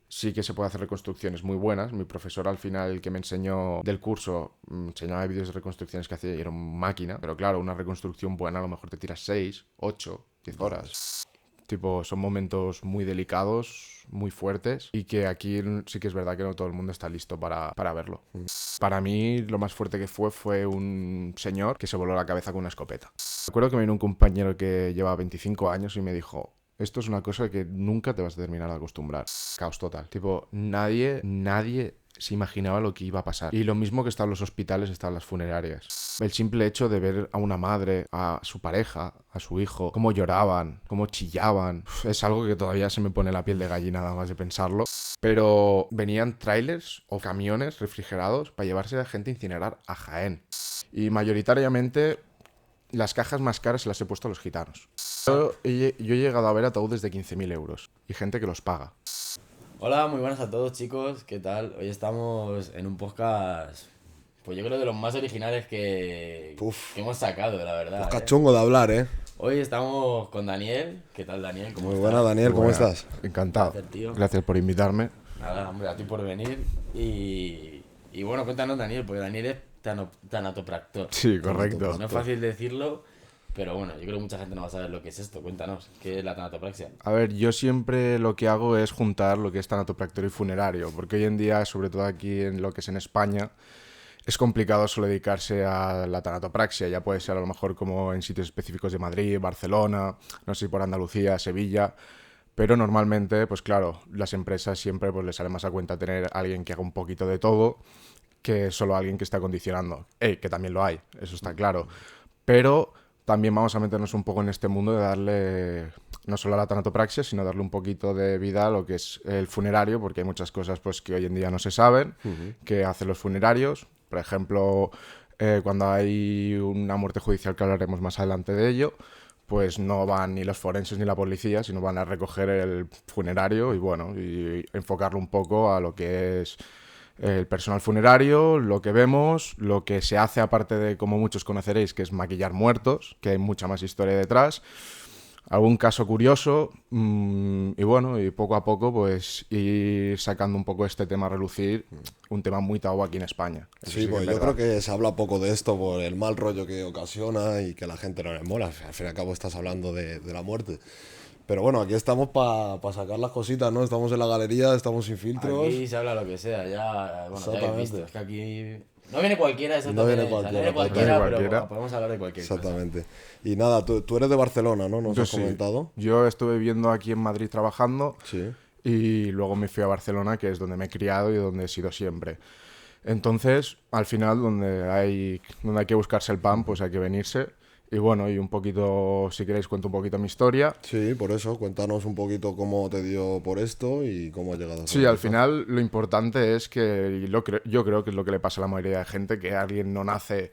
Sí que se puede hacer reconstrucciones muy buenas. Mi profesor al final, el que me enseñó del curso, enseñaba vídeos de reconstrucciones que hacía y era una máquina. Pero claro, una reconstrucción buena a lo mejor te tiras 6, 8, 10 horas. Tipo, son momentos muy delicados, muy fuertes y que aquí sí que es verdad que no todo el mundo está listo para verlo. Para mí lo más fuerte que fue un señor que se voló la cabeza con una escopeta. Recuerdo que me vino un compañero que llevaba 25 años y me dijo: esto es una cosa que nunca te vas a terminar de acostumbrar. Caos total. Tipo, nadie se imaginaba lo que iba a pasar. Y lo mismo que estaban los hospitales, estaban las funerarias. El simple hecho de ver a una madre, a su pareja, a su hijo, cómo lloraban, cómo chillaban, es algo que todavía se me pone la piel de gallina nada más de pensarlo. Pero venían trailers o camiones refrigerados para llevarse a gente a incinerar a Jaén. Y mayoritariamente las cajas más caras se las he puesto a los gitanos. Yo he llegado a ver ataúdes de 15.000 euros y gente que los paga. Hola, muy buenas a todos, chicos, ¿qué tal? Hoy estamos en un podcast, pues yo creo de los más originales que hemos sacado, la verdad. Pues cachongo de hablar, ¿eh? Hoy estamos con Daniel. ¿Qué tal, Daniel? ¿Cómo Muy estás? buena, Daniel, ¿cómo Buena. estás? Encantado. Placer, tío. Gracias por invitarme. Nada, hombre, a ti por venir. Y bueno, cuéntanos, Daniel, porque Daniel es tanatopractor. Sí, correcto. No es fácil decirlo, pero bueno, yo creo que mucha gente no va a saber lo que es esto. Cuéntanos, ¿qué es la tanatopraxia? A ver, yo siempre lo que hago es juntar lo que es tanatopractor y funerario, porque hoy en día, sobre todo aquí en lo que es en España, es complicado solo dedicarse a la tanatopraxia. Ya puede ser a lo mejor como en sitios específicos de Madrid, Barcelona, no sé si por Andalucía, Sevilla. Pero normalmente, pues claro, las empresas siempre pues, les sale más a cuenta tener a alguien que haga un poquito de todo que solo alguien que está condicionando. Que también lo hay, eso está claro. Pero también vamos a meternos un poco en este mundo de darle no solo a la tanatopraxia, sino darle un poquito de vida a lo que es el funerario, porque hay muchas cosas pues, que hoy en día no se saben, que hacen los funerarios. Por ejemplo, cuando hay una muerte judicial, que hablaremos más adelante de ello, pues no van ni los forenses ni la policía, sino van a recoger el funerario y bueno, y enfocarlo un poco a lo que es el personal funerario, lo que vemos, lo que se hace aparte de, como muchos conoceréis, que es maquillar muertos, que hay mucha más historia detrás, algún caso curioso y bueno, y poco a poco pues ir sacando un poco este tema a relucir, un tema muy tabú aquí en España. Eso Sí, que pues es yo verdad. creo que se habla poco de esto por el mal rollo que ocasiona y que a la gente no le mola. Al fin y al cabo estás hablando de la muerte. Pero bueno, aquí estamos para sacar las cositas, ¿no? Estamos en la galería, estamos sin filtros. Aquí se habla lo que sea, ya, bueno, ya habéis visto, Exactamente. es que aquí no viene cualquiera, eso No también viene es, o sea, no viene cualquiera, cualquiera, total. pero podemos hablar de cualquier cosa. Exactamente. Y nada, tú eres de Barcelona, ¿no? Nos Yo has sí. comentado. Yo estuve viviendo aquí en Madrid trabajando Sí. y luego me fui a Barcelona, que es donde me he criado y donde he sido siempre. Entonces, al final, donde hay que buscarse el pan, pues hay que venirse. Y bueno, y un poquito, si queréis, cuento un poquito mi historia. Sí, por eso, cuéntanos un poquito cómo te dio por esto y cómo has llegado a Sí, ser al final lo importante es que, yo creo que es lo que le pasa a la mayoría de gente, que alguien no nace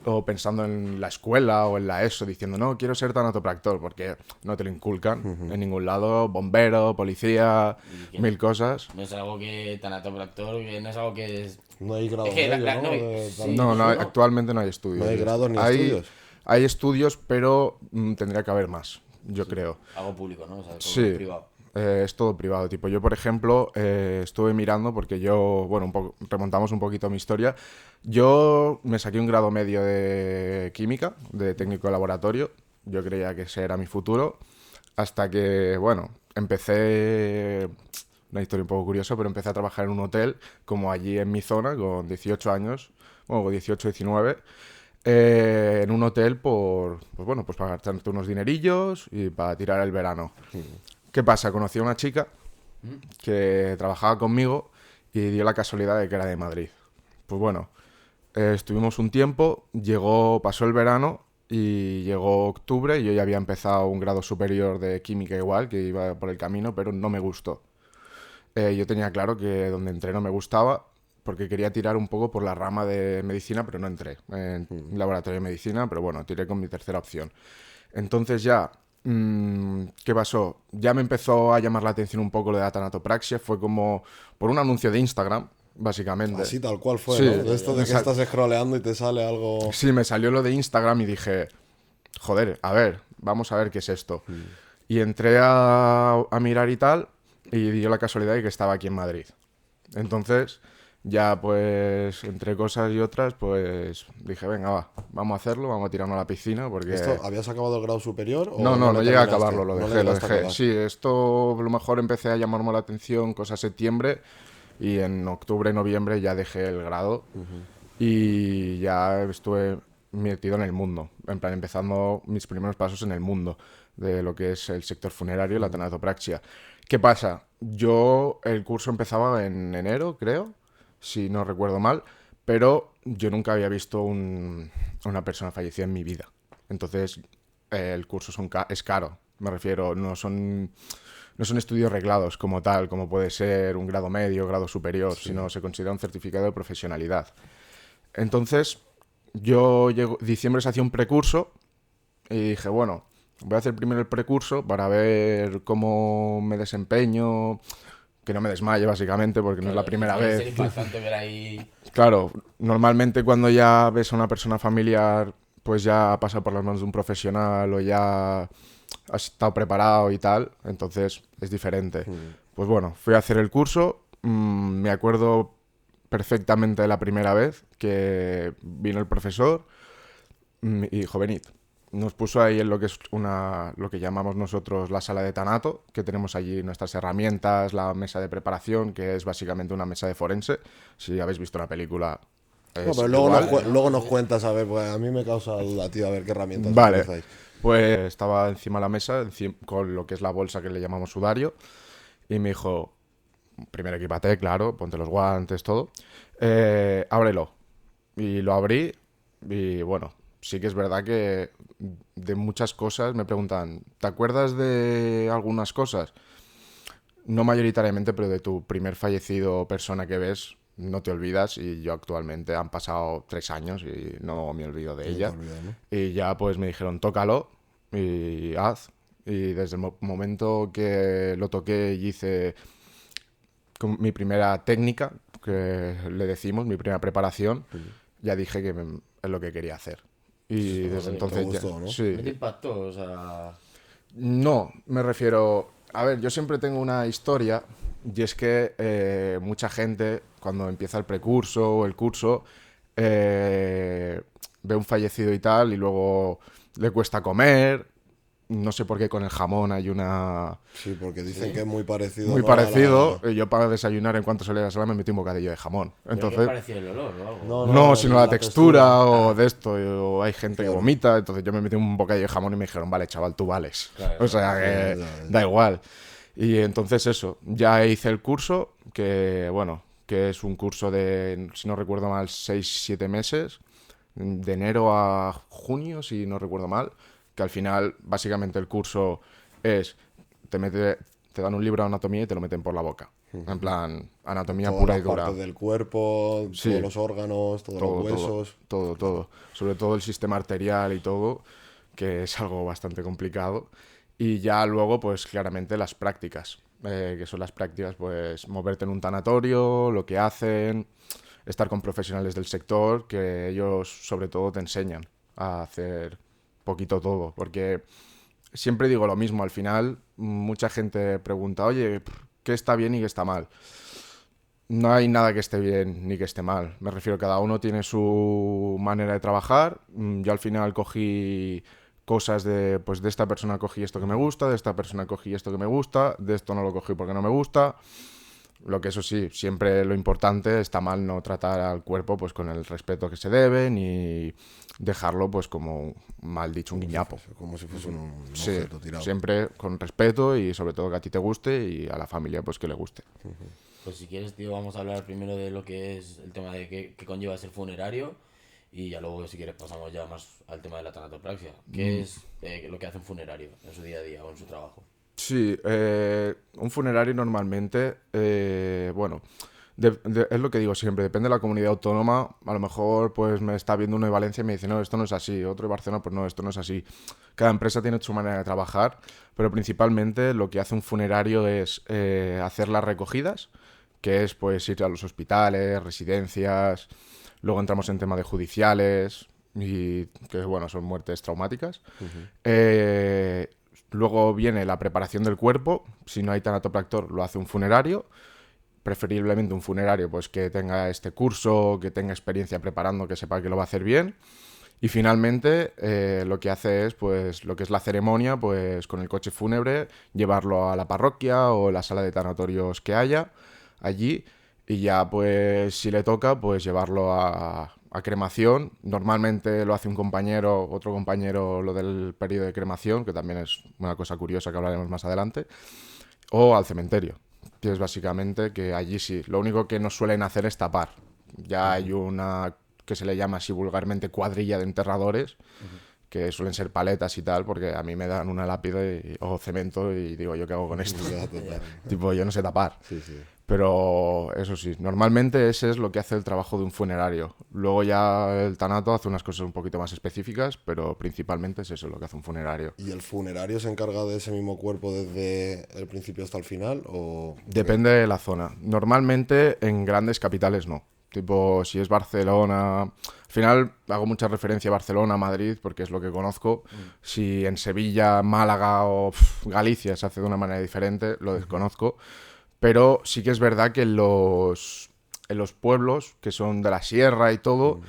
o pensando en la escuela o en la ESO diciendo, no, quiero ser tanatopractor, porque no te lo inculcan en ningún lado, bombero, policía, Y que mil cosas. no es algo que tanatopractor, que no es algo que es... No hay grado Es que medio, ¿no? no, De sí, No, no, no, actualmente no hay estudios. No hay grados ni hay, estudios. Hay estudios, pero tendría que haber más, yo creo. algo público, ¿no? O sea, todo Sí, privado. es todo privado. Tipo, yo, por ejemplo, estuve mirando porque yo, bueno, remontamos un poquito a mi historia. Yo me saqué un grado medio de química, de técnico de laboratorio. Yo creía que ese era mi futuro. Hasta que, bueno, empecé, una historia un poco curiosa, pero empecé a trabajar en un hotel, como allí en mi zona, con 18 años, bueno, 18, 19. En un hotel pues bueno, pues para gastarte unos dinerillos y para tirar el verano. ¿Qué pasa? Conocí a una chica que trabajaba conmigo y dio la casualidad de que era de Madrid. Pues bueno, estuvimos un tiempo, pasó el verano y llegó octubre y yo ya había empezado un grado superior de química igual, que iba por el camino, pero no me gustó. Yo tenía claro que donde entré no me gustaba porque quería tirar un poco por la rama de medicina, pero no entré en laboratorio de medicina, pero bueno, tiré con mi tercera opción. Entonces ya, ¿qué pasó? Ya me empezó a llamar la atención un poco lo de la tanatopraxia, fue como por un anuncio de Instagram, básicamente. Así tal cual fue, Sí, ¿no? De esto de me que estás scrolleando y te sale algo... sí, me salió lo de Instagram y dije, joder, a ver, vamos a ver qué es esto. Y entré a mirar y tal, y dio la casualidad de que estaba aquí en Madrid. Entonces, ya pues, entre cosas y otras, pues dije, venga, va, vamos a hacerlo, vamos a tirarnos a la piscina, porque... ¿Esto habías acabado el grado superior o No, no no lo llegué a terminaste? acabarlo, lo No dejé, lo llegaste a dejé. acabar. Sí, esto a lo mejor empecé a llamarme la atención, cosa septiembre, y en octubre, noviembre ya dejé el grado y ya estuve metido en el mundo, en plan empezando mis primeros pasos en el mundo de lo que es el sector funerario y la tanatopraxia. ¿Qué pasa? Yo el curso empezaba en enero, creo, si no recuerdo mal, pero yo nunca había visto una persona fallecida en mi vida. Entonces, el curso es caro, me refiero, no son estudios reglados como tal, como puede ser un grado medio, grado superior, sino se considera un certificado de profesionalidad. Entonces, diciembre se hacía un precurso y dije, bueno, voy a hacer primero el precurso para ver cómo me desempeño, que no me desmaye básicamente, porque no es la primera Tiene que vez. ser impactante ver ahí... Claro, normalmente cuando ya ves a una persona familiar, pues ya ha pasado por las manos de un profesional o ya has estado preparado y tal, entonces es diferente. Pues bueno, fui a hacer el curso, me acuerdo perfectamente de la primera vez que vino el profesor y dijo, venid. Nos puso ahí en lo que es lo que llamamos nosotros la sala de tanato, que tenemos allí nuestras herramientas, la mesa de preparación, que es básicamente una mesa de forense. Si habéis visto una película, No, es pero luego igual. luego nos cuentas, a ver, pues a mí me causa duda, tío, a ver qué herramientas Vale, utilizáis. pues estaba encima de la mesa con lo que es la bolsa que le llamamos sudario y me dijo, primero equípate, claro, ponte los guantes, todo, ábrelo. Y lo abrí y bueno, sí que es verdad que de muchas cosas me preguntan, ¿te acuerdas de algunas cosas? No mayoritariamente, pero de tu primer fallecido o persona que ves, no te olvidas. Y yo actualmente han pasado 3 años y no me olvido de No te ella. olvidas, ¿no? Y ya pues me dijeron, tócalo y haz. Y desde el momento que lo toqué y hice mi primera técnica, que le decimos, mi primera preparación, ya dije que es lo que quería hacer. Y desde Te entonces ya... gustó, ¿no? Sí. ¿No te impactó? O sea... No, me refiero... A ver, yo siempre tengo una historia y es que mucha gente cuando empieza el precurso o el curso ve un fallecido y tal y luego le cuesta comer. No sé por qué con el jamón hay una... Sí, porque dicen que es muy parecido, Muy ¿no? parecido. Yo para desayunar en cuanto salí de la sala me metí un bocadillo de jamón. ¿Pero qué Entonces... parecía el olor o algo? No, No, sino la textura o Ah. de esto. O hay gente que vomita. Entonces yo me metí un bocadillo de jamón y me dijeron, vale, chaval, tú vales. Claro, O sea que da igual. Y entonces eso, ya hice el curso, que bueno, que es un curso de, si no recuerdo mal, 6-7 meses, de enero a junio, si no recuerdo mal, que al final básicamente el curso es, te dan un libro de anatomía y te lo meten por la boca. En plan, anatomía Todas pura las y dura. partes del cuerpo, Sí. todos los órganos, todos los huesos. Todo. Sobre todo el sistema arterial y todo, que es algo bastante complicado. Y ya luego, pues claramente las prácticas, que son las prácticas, pues moverte en un tanatorio, lo que hacen, estar con profesionales del sector, que ellos sobre todo te enseñan a hacer poquito todo. Porque siempre digo lo mismo, al final mucha gente pregunta, oye, ¿qué está bien y qué está mal? No hay nada que esté bien ni que esté mal. Me refiero, cada uno tiene su manera de trabajar. Yo al final cogí cosas de, pues de esta persona cogí esto que me gusta, de esta persona cogí esto que me gusta, de esto no lo cogí porque no me gusta. Lo que eso sí, siempre lo importante, está mal no tratar al cuerpo pues con el respeto que se debe, ni dejarlo pues como, mal dicho, un guiñapo. Como si fuese un Sí, objeto tirado. siempre con respeto y sobre todo que a ti te guste y a la familia pues que le guste. Pues si quieres, tío, vamos a hablar primero de lo que es el tema de qué conlleva ser funerario y ya luego, si quieres, pasamos ya más al tema de la tanatopraxia. ¿Qué es lo que hace un funerario en su día a día o en su trabajo? Sí, un funerario normalmente, bueno, es lo que digo siempre, depende de la comunidad autónoma. A lo mejor pues me está viendo uno de Valencia y me dice, no, esto no es así. Otro de Barcelona, pues no, esto no es así. Cada empresa tiene su manera de trabajar, pero principalmente lo que hace un funerario es hacer las recogidas, que es pues ir a los hospitales, residencias. Luego entramos en tema de judiciales y que bueno, son muertes traumáticas. Luego viene la preparación del cuerpo. Si no hay tanatopractor, lo hace un funerario. Preferiblemente un funerario pues que tenga este curso, que tenga experiencia preparando, que sepa que lo va a hacer bien. Y finalmente lo que hace es, pues, lo que es la ceremonia, pues con el coche fúnebre, llevarlo a la parroquia o la sala de tanatorios que haya allí y ya, pues, si le toca, pues llevarlo a cremación. Normalmente lo hace un compañero, otro compañero, lo del periodo de cremación, que también es una cosa curiosa que hablaremos más adelante, o al cementerio, que es básicamente que allí sí. Lo único que no suelen hacer es tapar. Ya hay una que se le llama así vulgarmente cuadrilla de enterradores, que suelen ser paletas y tal, porque a mí me dan una lápida o cemento y digo, ¿yo qué hago con esto? Ya, total. Tipo, yo no sé tapar. Sí, sí. Pero eso sí, normalmente ese es lo que hace el trabajo de un funerario. Luego ya el tanato hace unas cosas un poquito más específicas, pero principalmente es eso lo que hace un funerario. ¿Y el funerario se encarga de ese mismo cuerpo desde el principio hasta el final? Depende de la zona. Normalmente en grandes capitales no. Tipo, si es Barcelona... Al final hago mucha referencia a Barcelona, Madrid, porque es lo que conozco. Si en Sevilla, Málaga o Galicia se hace de una manera diferente, lo desconozco. Pero sí que es verdad que en los pueblos, que son de la sierra y todo,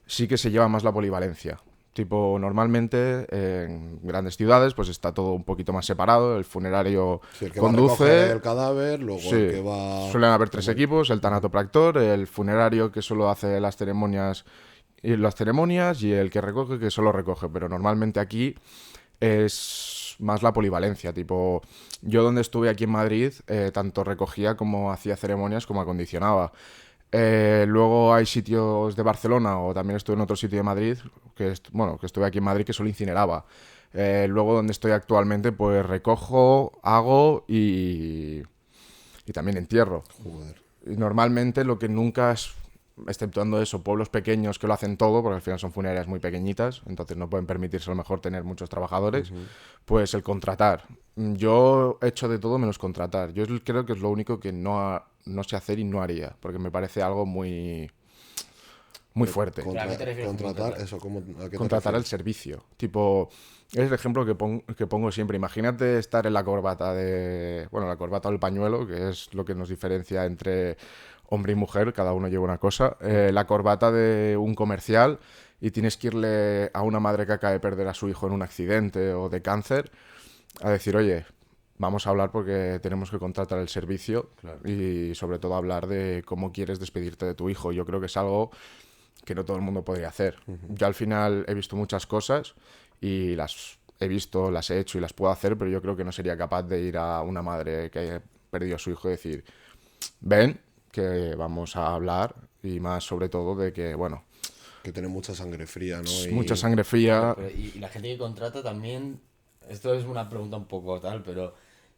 sí que se lleva más la polivalencia. Tipo, normalmente en grandes ciudades pues está todo un poquito más separado, el funerario Sí, el que va a recoger conduce... el cadáver, luego Sí, el que va... suelen haber tres equipos, el tanatopractor, el funerario que solo hace las ceremonias y el que recoge que solo recoge, pero normalmente aquí es más la polivalencia, tipo, yo donde estuve aquí en Madrid, tanto recogía como hacía ceremonias como acondicionaba. Luego hay sitios de Barcelona o también estuve en otro sitio de Madrid, que estuve aquí en Madrid que solo incineraba. Luego donde estoy actualmente, pues recojo, hago y también entierro. Joder. Y normalmente lo que nunca es, exceptuando eso, pueblos pequeños que lo hacen todo, porque al final son funerarias muy pequeñitas, entonces no pueden permitirse a lo mejor tener muchos trabajadores, pues el contratar. Yo he hecho de todo menos contratar. Yo creo que es lo único que no sé hacer y no haría, porque me parece algo muy fuerte. ¿A qué te refieres con Contratar, contratar? eso, ¿a qué te Contratar el refieres? servicio. Tipo, es el ejemplo que pongo siempre. Imagínate estar en la corbata la corbata o el pañuelo, que es lo que nos diferencia entre hombre y mujer, cada uno lleva una cosa. La corbata de un comercial y tienes que irle a una madre que acaba de perder a su hijo en un accidente o de cáncer a decir, oye, vamos a hablar porque tenemos que contratar el servicio y sobre todo hablar de cómo quieres despedirte de tu hijo. Yo creo que es algo que no todo el mundo podría hacer. Yo al final he visto muchas cosas y las he visto, las he hecho y las puedo hacer, pero yo creo que no sería capaz de ir a una madre que haya perdido a su hijo y decir, ven, que vamos a hablar y más sobre todo de que, bueno, Que tiene mucha sangre fría, ¿no? mucha sangre fría. Y la gente que contrata también, esto es una pregunta un poco tal, pero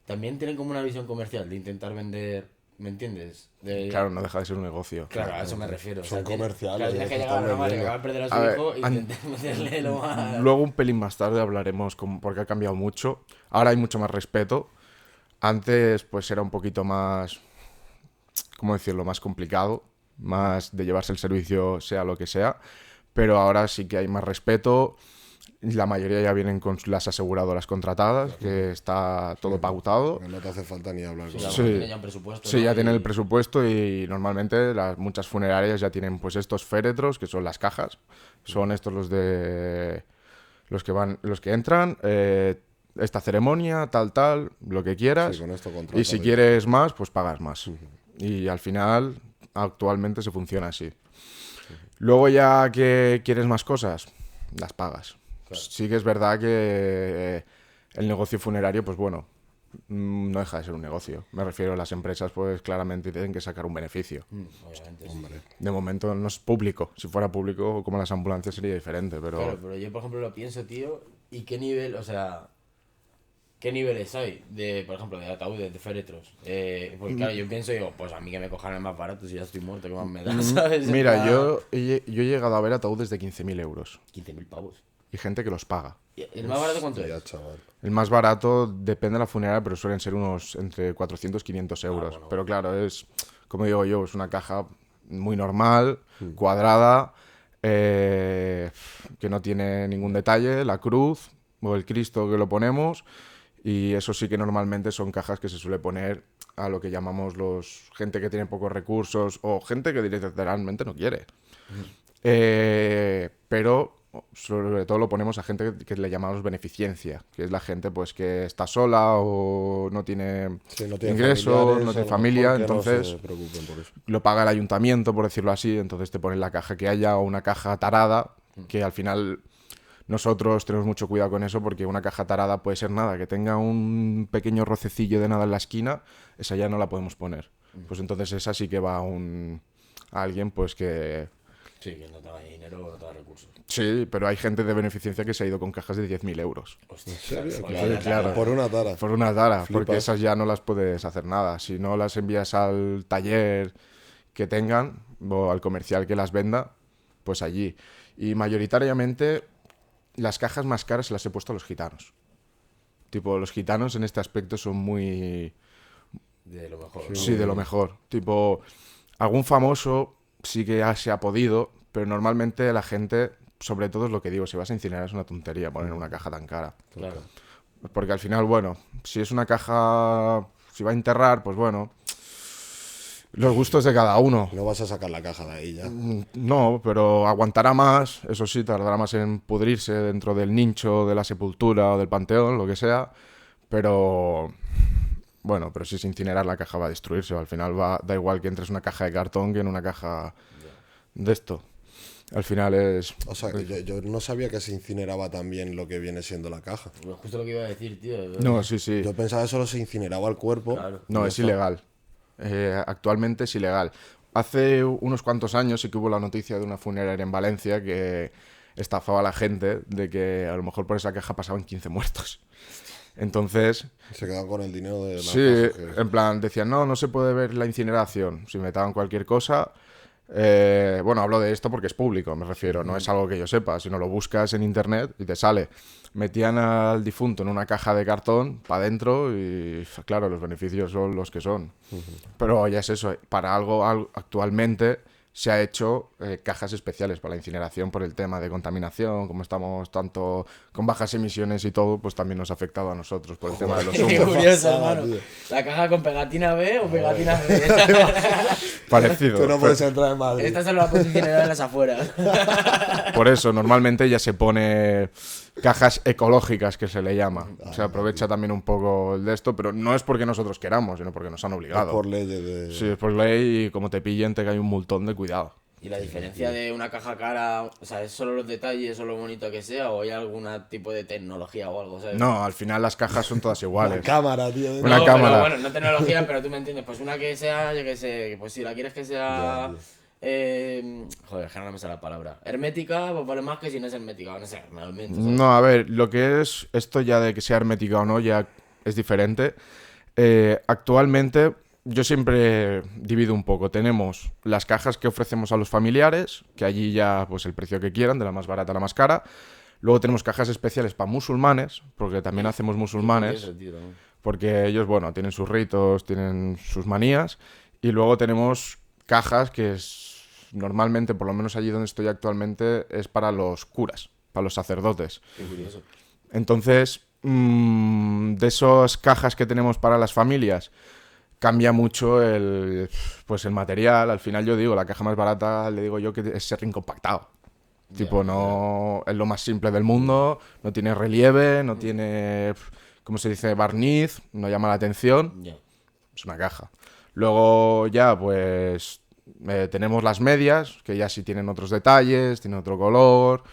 también tienen como una visión comercial de intentar vender, ¿me entiendes? Claro, no deja de ser un negocio. Claro, a eso me refiero. O Son sea, comerciales, Claro, tienes que que llegar a están una madre que vendiendo. va a perder a A su ver, hijo y intentar meterle lo más... Luego un pelín más tarde hablaremos porque ha cambiado mucho. Ahora hay mucho más respeto. Antes pues era un poquito más, ¿cómo decirlo?, más complicado, más de llevarse el servicio sea lo que sea, pero ahora sí que hay más respeto. La mayoría ya vienen con las aseguradoras contratadas, que está todo pautado. Porque no te hace falta ni hablar con Sí, él. Sí. tiene ya un presupuesto, Sí, ¿no? ya tienen Y- el presupuesto y normalmente muchas funerarias ya tienen pues estos féretros, que son las cajas. Son estos los que entran, esta ceremonia, tal, lo que quieras. Sí, con esto Y contratas si y- quieres más, pues pagas más. Y al final, actualmente se funciona así. Luego ya que quieres más cosas, las pagas. Sí que es verdad que el negocio funerario, pues bueno, no deja de ser un negocio. Me refiero a las empresas, pues claramente tienen que sacar un beneficio. Obviamente, sí. Hombre. De momento no es público. Si fuera público, como las ambulancias, sería diferente, pero... Claro, pero yo, por ejemplo, lo pienso, tío, y qué nivel, o sea, qué niveles hay de, por ejemplo, de ataúdes, de féretros. Porque claro, yo pienso, digo, pues a mí que me cojan el más barato si ya estoy muerto, ¿qué más me da? ¿Sabes? Mira, yo he llegado a ver ataúdes de 15.000 euros 15.000 pavos. y gente que los paga. ¿Y ¿El más barato cuánto Ya, es? chaval. El más barato depende de la funeraria, pero suelen ser unos entre 400 y 500 euros. bueno. Pero claro, es, como digo yo, es una caja muy normal, cuadrada, que no tiene ningún detalle, la cruz o el Cristo que lo ponemos Y eso sí que normalmente son cajas que se suele poner a lo que llamamos gente que tiene pocos recursos o gente que literalmente no quiere. Pero sobre todo lo ponemos a gente que le llamamos beneficencia, que es la gente pues que está sola o no tiene, Sí, no tiene ingresos, familiares, no a tiene lo familia, mejor, que no entonces se preocupen por eso. lo paga el ayuntamiento, por decirlo así, entonces te ponen la caja que haya o una caja tarada, que al final nosotros tenemos mucho cuidado con eso porque una caja tarada puede ser nada, que tenga un pequeño rocecillo de nada en la esquina, esa ya no la podemos poner. Pues entonces esa sí que va a alguien pues que... Sí, que no tenga dinero o no tenga recursos. Sí, pero hay gente de beneficencia que se ha ido con cajas de 10.000 euros. Hostia, serio? claro, Claro. Por una tara. Por una tara, porque Flipas. esas ya no las puedes hacer nada. Si no las envías al taller que tengan o al comercial que las venda, pues allí. Y mayoritariamente las cajas más caras se las he puesto a los gitanos. Tipo, los gitanos en este aspecto son muy... de lo mejor. ¿no? Sí, de lo mejor. Tipo, algún famoso sí que se ha podido, pero normalmente la gente, sobre todo es lo que digo, si vas a incinerar es una tontería poner una caja tan cara. Claro. Porque al final, bueno, si es una caja, si va a enterrar, pues bueno, los gustos de cada uno. No vas a sacar la caja de ahí ya. No, pero aguantará más, eso sí, tardará más en pudrirse dentro del nicho, de la sepultura o del panteón, lo que sea, pero... Bueno, pero si se incinerar la caja va a destruirse. Al final da igual que entres en una caja de cartón que en una caja de esto. Al final es... O sea, que yo no sabía que se incineraba también lo que viene siendo la caja. Pues justo lo que iba a decir, tío. No, sí, sí. Yo pensaba que solo se incineraba el cuerpo. Claro. No, y es ya está. ilegal. Actualmente es ilegal. Hace unos cuantos años sí que hubo la noticia de una funeraria en Valencia que estafaba a la gente de que a lo mejor por esa caja pasaban 15 muertos. Entonces, Se quedan con el dinero de la sí, caja. en plan, decían, no se puede ver la incineración. Si metaban cualquier cosa... bueno, hablo de esto porque es público, me refiero. No es algo que yo sepa, sino lo buscas en internet y te sale. Metían al difunto en una caja de cartón para adentro y, claro, los beneficios son los que son. Pero ya es eso, para algo actualmente se ha hecho cajas especiales para la incineración por el tema de contaminación, como estamos tanto con bajas emisiones y todo, pues también nos ha afectado a nosotros por el tema de los Qué humos. curioso, pasada, hermano. tío. La caja con pegatina B o pegatina B. Parecido. Tú no puedes entrar en Madrid. Esta solo la puedes incinerar en las afueras. Por eso, normalmente ya se pone cajas ecológicas, que se le llama. Se aprovecha también un poco el de esto, pero no es porque nosotros queramos, sino porque nos han obligado. Por ley de... Sí, es por ley y como te pillen te cae un multón de cuidado. Y la diferencia de una caja cara, o sea, ¿es solo los detalles o lo bonito que sea o hay algún tipo de tecnología o algo, ¿sabes? No, al final las cajas son todas iguales. Cámara, tío. Una No, cámara. Pero bueno, no tecnología, pero tú me entiendes. Pues una que sea, yo que sé, pues si la quieres que sea. Joder, que no me sale la palabra. Hermética, pues vale más que si no es hermética, no sé, realmente. ¿sabes? No, a ver, lo que es esto ya de que sea hermética o no ya es diferente. Actualmente yo siempre divido un poco. Tenemos las cajas que ofrecemos a los familiares, que allí ya pues el precio que quieran, de la más barata a la más cara. Luego tenemos cajas especiales para musulmanes, porque también hacemos musulmanes. Eso, tío, también. Porque ellos, bueno, tienen sus ritos, tienen sus manías. Y luego tenemos cajas que normalmente, por lo menos allí donde estoy actualmente, es para los curas, para los sacerdotes. Qué curioso. Entonces, de esas cajas que tenemos para las familias, cambia mucho pues el material. Al final yo digo, la caja más barata, le digo yo que es ser incompactado. Tipo, no es lo más simple del mundo, no tiene relieve, no tiene, ¿cómo se dice? Barniz, no llama la atención, Ya. es una caja. Luego ya, pues, tenemos las medias, que ya sí tienen otros detalles, tienen otro color,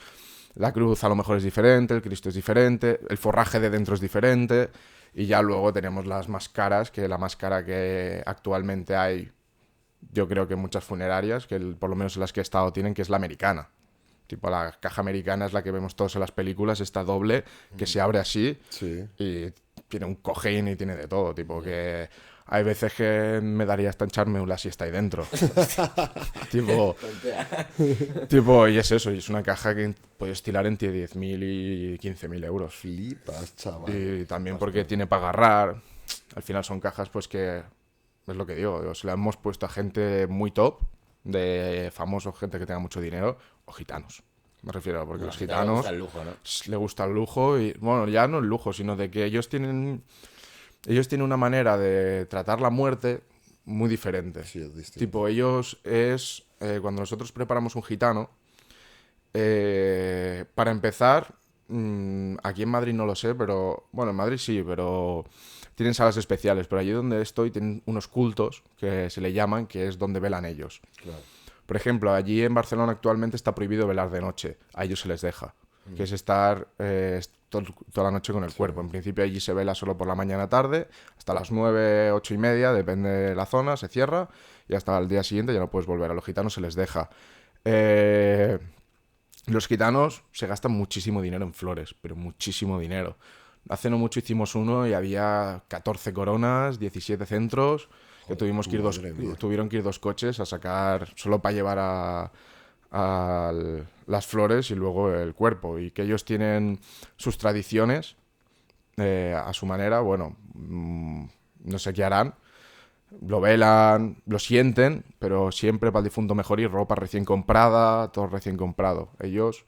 la cruz a lo mejor es diferente, el Cristo es diferente, el forraje de dentro es diferente, y ya luego tenemos las más caras, que la más cara que actualmente hay, yo creo que en muchas funerarias, que por lo menos en las que he estado tienen, que es la americana. Tipo, la caja americana es la que vemos todos en las películas, esta doble, que se abre así Sí. y tiene un cojín y tiene de todo. Tipo, que hay veces que me daría hasta echarme una siesta ahí dentro. tipo, y es eso, y es una caja que puede estilar entre 10.000 y 15.000 euros. Flipas, chaval. Y también porque tiene para agarrar. Al final son cajas, pues que es lo que digo. Se la hemos puesto a gente muy top, de famosos, gente que tenga mucho dinero, o gitanos. Me refiero, porque los Le gitanos gusta el lujo, ¿no? le gusta el lujo y, bueno, ya no el lujo, sino de que ellos tienen una manera de tratar la muerte muy diferente. Sí, es distinto. Tipo, cuando nosotros preparamos un gitano, para empezar, aquí en Madrid no lo sé, pero, bueno, en Madrid sí, pero tienen salas especiales, pero allí donde estoy tienen unos cultos que se le llaman, que es donde velan ellos. Claro. Por ejemplo, allí en Barcelona actualmente está prohibido velar de noche. A ellos se les deja. Que es estar toda la noche con el cuerpo. En principio allí se vela solo por la mañana tarde, hasta las 9, 8 y media, depende de la zona, se cierra y hasta el día siguiente ya no puedes volver. A los gitanos se les deja. Los gitanos se gastan muchísimo dinero en flores, pero muchísimo dinero. Hace no mucho hicimos uno y había 14 coronas, 17 centros, que tuvieron que ir 2 coches a sacar solo para llevar a las flores y luego el cuerpo. Y que ellos tienen sus tradiciones a su manera, bueno, no sé qué harán. Lo velan, lo sienten, pero siempre para el difunto mejor y ropa recién comprada, todo recién comprado. Ellos,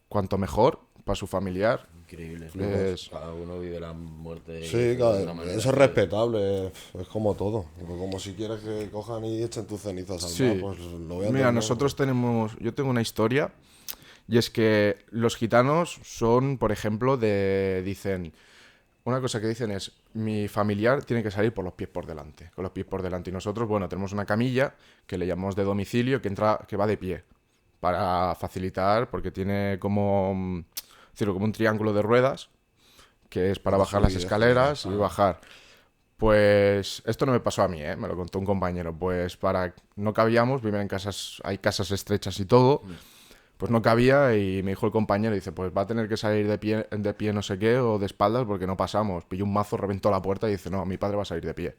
cuanto mejor para su familiar. Increíble. Es- Cada uno vive la muerte Sí, de claro, una manera eso es que- respetable, es como todo. Como si quieres que cojan y echen tus cenizas al Sí. mar, pues lo voy a Mira, entender. yo tengo una historia y es que los gitanos son, por ejemplo, dicen, una cosa que dicen es, mi familiar tiene que salir por los pies por delante, con los pies por delante. Y nosotros, bueno, tenemos una camilla que le llamamos de domicilio que va de pie, para facilitar, porque tiene como un triángulo de ruedas, que es para Para bajar las subir, escaleras y bajar. Pues esto no me pasó a mí, ¿eh? Me lo contó un compañero. Pues no cabíamos, viven en casas, hay casas estrechas y todo. Pues no cabía y me dijo el compañero, dice, pues va a tener que salir de pie no sé qué o de espaldas porque no pasamos. Pilló un mazo, reventó la puerta y dice, no, mi padre va a salir de pie.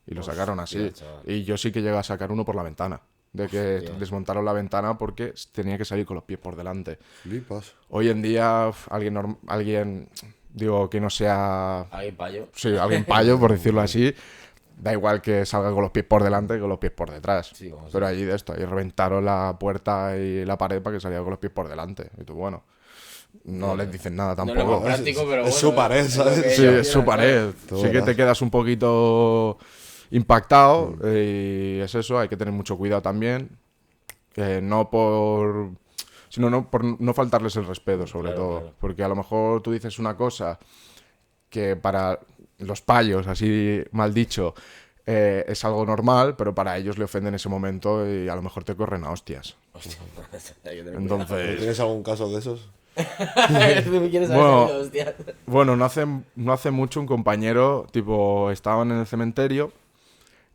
Y lo sacaron así. chaval. Y yo sí que llegué a sacar uno por la ventana. De que Hostia. desmontaron la ventana porque tenía que salir con los pies por delante. Flipas. Hoy en día, alguien, digo, que no sea... Hay payo. Sí, alguien payo, por decirlo así. Da igual que salga con los pies por delante que con los pies por detrás. Sí, como Pero allí ahí reventaron la puerta y la pared para que saliera con los pies por delante. Y tú, bueno, no les dicen nada No tampoco. lo más práctico, pero es bueno, su pared, es lo ¿sabes? que Sí, ellos es su quieran, pared. Tú Sí que verás. te quedas un poquito impactado y es eso, hay que tener mucho cuidado también. Sino por no faltarles el respeto, sobre Claro, todo. claro. Porque a lo mejor tú dices una cosa que para los payos, así mal dicho, es algo normal, pero para ellos le ofende en ese momento y a lo mejor te corren a hostias. Hostia, hay que tener Entonces, ¿Tienes algún caso de esos? cuidado. ¿Tú me quieres saber, Bueno. hostia? bueno, no hace mucho un compañero, tipo, estaban en el cementerio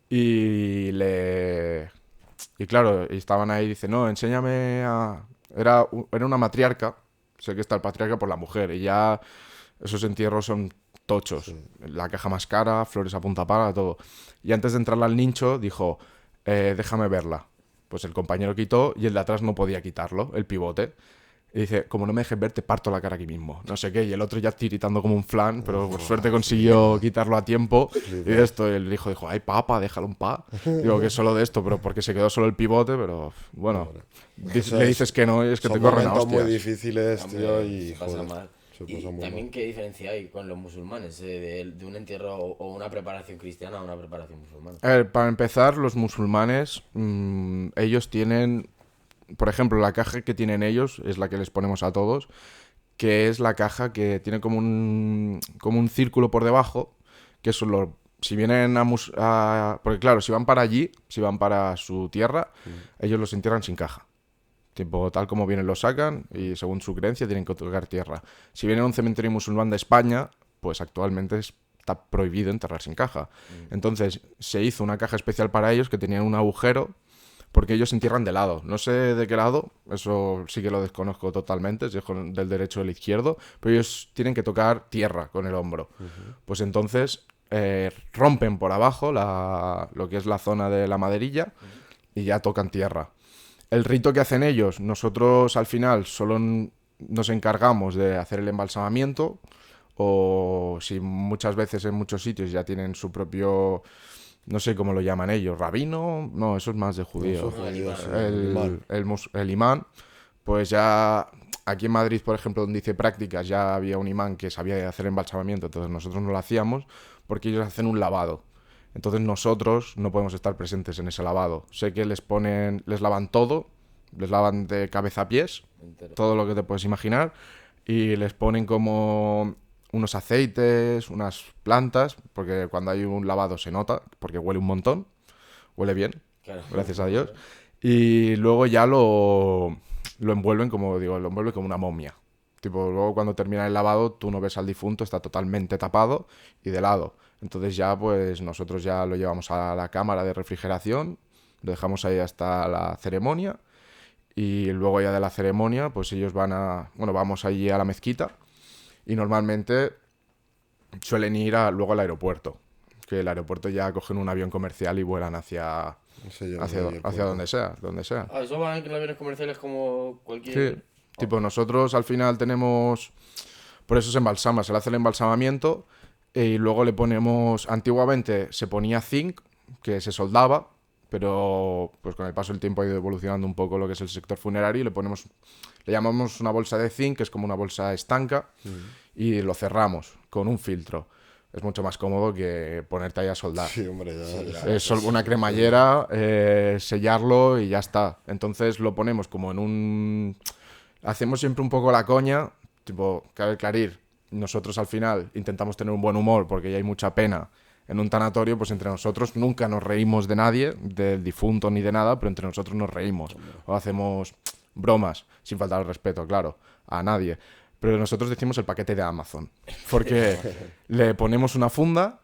y claro, y estaban ahí y dice, no, enséñame a... Era una matriarca, sé que está el patriarca por la mujer, y ya esos entierros son tochos. La caja más cara, flores a punta pala, todo. Y antes de entrarle al nicho, dijo, déjame verla. Pues el compañero quitó y el de atrás no podía quitarlo, el pivote. Y dice, como no me dejes ver, te parto la cara aquí mismo. No sé qué. Y el otro ya tiritando como un flan, pero por suerte consiguió quitarlo a tiempo. Y de esto el hijo dijo, ay, papa, déjalo en paz. Digo que es solo de esto, pero porque se quedó solo el pivote, pero bueno. Eso Le es- dices que no y es que Son te corren a momentos muy hostias. difíciles, Hombre, tío, se y pasa joder, mal. se Y pasa muy también, mal. ¿qué diferencia hay con los musulmanes? De un entierro o una preparación cristiana a una preparación musulmana. Para empezar, los musulmanes, ellos tienen, por ejemplo, la caja que tienen ellos es la que les ponemos a todos, que es la caja que tiene como un círculo por debajo, que eso si vienen porque claro, si van para allí, si van para su tierra, ellos los entierran sin caja. Tipo, tal como vienen los sacan y según su creencia tienen que tocar tierra. Si vienen a un cementerio musulmán de España, pues actualmente está prohibido enterrar sin caja. Entonces se hizo una caja especial para ellos que tenía un agujero porque ellos se entierran de lado. No sé de qué lado, eso sí que lo desconozco totalmente, si es del derecho o del izquierdo, pero ellos tienen que tocar tierra con el hombro. Pues entonces rompen por abajo lo que es la zona de la maderilla y ya tocan tierra. El rito que hacen ellos, nosotros al final solo nos encargamos de hacer el embalsamamiento o si muchas veces en muchos sitios ya tienen su propio, no sé cómo lo llaman ellos, rabino, no, eso es más de judíos. Eso es judío, sí, El, imán. el imán, pues ya aquí en Madrid, por ejemplo, donde hice prácticas, ya había un imán que sabía hacer embalsamamiento, entonces nosotros no lo hacíamos porque ellos hacen un lavado. Entonces nosotros no podemos estar presentes en ese lavado. Sé que les lavan todo, les lavan de cabeza a pies, Entero. todo lo que te puedes imaginar, y les ponen como unos aceites, unas plantas, porque cuando hay un lavado se nota, porque huele un montón, huele bien, Claro. gracias a Dios, y luego ya lo envuelven como, digo, lo envuelven como una momia. Tipo, luego cuando termina el lavado, tú no ves al difunto, está totalmente tapado y de lado. Entonces ya, pues nosotros ya lo llevamos a la cámara de refrigeración, lo dejamos ahí hasta la ceremonia y luego ya de la ceremonia, pues ellos vamos allí a la mezquita y normalmente suelen ir luego al aeropuerto, que el aeropuerto ya cogen un avión comercial y vuelan hacia Sí, yo no sé, el puerto. donde sea. Ah, eso van en aviones comerciales como cualquier... Sí, tipo nosotros al final tenemos, por eso se embalsama, se le hace el embalsamamiento y luego le ponemos, antiguamente se ponía zinc, que se soldaba, pero pues con el paso del tiempo ha ido evolucionando un poco lo que es el sector funerario y le llamamos una bolsa de zinc, que es como una bolsa estanca, y lo cerramos con un filtro. Es mucho más cómodo que ponerte ahí a soldar. Sí, hombre, ya. Sí, ya. claro. Es una cremallera, sellarlo y ya está. Entonces lo ponemos como en un... Hacemos siempre un poco la coña, tipo, cabe aclarar, nosotros al final intentamos tener un buen humor porque ya hay mucha pena en un tanatorio, pues entre nosotros nunca nos reímos de nadie, del difunto ni de nada, pero entre nosotros nos reímos. O hacemos bromas, sin faltar el respeto, claro, a nadie. Pero nosotros decimos el paquete de Amazon, porque le ponemos una funda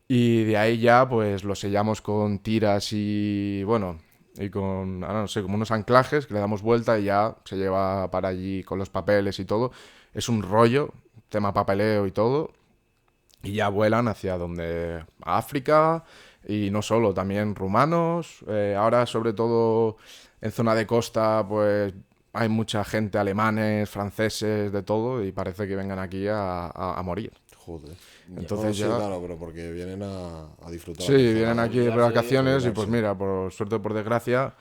y de ahí ya pues lo sellamos con tiras y bueno, y con, no sé, como unos anclajes que le damos vuelta y ya se lleva para allí con los papeles y todo. Es un rollo, tema papeleo y todo, y ya vuelan hacia donde África y no solo, también rumanos. Ahora sobre todo en zona de costa pues hay mucha gente, alemanes, franceses, de todo, y parece que vengan aquí a morir. Joder. Entonces Sí, ya... claro, pero porque vienen a disfrutar. Sí, a vienen disfrutar. aquí de olvidarse, vacaciones y olvidarse. pues mira, por suerte o por desgracia,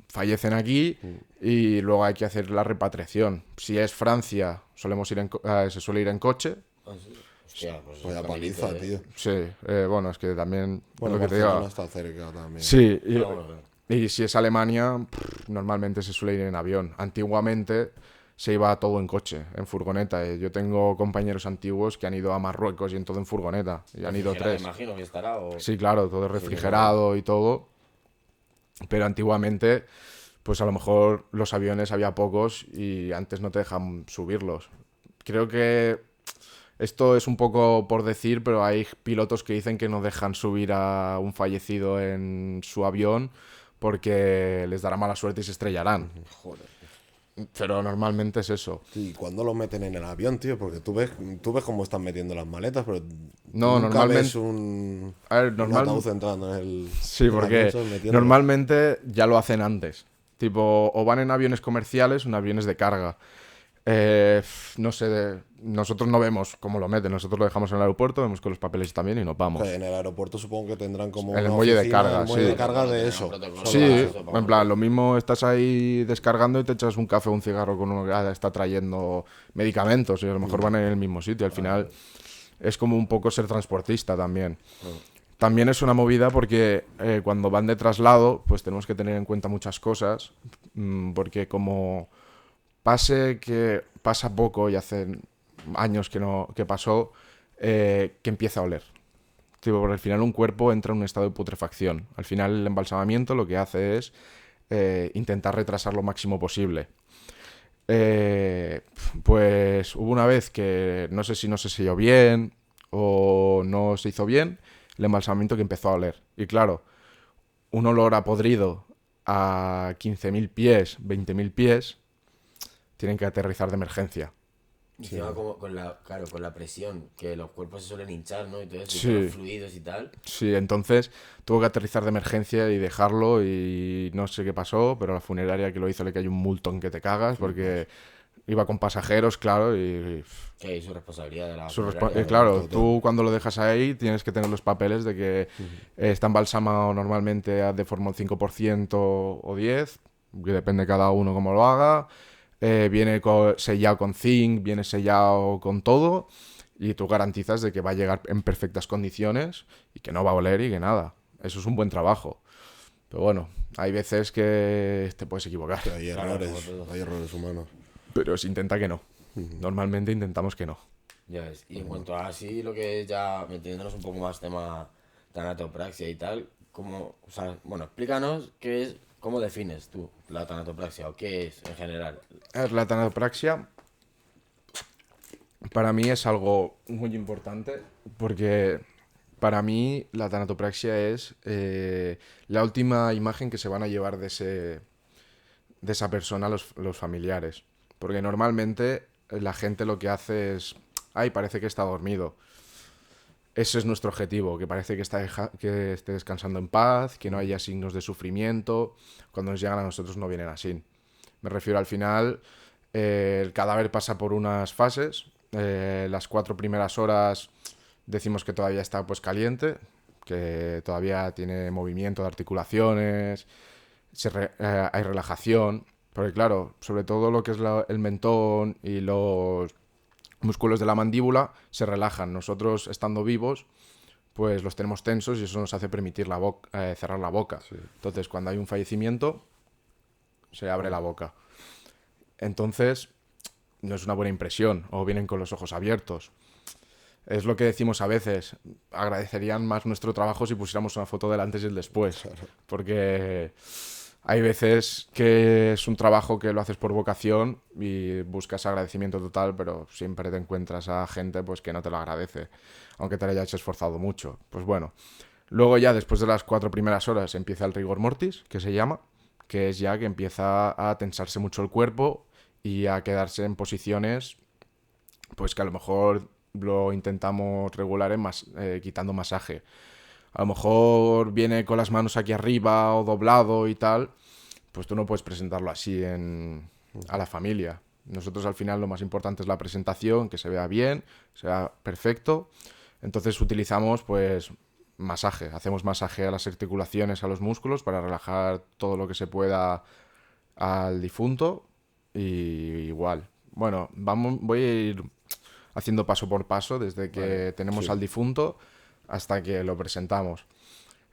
fallecen aquí y luego hay que hacer la repatriación. Si es Francia, se suele ir en coche. Ah, sí. Hostia, pues Vaya es paliza, caminito, tío. Sí, bueno, es que también... Bueno, lo que te Barcelona digo. está cerca también. Sí, No, bueno, y si es Alemania, normalmente se suele ir en avión. Antiguamente se iba todo en coche, en furgoneta. Yo tengo compañeros antiguos que han ido a Marruecos y en todo en furgoneta. Y han ido refrigerado, 3. imagino que estará o... Sí, claro, todo refrigerado y todo. Pero antiguamente, pues a lo mejor los aviones había pocos y antes no te dejan subirlos. Creo que esto es un poco por decir, pero hay pilotos que dicen que no dejan subir a un fallecido en su avión porque les dará mala suerte y se estrellarán. Joder. Pero normalmente es eso. Sí, ¿y cuándo lo meten en el avión, tío? Porque tú ves cómo están metiendo las maletas, pero No, nunca normalmente... ves un A ver, ataúd entrando en el... Sí, en el porque avión, ¿sabes? Metiéndolo. normalmente ya lo hacen antes. Tipo, o van en aviones comerciales o en aviones de carga. No sé, nosotros no vemos cómo lo meten. Nosotros lo dejamos en el aeropuerto, vemos con los papeles también y nos vamos. O sea, en el aeropuerto supongo que tendrán como En el una muelle de oficina, carga, el muelle sí. de carga de Tendrán eso. protocolo. Sí, Eso, en plan, lo mismo estás ahí descargando y te echas un café o un cigarro con uno que está trayendo medicamentos y a lo mejor van en el mismo sitio. Al final es como un poco ser transportista también. También es una movida porque cuando van de traslado, pues tenemos que tener en cuenta muchas cosas, porque como pasa poco y hace años que pasó, que empieza a oler. Tipo, porque al final un cuerpo entra en un estado de putrefacción. Al final el embalsamamiento lo que hace es intentar retrasar lo máximo posible. Pues hubo una vez que no sé si no se selló bien o no se hizo bien el embalsamamiento, que empezó a oler. Y claro, un olor a podrido a 15.000 pies, 20.000 pies, tienen que aterrizar de emergencia. Encima como claro, con la presión, que los cuerpos se suelen hinchar, ¿no? Y todo eso, y Sí. con los fluidos y tal. Sí, entonces tuvo que aterrizar de emergencia y dejarlo y no sé qué pasó, pero a la funeraria que lo hizo le cayó un multón que te cagas porque iba con pasajeros, claro, y... Que hay su responsabilidad de la Su funeraria, claro, total. tú cuando lo dejas ahí tienes que tener los papeles de que está embalsamado normalmente de forma un 5% o 10%, que depende cada uno cómo lo haga. viene sellado con zinc, viene sellado con todo y tú garantizas de que va a llegar en perfectas condiciones y que no va a oler y que nada. Eso es un buen trabajo. Pero bueno, hay veces que te puedes equivocar. Que hay errores humanos. Pero se intenta que no. Normalmente intentamos que no. Ya ves. Y en cuanto a así lo que es ya metiéndonos un poco más tema tanatopraxia y tal, como, o sea, bueno, explícanos qué es, cómo defines tú la tanatopraxia o qué es en general. A ver, la tanatopraxia para mí es algo muy importante porque para mí la tanatopraxia es la última imagen que se van a llevar de esa persona los familiares. Porque normalmente la gente lo que hace es, ay, parece que está dormido. Ese es nuestro objetivo, que parece que esté descansando en paz, que no haya signos de sufrimiento. Cuando nos llegan a nosotros no vienen así. Me refiero al final, el cadáver pasa por unas fases. Las 4 primeras horas decimos que todavía está pues caliente, que todavía tiene movimiento de articulaciones, hay relajación. Porque claro, sobre todo lo que es el mentón y los músculos de la mandíbula se relajan. Nosotros, estando vivos, pues los tenemos tensos y eso nos hace permitir cerrar la boca. Sí. Entonces, cuando hay un fallecimiento, se abre la boca. Entonces, no es una buena impresión. O vienen con los ojos abiertos. Es lo que decimos a veces. Agradecerían más nuestro trabajo si pusiéramos una foto del antes y el después. Claro. Porque hay veces que es un trabajo que lo haces por vocación y buscas agradecimiento total, pero siempre te encuentras a gente pues que no te lo agradece, aunque te lo hayas esforzado mucho. Pues bueno, luego ya después de las 4 primeras horas empieza el rigor mortis, que se llama, que es ya que empieza a tensarse mucho el cuerpo y a quedarse en posiciones pues que a lo mejor lo intentamos regular quitando masaje. A lo mejor viene con las manos aquí arriba o doblado y tal, pues tú no puedes presentarlo así a la familia. Nosotros al final lo más importante es la presentación, que se vea bien, se vea perfecto. Entonces utilizamos pues masaje, hacemos masaje a las articulaciones, a los músculos para relajar todo lo que se pueda al difunto y igual. Bueno, voy a ir haciendo paso por paso desde que tenemos al difunto hasta que lo presentamos.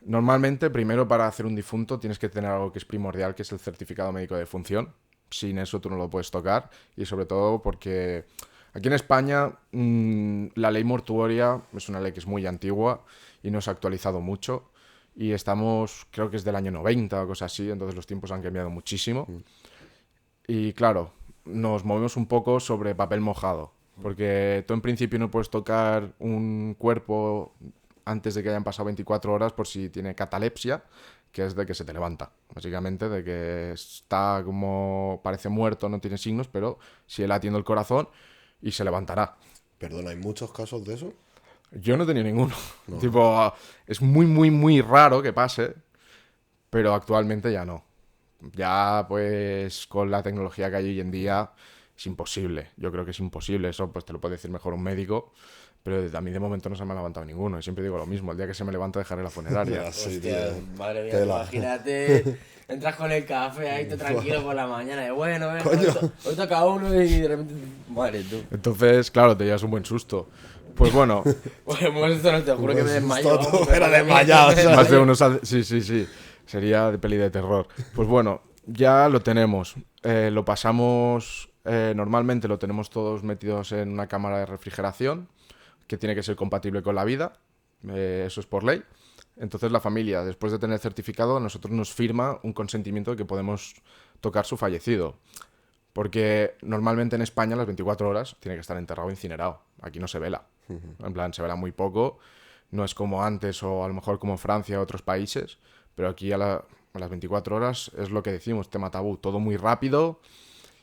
Normalmente, primero para hacer un difunto tienes que tener algo que es primordial, que es el certificado médico de defunción. Sin eso tú no lo puedes tocar y sobre todo porque aquí en España la ley mortuoria es una ley que es muy antigua y no se ha actualizado mucho y estamos, creo que es del año 90 o cosas así, entonces los tiempos han cambiado muchísimo. Y claro, nos movemos un poco sobre papel mojado, porque tú en principio no puedes tocar un cuerpo antes de que hayan pasado 24 horas por si tiene catalepsia, que es de que se te levanta, básicamente, de que está como parece muerto, no tiene signos, pero sigue latiendo el corazón y se levantará. Perdona, ¿hay muchos casos de eso? Yo no tenía ninguno. No. Tipo, es muy, muy, muy raro que pase, pero actualmente ya no. Ya, pues, con la tecnología que hay hoy en día, es imposible. Yo creo que es imposible. Eso, pues, te lo puede decir mejor un médico. Pero a mí de momento no se me ha levantado ninguno. Y siempre digo lo mismo. El día que se me levanta dejaré la funeraria. Hostia, madre mía, imagínate. Entras con el café ahí, te tranquilo por la mañana. Y bueno, hoy toca uno y de repente... Madre tú. Entonces, claro, te llevas un buen susto. Pues bueno. Pues esto no te juro que me desmayo. Era desmayado. Más de uno sí. Sería de peli de terror. Pues bueno, ya lo tenemos. Lo pasamos... normalmente lo tenemos todos metidos en una cámara de refrigeración que tiene que ser compatible con la vida. Eso es por ley. Entonces la familia, después de tener el certificado, a nosotros nos firma un consentimiento de que podemos tocar su fallecido. Porque normalmente en España las 24 horas tiene que estar enterrado o incinerado. Aquí no se vela. En plan, se vela muy poco. No es como antes o a lo mejor como Francia o otros países. Pero aquí a las 24 horas es lo que decimos, tema tabú. Todo muy rápido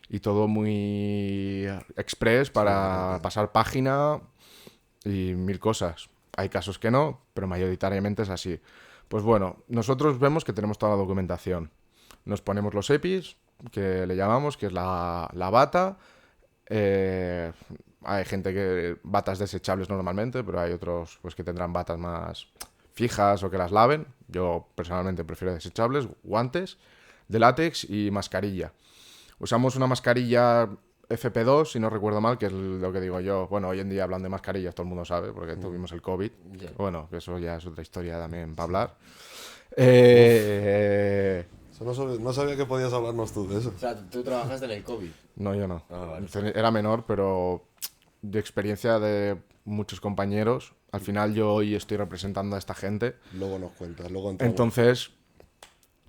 y todo muy express para pasar página y 1000 cosas. Hay casos que no, pero mayoritariamente es así. Pues bueno, nosotros vemos que tenemos toda la documentación. Nos ponemos los EPIs, que le llamamos, que es la bata. Hay gente que batas desechables normalmente, pero hay otros pues que tendrán batas más fijas o que las laven. Yo personalmente prefiero desechables, guantes de látex y mascarilla. Usamos una mascarilla FP2, si no recuerdo mal, que es lo que digo yo. Bueno, hoy en día hablando de mascarillas todo el mundo sabe, porque tuvimos el COVID. Ya. Bueno, que eso ya es otra historia también para hablar. Eso no sabía que podías hablarnos tú de eso. O sea, tú trabajaste en el COVID. No, yo no. Ah, vale. Era menor, pero de experiencia de muchos compañeros, al final yo hoy estoy representando a esta gente. Luego nos cuentas, luego entramos. Entonces,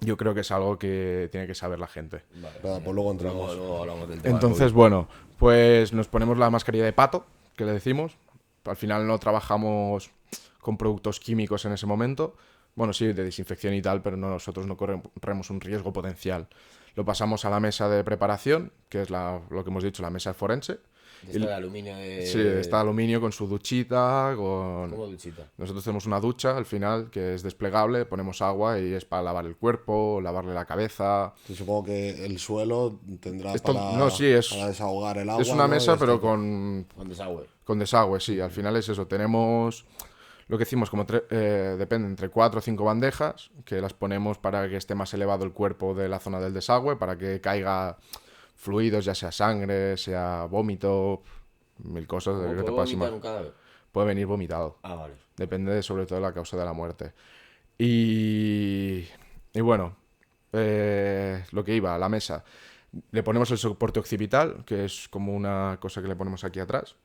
yo creo que es algo que tiene que saber la gente. Vale. Nada, pues luego entramos. Luego hablamos del tema. Entonces, bueno, pues nos ponemos la mascarilla de pato, que le decimos. Al final no trabajamos con productos químicos en ese momento. Bueno, sí, de desinfección y tal, pero nosotros no corremos un riesgo potencial. Lo pasamos a la mesa de preparación, que es lo que hemos dicho, la mesa forense. De esta de aluminio de... Sí, está de aluminio con su duchita, con... ¿Cómo duchita? Nosotros tenemos una ducha al final que es desplegable, ponemos agua y es para lavar el cuerpo, lavarle la cabeza. Sí, supongo que el suelo tendrá Esto- para, no, sí, es- para desahogar el agua. Es una ¿no? mesa Y pero está- Con desagüe. con desagüe, sí. Al final es eso. Tenemos lo que decimos, como depende, entre 4 o 5 bandejas, que las ponemos para que esté más elevado el cuerpo de la zona del desagüe, para que caiga fluidos, ya sea sangre, sea vómito, mil cosas de ¿Cómo que te puedo puedas vomitar imaginar. un cadáver? Puede venir vomitado. Ah, vale. Depende sobre todo de la causa de la muerte. Y bueno, lo que iba a la mesa. Le ponemos el soporte occipital, que es como una cosa que le ponemos aquí atrás,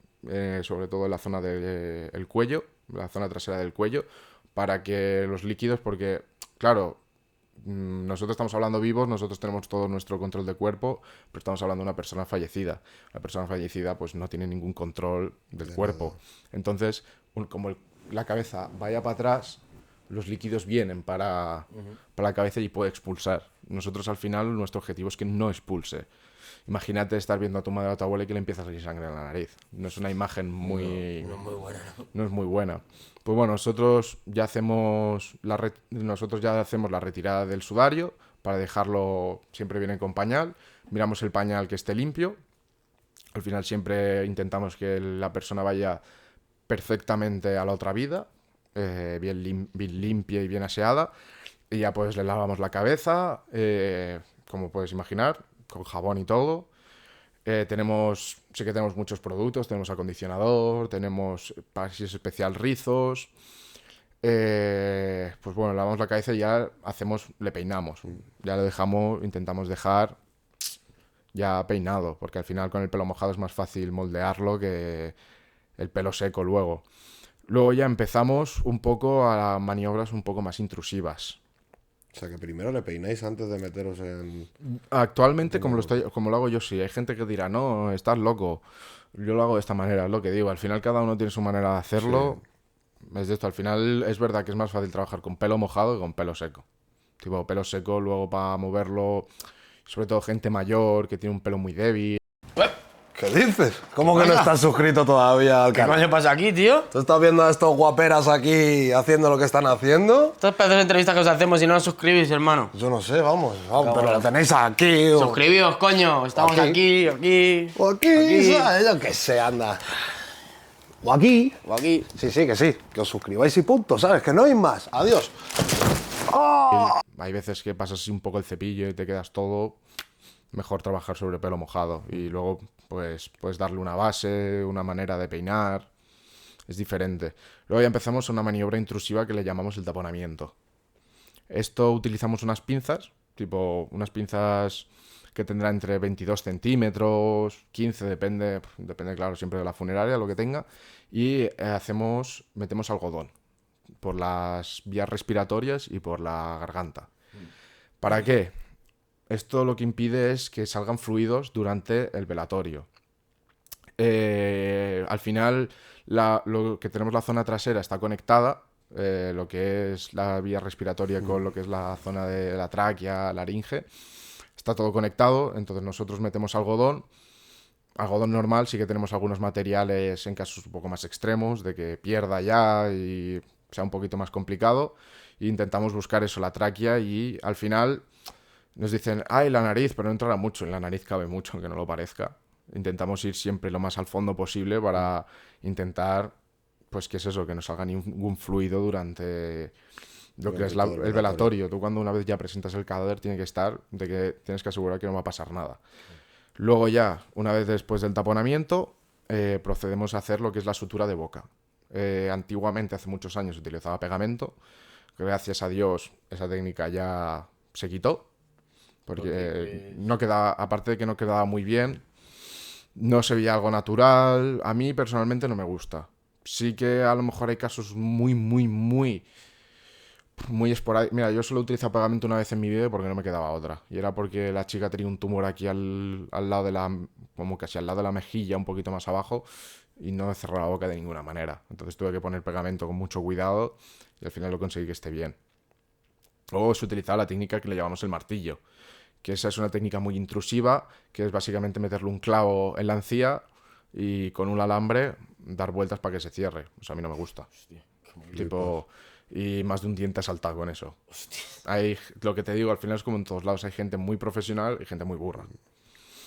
sobre todo en la zona del cuello, la zona trasera del cuello, para que los líquidos, porque, claro, nosotros estamos hablando vivos, nosotros tenemos todo nuestro control de cuerpo, pero estamos hablando de una persona fallecida. La persona fallecida pues no tiene ningún control del cuerpo. Entonces, como la cabeza vaya para atrás, los líquidos vienen para la cabeza y puede expulsar. Nosotros al final nuestro objetivo es que no expulse. Imagínate estar viendo a tu madre o a tu abuela y que le empieza a salir sangre en la nariz. No es una imagen muy... No es muy buena, ¿no? No es muy buena. Pues bueno, nosotros ya hacemos la retirada del sudario para dejarlo, siempre viene con pañal. Miramos el pañal que esté limpio. Al final siempre intentamos que la persona vaya perfectamente a la otra vida, bien limpia y bien aseada. Y ya pues le lavamos la cabeza, como puedes imaginar, con jabón y todo. Sí que tenemos muchos productos, tenemos acondicionador, tenemos, si es especial, rizos. Pues bueno, lavamos la cabeza y ya le peinamos. Ya lo intentamos dejar ya peinado, porque al final con el pelo mojado es más fácil moldearlo que el pelo seco luego. Luego ya empezamos un poco a maniobras un poco más intrusivas. O sea, que primero le peináis antes de meteros en... Actualmente, como lo hago yo, sí. Hay gente que dirá, no, estás loco. Yo lo hago de esta manera, es lo que digo. Al final cada uno tiene su manera de hacerlo. Es de esto. Al final es verdad que es más fácil trabajar con pelo mojado que con pelo seco. Tipo, pelo seco luego para moverlo, sobre todo gente mayor que tiene un pelo muy débil. ¿Qué dices? ¿Cómo que no estás suscrito todavía al ¿Qué canal? coño pasa aquí, tío? ¿Tú estás viendo a estos guaperas aquí haciendo lo que están haciendo? Estas pedazos de entrevistas que os hacemos y no os suscribís, hermano. Yo no sé, vamos, pero lo tenéis aquí. O Suscribíos, coño. Estamos Aquí. aquí. o aquí, ¿sabes? Yo qué sé, anda. O aquí. O aquí. Sí, que sí. Que os suscribáis y punto, ¿sabes? Que no hay más. Adiós. Hay veces que pasas así un poco el cepillo y te quedas todo. Mejor trabajar sobre pelo mojado. Y luego, pues, puedes darle una base, una manera de peinar. Es diferente. Luego ya empezamos una maniobra intrusiva que le llamamos el taponamiento. Esto utilizamos unas pinzas, tipo unas pinzas que tendrán entre 22 centímetros, 15, depende, claro, siempre de la funeraria, lo que tenga. Y metemos algodón por las vías respiratorias y por la garganta. ¿Para qué? Esto lo que impide es que salgan fluidos durante el velatorio. Al final, lo que tenemos la zona trasera está conectada, lo que es la vía respiratoria con lo que es la zona de la tráquea, laringe. Está todo conectado, entonces nosotros metemos algodón normal, sí que tenemos algunos materiales en casos un poco más extremos, de que pierda ya y sea un poquito más complicado. E intentamos buscar eso, la tráquea, y al final nos dicen, ay, la nariz, pero no entrará mucho. En la nariz cabe mucho, aunque no lo parezca. Intentamos ir siempre lo más al fondo posible para intentar, pues, ¿qué es eso? Que no salga ningún fluido durante lo que es Durante todo el velatorio. Tú cuando una vez ya presentas el cadáver tiene que estar de que tienes que asegurar que no va a pasar nada. Luego ya, una vez después del taponamiento, procedemos a hacer lo que es la sutura de boca. Antiguamente, hace muchos años, se utilizaba pegamento. Gracias a Dios, esa técnica ya se quitó. Porque no quedaba, aparte de que no quedaba muy bien, no se veía algo natural. A mí personalmente no me gusta. Sí que a lo mejor hay casos muy esporádicos. Mira, yo solo he utilizado pegamento una vez en mi vida porque no me quedaba otra. Y era porque la chica tenía un tumor aquí al lado de como casi al lado de la mejilla, un poquito más abajo, y no he cerrado la boca de ninguna manera. Entonces tuve que poner pegamento con mucho cuidado y al final lo conseguí que esté bien. Luego se utilizaba la técnica que le llamamos el martillo, que esa es una técnica muy intrusiva, que es básicamente meterle un clavo en la encía y con un alambre dar vueltas para que se cierre. O sea, a mí no me gusta. Hostia, qué mal. Tipo, y más de un diente ha saltado con eso. Hostia. Lo que te digo, al final es como en todos lados, hay gente muy profesional y gente muy burra.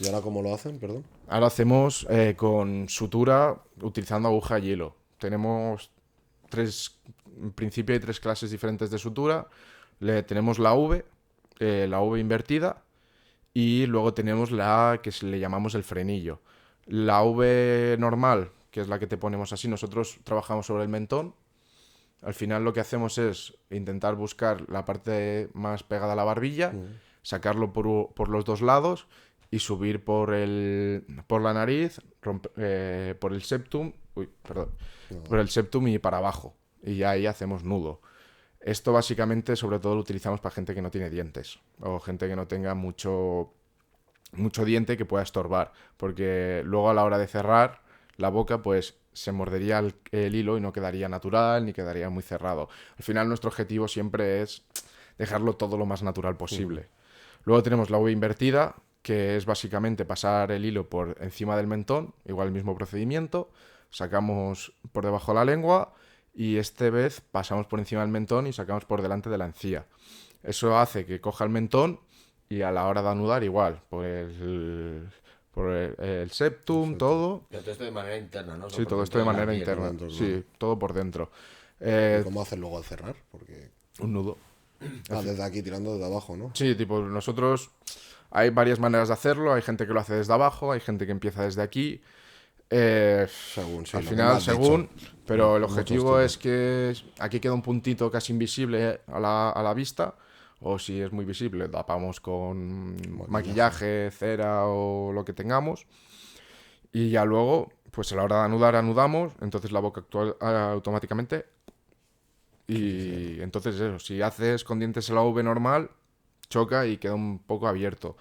¿Y ahora cómo lo hacen, perdón? Ahora hacemos con sutura utilizando aguja y hilo. Tenemos en principio hay 3 clases diferentes de sutura. Tenemos la V invertida, y luego tenemos la que le llamamos el frenillo. La V normal, que es la que te ponemos así, nosotros trabajamos sobre el mentón. Al final lo que hacemos es intentar buscar la parte más pegada a la barbilla, sacarlo por los dos lados y subir por la nariz, por el septum, por el septum y para abajo. Y ya ahí hacemos nudo. Esto básicamente sobre todo lo utilizamos para gente que no tiene dientes o gente que no tenga mucho diente que pueda estorbar, porque luego a la hora de cerrar la boca pues se mordería el hilo y no quedaría natural ni quedaría muy cerrado. Al final nuestro objetivo siempre es dejarlo todo lo más natural posible. Luego tenemos la V invertida, que es básicamente pasar el hilo por encima del mentón, igual el mismo procedimiento, sacamos por debajo la lengua y esta vez pasamos por encima del mentón y sacamos por delante de la encía. Eso hace que coja el mentón y a la hora de anudar igual, por el septum, todo. Pero todo esto de manera interna, ¿no? Sí, todo esto de manera interna. dentro, Sí, todo por dentro. ¿Y cómo hacen luego al cerrar? Porque Un nudo. desde aquí tirando desde abajo, ¿no? Sí, tipo, nosotros hay varias maneras de hacerlo. Hay gente que lo hace desde abajo, hay gente que empieza desde aquí. Según, sí, Al lo que me final, has según, dicho. pero el Muchos objetivo tipos. es que aquí queda un puntito casi invisible a la vista, o si es muy visible, tapamos con maquillaje, cera o lo que tengamos. Y ya luego, pues a la hora de anudar, anudamos, entonces la boca actúa automáticamente. Y entonces eso, si haces con dientes la V normal, choca y queda un poco abierto.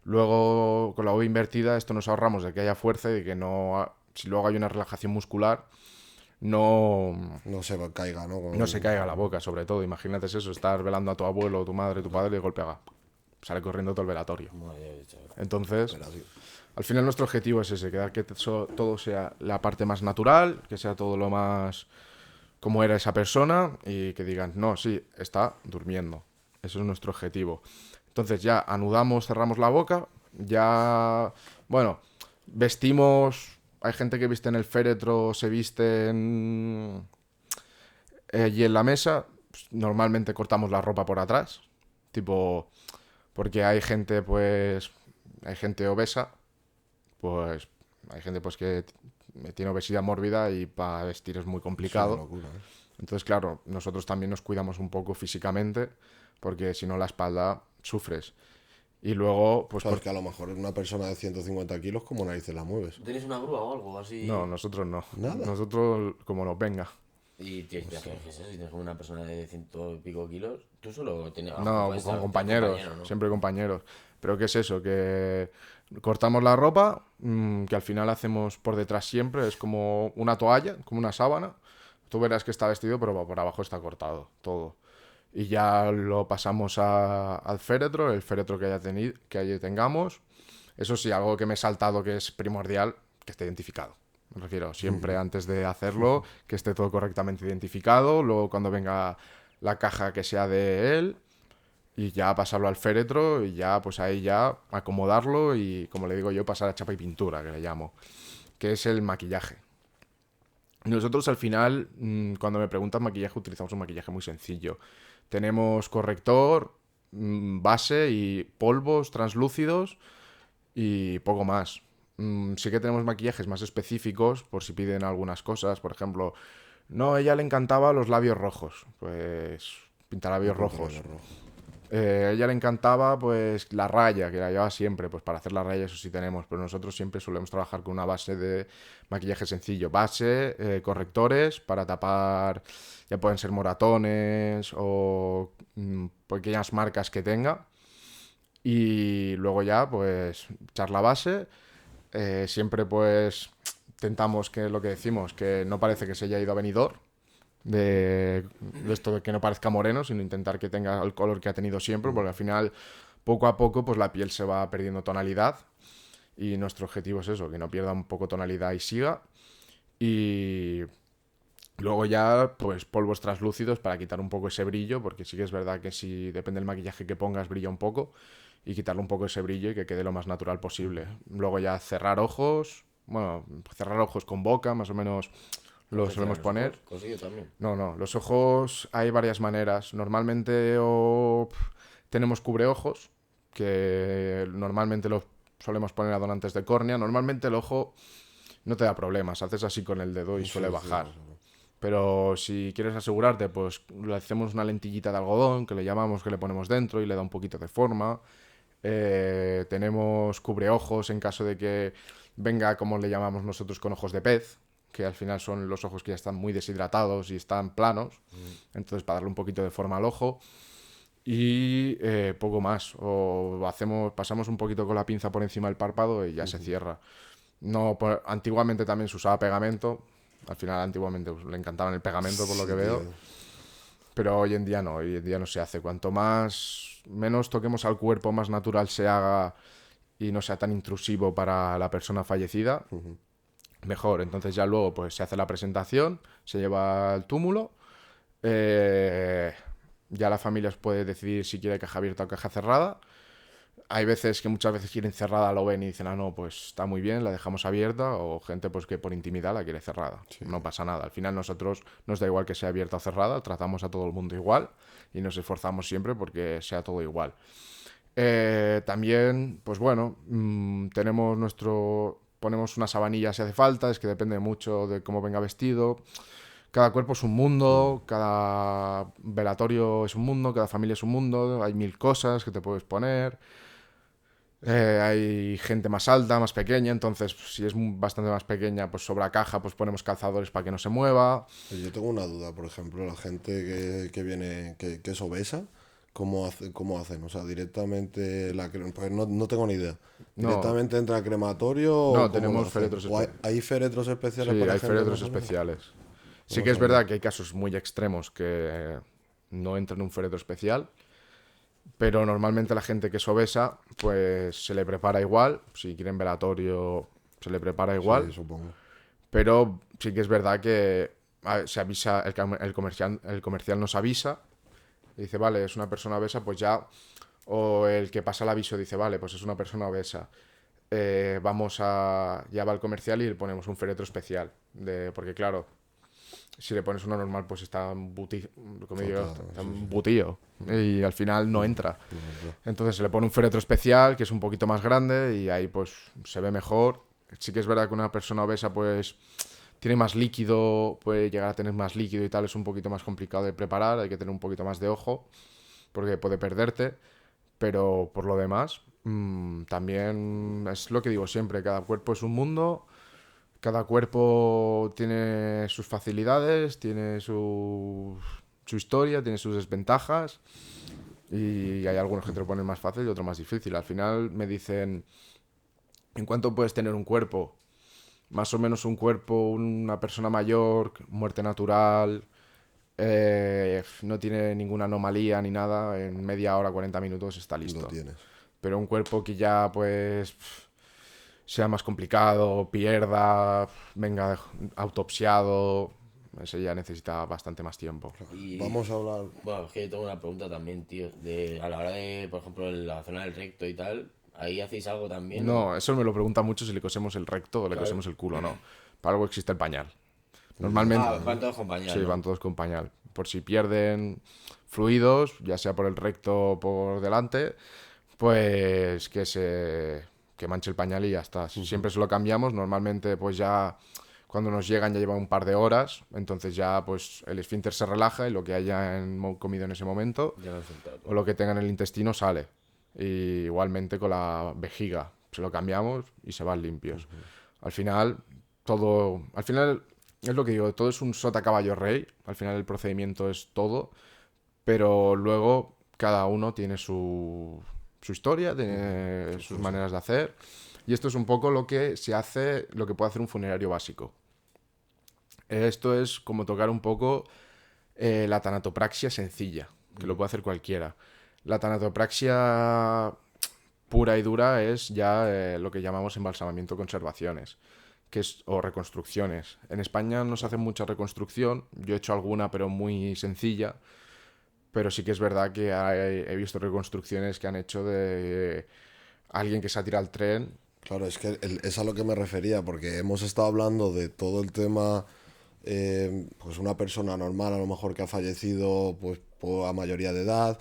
Luego, con la V invertida, esto nos ahorramos de que haya fuerza y de que no, si luego hay una relajación muscular, no No se caiga, ¿no? no se caiga la boca, sobre todo. Imagínate eso, estar velando a tu abuelo, tu madre, tu padre y de golpe sale corriendo todo el velatorio. Madre, chaval. Entonces, Pero así. al final nuestro objetivo es ese, quedar que todo sea la parte más natural, que sea todo lo más como era esa persona y que digan, no, sí, está durmiendo. Ese es nuestro objetivo. Entonces ya anudamos, cerramos la boca, ya, bueno, vestimos, hay gente que viste en el féretro, se viste allí en la mesa, pues, normalmente cortamos la ropa por atrás, tipo, porque hay gente obesa, pues hay gente pues que tiene obesidad mórbida y para vestir es muy Es una complicado. locura, ¿eh? Entonces, claro, nosotros también nos cuidamos un poco físicamente, porque si no la espalda sufres. Y luego, pues Sabes que a lo mejor una persona de 150 kilos, como narices la mueves. ¿Tenéis una grúa o algo así? no, nosotros no. Nada. Nosotros como nos venga. Y tío, ¿qué es eso? Si tienes una persona de 100 y pico kilos, tú solo tienes... No, puedes con estar- compañeros, compañero, ¿no? siempre compañeros. Pero ¿qué es eso? Que cortamos la ropa, que al final hacemos por detrás siempre, es como una toalla, como una sábana. Tú verás que está vestido, pero por abajo está cortado, todo. Y ya lo pasamos al féretro, el féretro que allí tengamos. Eso sí, algo que me he saltado que es primordial, que esté identificado. Me refiero, siempre antes de hacerlo, que esté todo correctamente identificado. Luego cuando venga la caja que sea de él y ya pasarlo al féretro y ya pues ahí ya acomodarlo y como le digo yo, pasar a chapa y pintura, que le llamo, que es el maquillaje. Nosotros al final, cuando me preguntan maquillaje, utilizamos un maquillaje muy sencillo. Tenemos corrector, base y polvos translúcidos y poco más. Sí que tenemos maquillajes más específicos por si piden algunas cosas. Por ejemplo, no, a ella le encantaba los labios rojos. Pues pintalabios rojos. A ella le encantaba pues la raya, que la lleva siempre, pues para hacer la raya eso sí tenemos, pero nosotros siempre solemos trabajar con una base de maquillaje sencillo, base, correctores para tapar, ya pueden ser moratones o pequeñas marcas que tenga, y luego ya pues echar la base, siempre pues intentamos que lo que decimos, que no parece que se haya ido a Benidorm, de esto de que no parezca moreno, sino intentar que tenga el color que ha tenido siempre, porque al final, poco a poco, pues la piel se va perdiendo tonalidad y nuestro objetivo es eso, que no pierda un poco tonalidad y siga. Y luego ya, pues polvos translúcidos para quitar un poco ese brillo, porque sí que es verdad que si depende del maquillaje que pongas, brilla un poco, y quitarle un poco ese brillo y que quede lo más natural posible. Luego ya cerrar ojos, bueno, cerrar ojos con boca, más o menos lo solemos poner. Consigo también. No, los ojos hay varias maneras. Normalmente tenemos cubreojos, que normalmente los solemos poner a donantes de córnea. Normalmente el ojo no te da problemas, haces así con el dedo y suele bajar. Pero si quieres asegurarte, pues le hacemos una lentillita de algodón, que le llamamos, que le ponemos dentro y le da un poquito de forma. Tenemos cubreojos en caso de que venga, como le llamamos nosotros, con ojos de pez, que al final son los ojos que ya están muy deshidratados y están planos, entonces para darle un poquito de forma al ojo. Y poco más, o pasamos un poquito con la pinza por encima del párpado y ya se cierra. No, antiguamente también se usaba pegamento, al final antiguamente le encantaban el pegamento por lo que veo, pero hoy en día no se hace. Cuanto menos toquemos al cuerpo, más natural se haga y no sea tan intrusivo para la persona fallecida, mejor. Entonces ya luego pues se hace la presentación, se lleva al túmulo, ya la familia puede decidir si quiere caja abierta o caja cerrada. Hay veces que muchas veces quieren cerrada, lo ven y dicen, no, pues está muy bien, la dejamos abierta, o gente pues que por intimidad la quiere cerrada. Sí. No pasa nada. Al final nosotros nos da igual que sea abierta o cerrada, tratamos a todo el mundo igual y nos esforzamos siempre porque sea todo igual. También, pues bueno, ponemos una sabanilla si hace falta, es que depende mucho de cómo venga vestido. Cada cuerpo es un mundo, cada velatorio es un mundo, cada familia es un mundo, hay 1000 cosas que te puedes poner. Hay gente más alta, más pequeña, entonces si es bastante más pequeña, pues sobra caja, pues ponemos calzadores para que no se mueva. Yo tengo una duda, por ejemplo, la gente que viene, que es obesa, ¿cómo hacen? O sea, directamente pues no tengo ni idea. ¿Directamente entra al crematorio? No, tenemos féretros especiales. ¿Hay féretros especiales para la gente? Sí, hay féretros especiales. Sí que es verdad que hay casos muy extremos que no entran en un féretro especial, pero normalmente la gente que es obesa, pues se le prepara igual. Si quieren velatorio, se le prepara igual. Sí, supongo. Pero sí que es verdad que se avisa, el comercial nos avisa y dice, vale, es una persona obesa, pues ya, o el que pasa el aviso dice, vale, pues es una persona obesa. Ya va al comercial y le ponemos un féretro especial, porque claro, si le pones uno normal, pues está embutido, y al final no entra. Entonces se le pone un féretro especial, que es un poquito más grande, y ahí pues se ve mejor. Sí que es verdad que una persona obesa pues tiene más líquido, puede llegar a tener más líquido y tal, es un poquito más complicado de preparar, hay que tener un poquito más de ojo, porque puede perderte, pero por lo demás, también es lo que digo siempre, cada cuerpo es un mundo. Cada cuerpo tiene sus facilidades, tiene su historia, tiene sus desventajas, y hay algunos que te lo ponen más fácil y otros más difícil. Al final me dicen, ¿en cuánto puedes tener un cuerpo? Más o menos un cuerpo, una persona mayor, muerte natural, no tiene ninguna anomalía ni nada, en media hora, 40 minutos está listo. Lo tienes. Pero un cuerpo que ya pues sea más complicado, pierda, venga autopsiado, ese ya necesita bastante más tiempo. Y, vamos a hablar... Bueno, es que yo tengo una pregunta también, tío. A la hora de, por ejemplo, en la zona del recto y tal, ¿ahí hacéis algo también? No, eso me lo pregunta mucho si le cosemos el recto o le cosemos el culo, no. Para algo existe el pañal. Normalmente... van todos con pañal, Sí, ¿no? van todos con pañal. Por si pierden fluidos, ya sea por el recto o por delante, pues que manche el pañal y ya está. Siempre se lo cambiamos. Normalmente, pues ya cuando nos llegan ya llevan un par de horas. Entonces ya pues el esfínter se relaja y lo que comido en ese momento Ya lo he soltado. o lo que tenga en el intestino sale. Y igualmente con la vejiga. Se lo cambiamos y se van limpios. Al final, al final es lo que digo, todo es un sota caballo rey. Al final el procedimiento es todo. Pero luego cada uno tiene su historia, tiene sus maneras de hacer. Y esto es un poco lo que se hace, lo que puede hacer un funerario básico. Esto es como tocar un poco la tanatopraxia sencilla, que lo puede hacer cualquiera. La tanatopraxia pura y dura es ya lo que llamamos embalsamamiento conservaciones, o reconstrucciones. En España no se hace mucha reconstrucción, yo he hecho alguna pero muy sencilla, pero sí que es verdad que he visto reconstrucciones que han hecho de alguien que se ha tirado al tren. Claro, es que es a lo que me refería, porque hemos estado hablando de todo el tema, pues una persona normal a lo mejor que ha fallecido pues a mayoría de edad,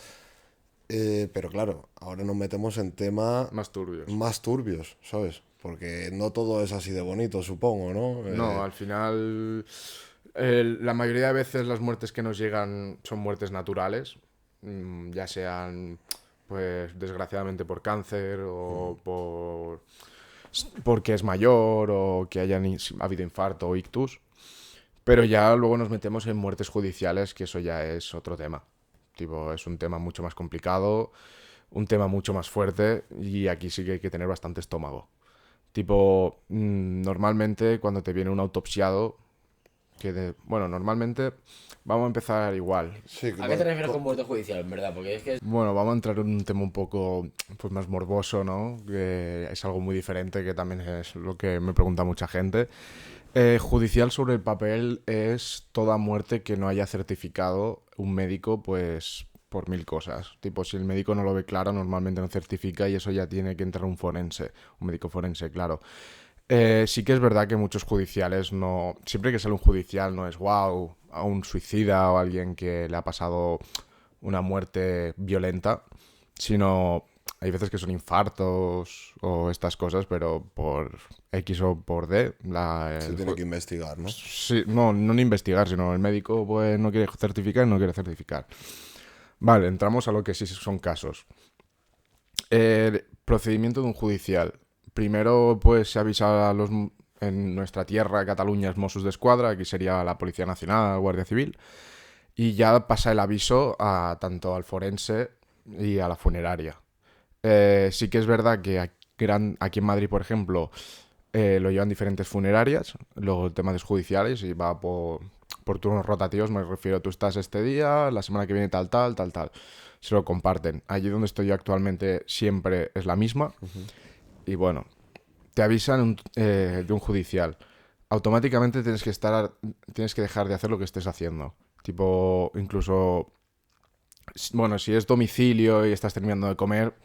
pero claro, ahora nos metemos en temas Más turbios. más turbios, ¿sabes? Porque no todo es así de bonito, supongo, ¿no? No, al final la mayoría de veces las muertes que nos llegan son muertes naturales, ya sean pues desgraciadamente por cáncer o porque es mayor o que ha habido infarto o ictus, pero ya luego nos metemos en muertes judiciales, que eso ya es otro tema. Tipo, es un tema mucho más complicado, un tema mucho más fuerte y aquí sí que hay que tener bastante estómago. Tipo, normalmente cuando te viene un autopsiado, bueno, normalmente vamos a empezar igual. Sí, ¿A qué te refieres con muerte judicial, en verdad? Porque es que Bueno, vamos a entrar en un tema un poco pues, más morboso, ¿no? Que es algo muy diferente, que también es lo que me pregunta mucha gente. Judicial sobre el papel es toda muerte que no haya certificado un médico, pues por 1000 cosas. Tipo, si el médico no lo ve claro, normalmente no certifica y eso ya tiene que entrar un forense, un médico forense, claro. Sí que es verdad que muchos judiciales no... Siempre que sale un judicial no es wow, a un suicida o a alguien que le ha pasado una muerte violenta, sino hay veces que son infartos o estas cosas, pero por X o por D... se tiene que investigar, ¿no? Sí, no investigar, sino el médico pues, no quiere certificar y no quiere certificar. Vale, entramos a lo que sí son casos. Procedimiento de un judicial. Primero, pues se avisa en nuestra tierra, Cataluña, es Mossos d'Esquadra, aquí sería la Policía Nacional, Guardia Civil, y ya pasa el aviso tanto al forense y a la funeraria. Sí que es verdad que aquí en Madrid, por ejemplo, lo llevan diferentes funerarias, luego temas judiciales y va por turnos rotativos, me refiero, tú estás este día, la semana que viene tal, se lo comparten. Allí donde estoy yo actualmente siempre es la misma. Y bueno, te avisan de un judicial. Automáticamente tienes que dejar de hacer lo que estés haciendo. Tipo, incluso, bueno, si es domicilio y estás terminando de comer,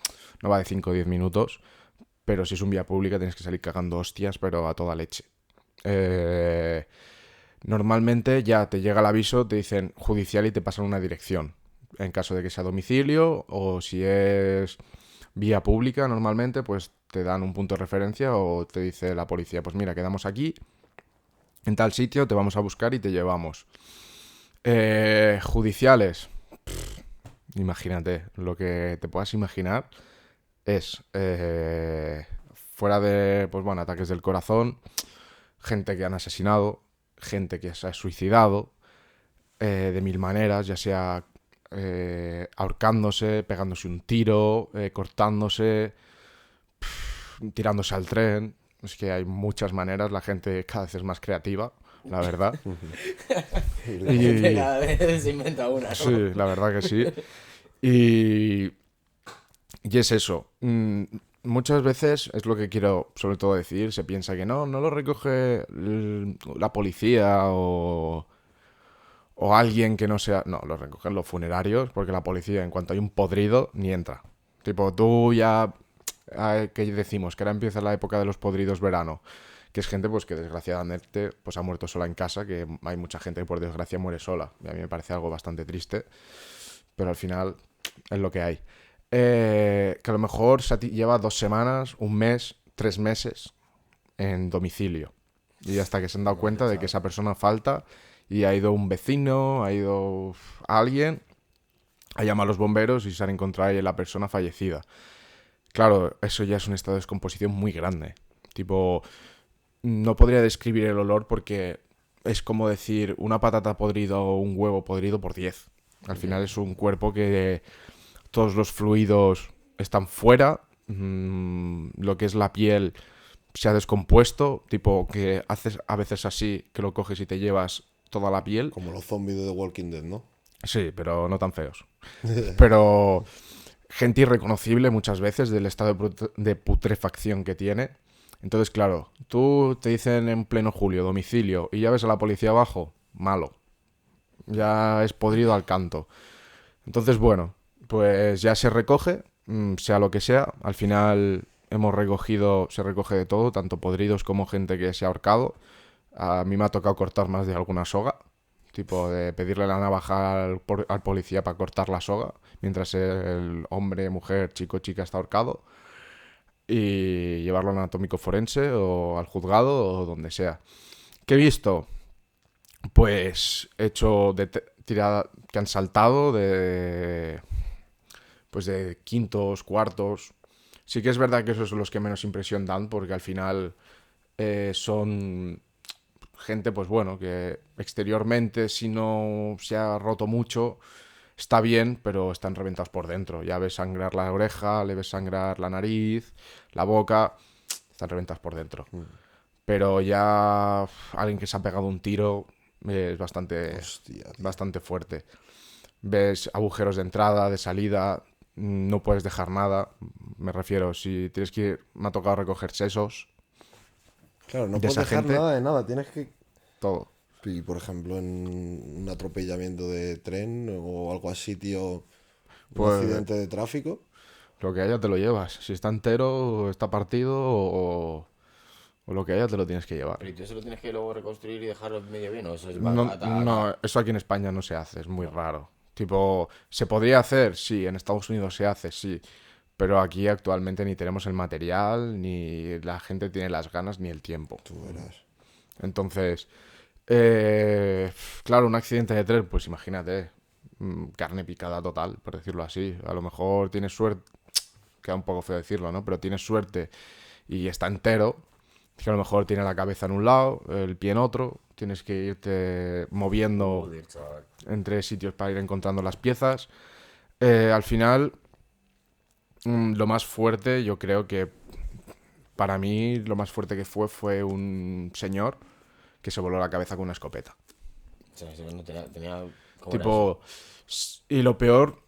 no va de 5 o 10 minutos. Pero si es un vía pública tienes que salir cagando hostias, pero a toda leche. Normalmente ya te llega el aviso, te dicen judicial y te pasan una dirección. En caso de que sea domicilio o si es vía pública normalmente, pues te dan un punto de referencia o te dice la policía, pues mira, quedamos aquí, en tal sitio, te vamos a buscar y te llevamos. Judiciales. Imagínate, lo que te puedas imaginar es fuera de, pues bueno, ataques del corazón, gente que han asesinado, gente que se ha suicidado de 1000 maneras, ya sea ahorcándose, pegándose un tiro, cortándose, tirándose al tren. Es que hay muchas maneras, la gente cada vez es más creativa, la verdad. cada vez se inventa una, ¿no? Sí, la verdad que sí. Y es eso. Muchas veces es lo que quiero sobre todo decir, se piensa que no lo recoge la policía o alguien que no sea... No, lo recogen los funerarios porque la policía en cuanto hay un podrido ni entra. Tipo, tú ya... ¿Qué decimos? Que ahora empieza la época de los podridos verano. que es gente pues que desgraciadamente pues ha muerto sola en casa, que hay mucha gente que por desgracia muere sola. Y a mí me parece algo bastante triste, pero al final es lo que hay. Que a lo mejor lleva 2 semanas, un mes, 3 meses en domicilio. Y hasta que se han dado cuenta de que esa persona falta y ha ido un vecino, ha ido alguien, ha llamado a los bomberos y se han encontrado ahí la persona fallecida. Claro, eso ya es un estado de descomposición muy grande. Tipo, no podría describir el olor porque es como decir una patata podrida o un huevo podrido por 10. Al final es un cuerpo que todos los fluidos están fuera, lo que es la piel se ha descompuesto, tipo que haces a veces así, que lo coges y te llevas toda la piel. Como los zombies de The Walking Dead, ¿no? Sí, pero no tan feos. Pero gente irreconocible muchas veces del estado de putrefacción que tiene. Entonces, claro, tú te dicen en pleno julio, domicilio, y ya ves a la policía abajo, malo. Ya es podrido al canto. Entonces, bueno, pues ya se recoge, sea lo que sea. Al final se recoge de todo, tanto podridos como gente que se ha ahorcado. A mí me ha tocado cortar más de alguna soga, tipo de pedirle la navaja al policía para cortar la soga, mientras el hombre, mujer, chico, chica está ahorcado, y llevarlo al anatómico forense o al juzgado o donde sea. ¿Qué he visto? Pues he hecho de tirada que han saltado pues de quintos, cuartos. Sí que es verdad que esos son los que menos impresión dan, porque al final son gente, pues bueno, que exteriormente si no se ha roto mucho, está bien, pero están reventados por dentro. Ya ves sangrar la oreja, le ves sangrar la nariz, la boca, están reventados por dentro. Pero ya alguien que se ha pegado un tiro es Hostia, tío. bastante fuerte. Ves agujeros de entrada, de salida, no puedes dejar nada. Me refiero, si tienes que ir, me ha tocado recoger sesos, Claro, no de puedes esa dejar gente. nada de nada. Tienes que... todo. Y, por ejemplo, en un atropellamiento de tren o algo así, tío, un Pues accidente de tráfico. lo que haya te lo llevas. Si está entero, está partido o lo que haya te lo tienes que llevar. Pero ¿y tú eso lo tienes que luego reconstruir y dejarlo medio bien? ¿O eso es No, acá? no, eso aquí en España no se hace, es muy raro. Tipo, ¿se podría hacer? Sí, en Estados Unidos se hace, sí. Pero aquí actualmente ni tenemos el material, ni la gente tiene las ganas, ni el tiempo. Tú verás. Entonces, claro, un accidente de tren, pues imagínate, carne picada total, por decirlo así. A lo mejor tienes suerte, queda un poco feo decirlo, ¿no? Pero tienes suerte y está entero, que a lo mejor tiene la cabeza en un lado, el pie en otro, tienes que irte moviendo Joder, chaval. entre sitios para ir encontrando las piezas. Al final, lo más fuerte, yo creo que para mí lo más fuerte que fue un señor que se voló la cabeza con una escopeta. O sea, ese no tenía ¿cómo era eso? Tipo, y lo peor,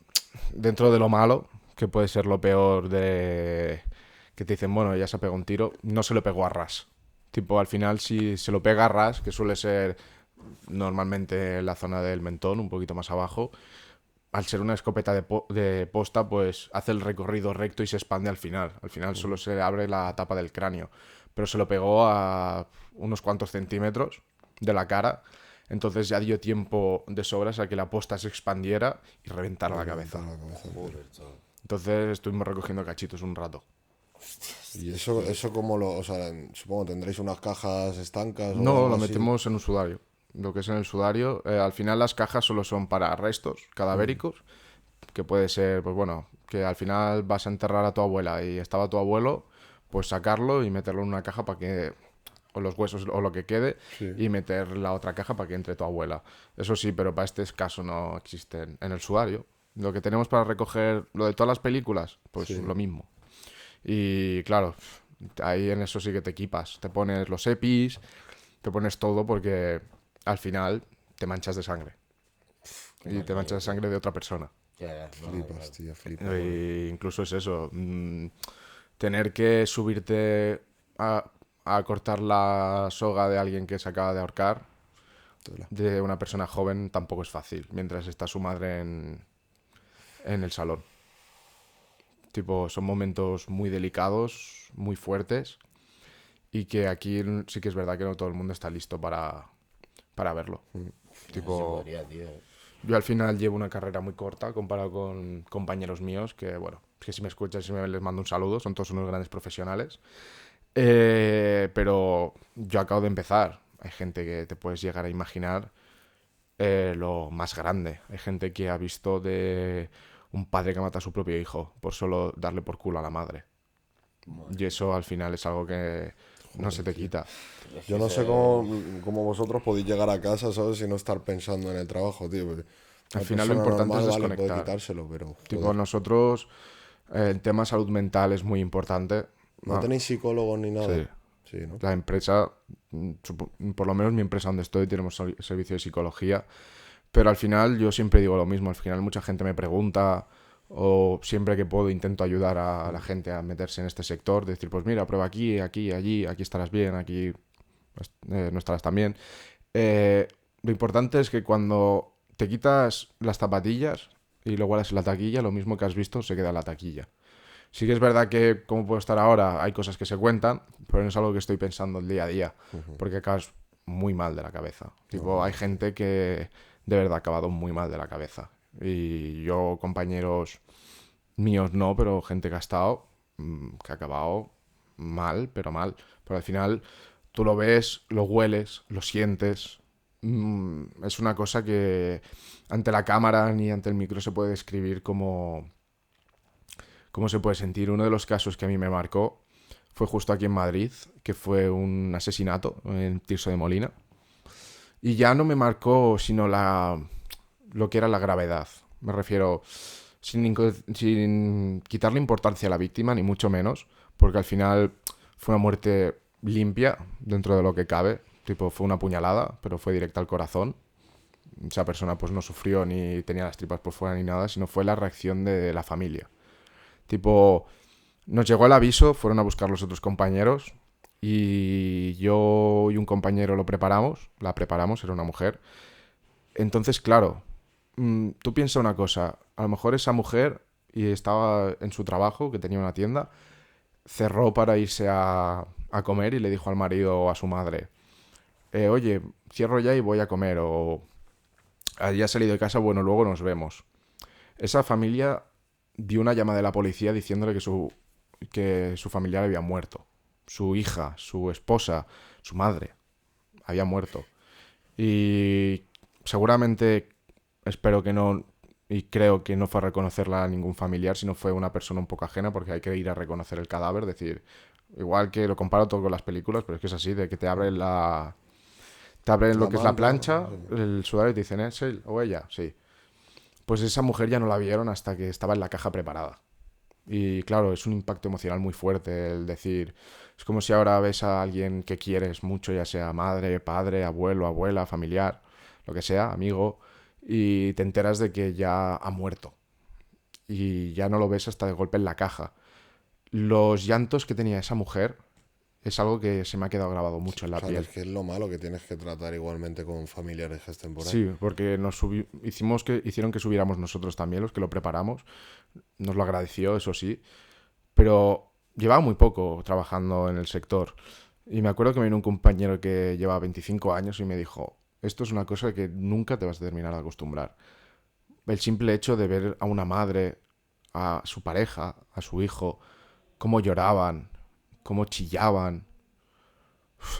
dentro de lo malo, que puede ser lo peor de que te dicen, bueno, ya se ha pegado un tiro, no se lo pegó a ras. Tipo, al final, si se lo pega a ras, que suele ser normalmente en la zona del mentón, un poquito más abajo, al ser una escopeta de posta, pues hace el recorrido recto y se expande al final. Al final solo se abre la tapa del cráneo. Pero se lo pegó a unos cuantos centímetros de la cara. Entonces ya dio tiempo de sobras a que la posta se expandiera y reventara la cabeza. La cabeza. Joder, chaval. Entonces estuvimos recogiendo cachitos un rato. Y eso como lo... O sea, supongo que tendréis unas cajas estancas o No, algo lo así. metemos en un sudario. Lo que es en el sudario. Al final las cajas solo son para restos cadavéricos. Que puede ser, pues bueno, que al final vas a enterrar a tu abuela y estaba tu abuelo, pues sacarlo y meterlo en una caja para que, o los huesos o lo que quede, Sí. y meter la otra caja para que entre tu abuela. Eso sí, pero para este caso no existen en el sudario. Lo que tenemos para recoger lo de todas las películas, pues Sí. lo mismo. Y claro, ahí en eso sí que te equipas. Te pones los EPIs, te pones todo porque al final te manchas de sangre. Y te manchas de sangre de otra persona. Ya, no, Flipas, claro. tío, flipas. E incluso es eso, tener que subirte a cortar la soga de alguien que se acaba de ahorcar, Tela. de una persona joven, tampoco es fácil, mientras está su madre en el salón. Tipo, son momentos muy delicados, muy fuertes, y que aquí sí que es verdad que no todo el mundo está listo para verlo. Se Tipo, podría, tío. yo al final llevo una carrera muy corta comparado con compañeros míos que, bueno, es que si me escuchas y les mando un saludo, son todos unos grandes profesionales. Pero yo acabo de empezar. Hay gente que te puedes llegar a imaginar lo más grande. Hay gente que ha visto de un padre que mata a su propio hijo por solo darle por culo a la madre. Y eso al final es algo que no se te quita. Es Yo que no sé se- cómo vosotros podéis llegar a casa, ¿sabes? Y no estar pensando en el trabajo, tío. Porque Al una final lo persona importante es normal, vale, puede desconectar. quitárselo, pero Tipo, joder. nosotros, el tema salud mental es muy importante. ¿No tenéis psicólogos ni nada? Sí. Sí, ¿no? La empresa, por lo menos mi empresa donde estoy, tenemos servicio de psicología. Pero al final yo siempre digo lo mismo. Al final mucha gente me pregunta o siempre que puedo intento ayudar a la gente a meterse en este sector. Decir, pues mira, prueba aquí, aquí, allí, aquí estarás bien, aquí no estarás tan bien. Lo importante es que cuando te quitas las zapatillas y lo guardas en la taquilla, lo mismo que has visto se queda en la taquilla. Sí que es verdad que, como puedo estar ahora, hay cosas que se cuentan, pero no es algo que estoy pensando el día a día, porque acabas muy mal de la cabeza. Tipo, hay gente que de verdad ha acabado muy mal de la cabeza. Y yo, compañeros míos no, pero gente que ha estado, que ha acabado mal, pero mal. Pero al final tú lo ves, lo hueles, lo sientes. Es una cosa que ante la cámara ni ante el micro se puede describir como cómo se puede sentir. Uno de los casos que a mí me marcó fue justo aquí en Madrid, que fue un asesinato en Tirso de Molina. Y ya no me marcó sino lo que era la gravedad. Me refiero, sin quitarle importancia a la víctima, ni mucho menos, porque al final fue una muerte limpia dentro de lo que cabe. Tipo, fue una puñalada, pero fue directa al corazón. Esa persona pues no sufrió ni tenía las tripas por fuera ni nada, sino fue la reacción de la familia. Tipo, nos llegó el aviso, fueron a buscar los otros compañeros y yo y un compañero la preparamos, era una mujer. Entonces, claro, tú piensas una cosa, a lo mejor esa mujer y estaba en su trabajo, que tenía una tienda, cerró para irse a comer y le dijo al marido o a su madre, oye, cierro ya y voy a comer, o ya he salido de casa, bueno, luego nos vemos. Esa familia dio una llamada de la policía diciéndole que su familiar había muerto. Su hija, su esposa, su madre había muerto. Y seguramente, espero que no, y creo que no fue a reconocerla a ningún familiar, sino fue una persona un poco ajena, porque hay que ir a reconocer el cadáver, decir, igual que lo comparo todo con las películas, pero es que es así, de que te abren te abren lo La que es la manta, plancha, sí. el sudario y te dicen, ¿es él o ella? Sí. Pues esa mujer ya no la vieron hasta que estaba en la caja preparada. Y claro, es un impacto emocional muy fuerte el decir, es como si ahora ves a alguien que quieres mucho, ya sea madre, padre, abuelo, abuela, familiar, lo que sea, amigo, y te enteras de que ya ha muerto. Y ya no lo ves hasta de golpe en la caja. Los llantos que tenía esa mujer es algo que se me ha quedado grabado mucho en la Claro, piel. es que es lo malo que tienes que tratar igualmente con familiares que estén por ahí. Sí, porque hicieron que subiéramos nosotros también, los que lo preparamos. Nos lo agradeció, eso sí. Pero llevaba muy poco trabajando en el sector. Y me acuerdo que me vino un compañero que lleva 25 años y me dijo, esto es una cosa que nunca te vas a terminar de acostumbrar. El simple hecho de ver a una madre, a su pareja, a su hijo, cómo lloraban, cómo chillaban.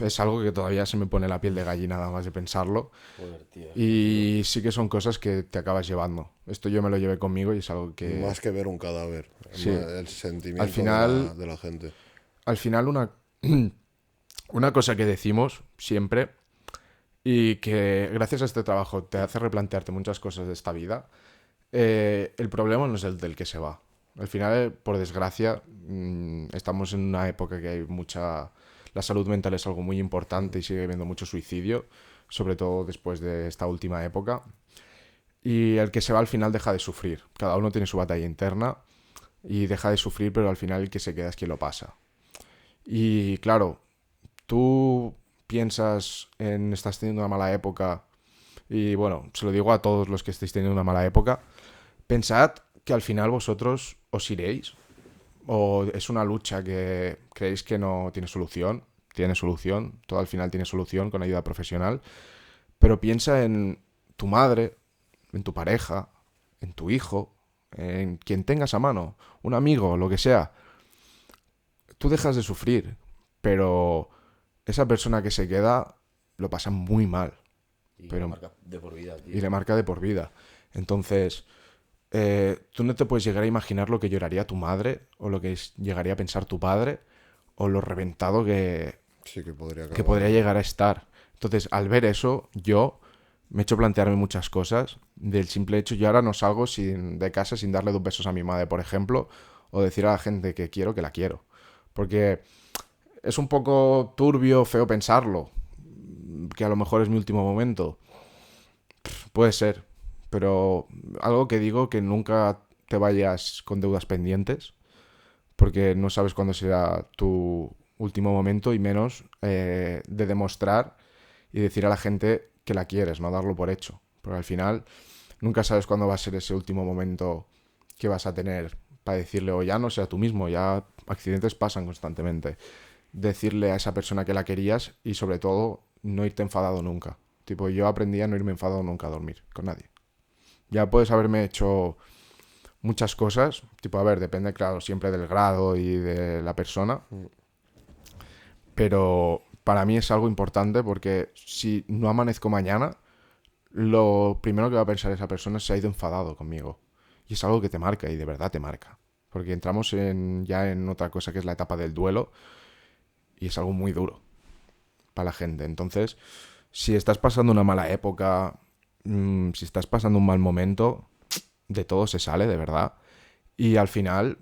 Es algo que todavía se me pone la piel de gallina nada más de pensarlo. Joder, tío. Y sí que son cosas que te acabas llevando. Esto yo me lo llevé conmigo y es algo que... Más que ver un cadáver, Sí. el sentimiento Al final, de la gente. al final una cosa que decimos siempre y que gracias a este trabajo te hace replantearte muchas cosas de esta vida, el problema no es el del que se va. Al final, por desgracia, estamos en una época que hay mucha... La salud mental es algo muy importante y sigue habiendo mucho suicidio, sobre todo después de esta última época. Y el que se va al final deja de sufrir. Cada uno tiene su batalla interna y deja de sufrir, pero al final el que se queda es quien lo pasa. Y claro, tú piensas en estás teniendo una mala época y bueno, se lo digo a todos los que estéis teniendo una mala época, pensad que al final vosotros os iréis o es una lucha que creéis que no tiene solución. tiene solución, todo al final tiene solución con ayuda profesional, pero piensa en tu madre, en tu pareja, en tu hijo, en quien tengas a mano, un amigo, lo que sea. Tú dejas de sufrir, pero esa persona que se queda lo pasa muy mal. Y Pero, la marca de por vida, tío. y le marca de por vida. Entonces, tú no te puedes llegar a imaginar lo que lloraría tu madre, o lo que llegaría a pensar tu padre, o lo reventado Sí, que podría que acabar. podría llegar a estar. Entonces, al ver eso, yo me he hecho plantearme muchas cosas. Del simple hecho, yo ahora no salgo de casa sin darle 2 besos a mi madre, por ejemplo, o decir a la gente que quiero que la quiero. Porque es un poco turbio, feo pensarlo, que a lo mejor es mi último momento. Puede ser, pero algo que digo, que nunca te vayas con deudas pendientes, porque no sabes cuándo será tu último momento, y menos de demostrar y decir a la gente que la quieres, no darlo por hecho. Porque al final nunca sabes cuándo va a ser ese último momento que vas a tener para decirle, o ya no sea tú mismo, ya accidentes pasan constantemente. Decirle a esa persona que la querías, y sobre todo no irte enfadado nunca. Tipo, yo aprendí a no irme enfadado nunca a dormir con nadie. Ya puedes haberme hecho muchas cosas, tipo, a ver, depende, claro, siempre del grado y de la persona, pero para mí es algo importante, porque si no amanezco mañana, lo primero que va a pensar esa persona es se ha ido enfadado conmigo. Y es algo que te marca, y de verdad te marca. Porque entramos ya en otra cosa, que es la etapa del duelo, y es algo muy duro para la gente. Entonces, si estás pasando una mala época, si estás pasando un mal momento, de todo se sale, de verdad. Y al final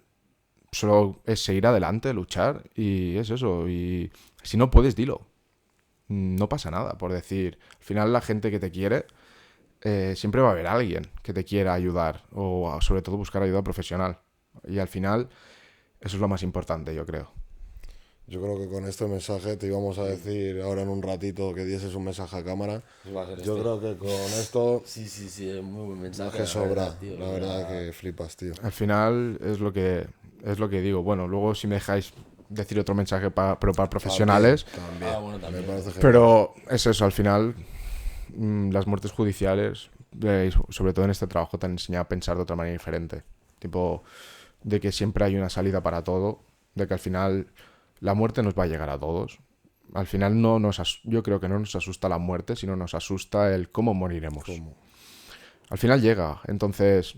solo es seguir adelante, luchar, y es eso. Y si no puedes, dilo. No pasa nada por decir. Al final la gente que te quiere, siempre va a haber alguien que te quiera ayudar, o sobre todo buscar ayuda profesional. Y al final eso es lo más importante, yo creo. Yo creo que con este mensaje te íbamos a decir ahora en un ratito que dieses un mensaje a cámara. Va a ser Yo este. creo que con esto Sí, es muy buen más mensaje. que sobra. Tío, La verdad que flipas, tío. Al final es lo que digo. Bueno, luego si me dejáis decir otro mensaje pero para profesionales. También. Bueno, también. Me parece genial. Pero es eso, al final las muertes judiciales, sobre todo en este trabajo, te han enseñado a pensar de otra manera diferente. Tipo, de que siempre hay una salida para todo, de que al final la muerte nos va a llegar a todos. Al final yo creo que no nos asusta la muerte, sino nos asusta el cómo moriremos. ¿Cómo? Al final llega. Entonces,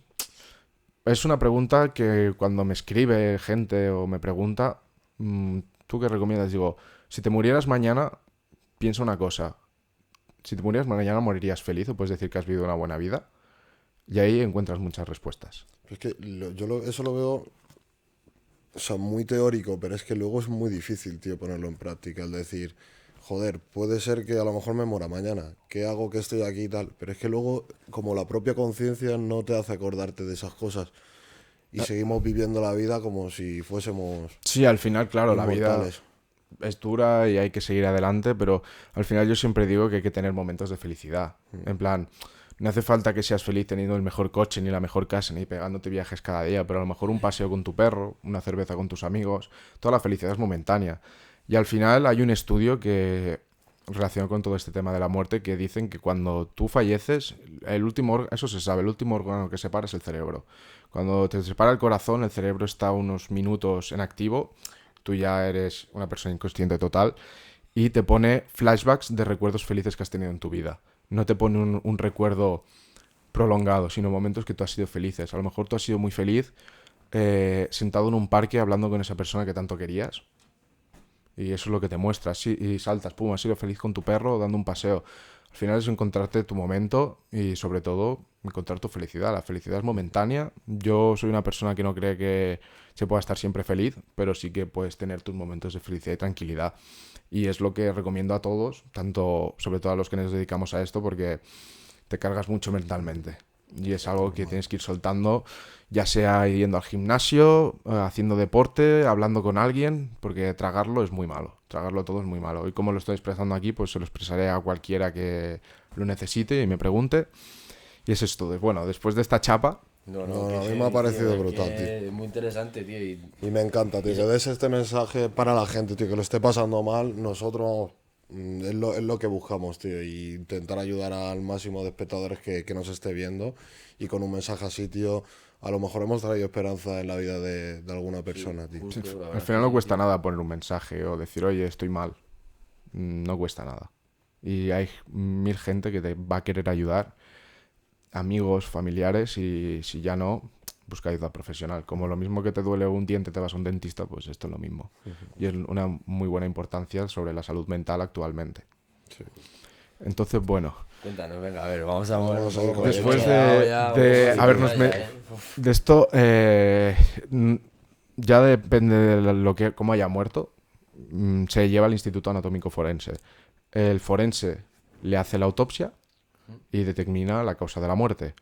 es una pregunta que cuando me escribe gente o me pregunta, ¿tú qué recomiendas? Digo, si te murieras mañana, piensa una cosa. Si te murieras mañana, ¿morirías feliz, o puedes decir que has vivido una buena vida? Y ahí encuentras muchas respuestas. Es que eso lo veo, o sea, muy teórico, pero es que luego es muy difícil, tío, ponerlo en práctica. El decir, joder, puede ser que a lo mejor me muera mañana. ¿Qué hago que estoy aquí y tal? Pero es que luego, como la propia conciencia no te hace acordarte de esas cosas. Y seguimos viviendo la vida como si fuésemos Sí, al final, claro, la vida inmortales. es dura y hay que seguir adelante, pero al final yo siempre digo que hay que tener momentos de felicidad. En plan, no hace falta que seas feliz teniendo el mejor coche, ni la mejor casa, ni pegándote viajes cada día, pero a lo mejor un paseo con tu perro, una cerveza con tus amigos, toda la felicidad es momentánea. Y al final hay un estudio que relacionado con todo este tema de la muerte, que dicen que cuando tú falleces, eso se sabe, el último órgano que se para es el cerebro. Cuando te separa el corazón, el cerebro está unos minutos en activo, tú ya eres una persona inconsciente total, y te pone flashbacks de recuerdos felices que has tenido en tu vida. No te pone un recuerdo prolongado, sino momentos que tú has sido felices. A lo mejor tú has sido muy feliz sentado en un parque hablando con esa persona que tanto querías. Y eso es lo que te muestra. Sí, y saltas, pum, has sido feliz con tu perro dando un paseo. Al final es encontrarte tu momento y, sobre todo, encontrar tu felicidad. La felicidad es momentánea. Yo soy una persona que no cree que se pueda estar siempre feliz, pero sí que puedes tener tus momentos de felicidad y tranquilidad. Y es lo que recomiendo a todos, tanto, sobre todo a los que nos dedicamos a esto, porque te cargas mucho mentalmente. Y es algo que tienes que ir soltando, ya sea yendo al gimnasio, haciendo deporte, hablando con alguien, porque tragarlo es muy malo. Tragarlo todo es muy malo. Y como lo estoy expresando aquí, pues se lo expresaré a cualquiera que lo necesite y me pregunte. Y es esto. Bueno, después de esta chapa, No, que a mí heavy, me ha parecido tío, brutal, que tío. es muy interesante, tío. Y me encanta, tío, que des este mensaje para la gente, tío, que lo esté pasando mal. Nosotros es lo que buscamos, tío, y intentar ayudar al máximo de espectadores que nos esté viendo. Y con un mensaje así, tío, a lo mejor hemos traído esperanza en la vida de alguna persona, tío. Justo, la Al verdad es final que no sí, cuesta tío. nada poner un mensaje o decir, oye, estoy mal. No cuesta nada. Y hay mil gente que te va a querer ayudar, amigos, familiares, y si ya no, busca ayuda profesional. Como lo mismo que te duele un diente, te vas a un dentista, pues esto es lo mismo. Y es una muy buena importancia sobre la salud mental actualmente. Sí. Entonces, bueno, Cuéntanos, venga, a ver, vamos a mover un Vamos a ir poco. con Porque el me he después tema. quedado ya un poco a ver, sin nos ya, ¿eh? Uf. de esto ya depende de lo que, cómo haya muerto, se lleva al Instituto Anatómico Forense. El forense le hace la autopsia y determina la causa de la muerte.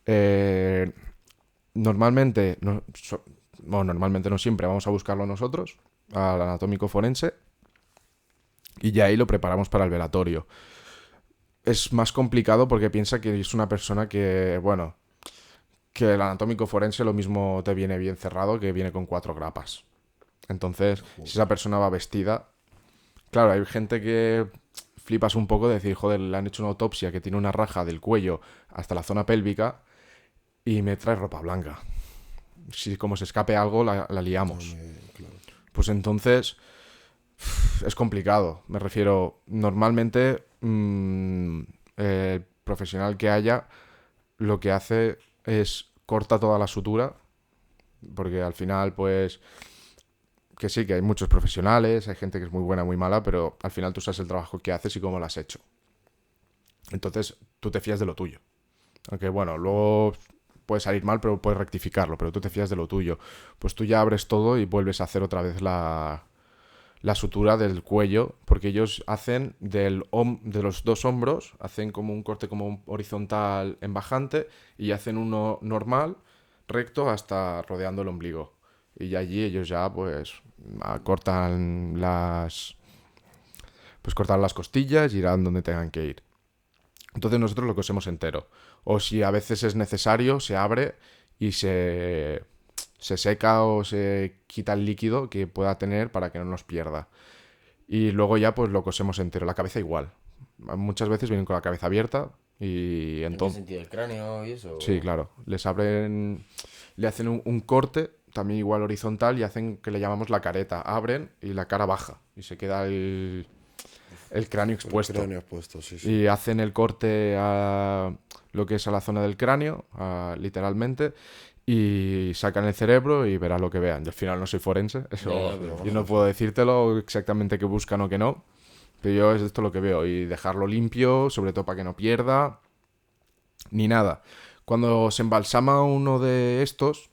Eh, normalmente, bueno, normalmente no siempre, vamos a buscarlo nosotros, al anatómico forense, y ya ahí lo preparamos para el velatorio. Es más complicado porque piensa que es una persona que, bueno, que el anatómico forense lo mismo te viene bien cerrado que viene con 4 grapas. Entonces, si esa persona va vestida, claro, hay gente que flipas un poco de decir, joder, le han hecho una autopsia que tiene una raja del cuello hasta la zona pélvica y me trae ropa blanca. Si como se escape algo, la liamos. Claro. Pues entonces es complicado. Me refiero, normalmente el profesional que haya lo que hace es corta toda la sutura, porque al final, pues, que sí, que hay muchos profesionales, hay gente que es muy buena, muy mala, pero al final tú sabes el trabajo que haces y cómo lo has hecho. Entonces, tú te fías de lo tuyo. Aunque bueno, luego puede salir mal, pero puedes rectificarlo, pero tú te fías de lo tuyo. Pues tú ya abres todo y vuelves a hacer otra vez la sutura del cuello, porque ellos hacen de los 2 hombros, hacen como un corte como horizontal en bajante y hacen uno normal, recto, hasta rodeando el ombligo. Y allí ellos ya pues cortan las costillas y irán donde tengan que ir. Entonces nosotros lo cosemos entero. O si a veces es necesario, se abre y se seca o se quita el líquido que pueda tener para que no nos pierda. Y luego ya pues lo cosemos entero. La cabeza igual. Muchas veces vienen con la cabeza abierta y ¿En qué entonces... sentido? ¿El cráneo y eso? Sí, claro. Les abren... Le hacen un corte, también igual horizontal, y hacen que le llamamos la careta. Abren y la cara baja. Y se queda el cráneo expuesto. El cráneo expuesto, sí, sí. Y hacen el corte a lo que es a la zona del cráneo, literalmente, y sacan el cerebro y verás lo que vean. Yo al final no soy forense, eso Ya, pero yo no puedo decírtelo exactamente qué buscan o qué no, pero yo es esto lo que veo, y dejarlo limpio, sobre todo para que no pierda, ni nada. Cuando se embalsama uno de estos,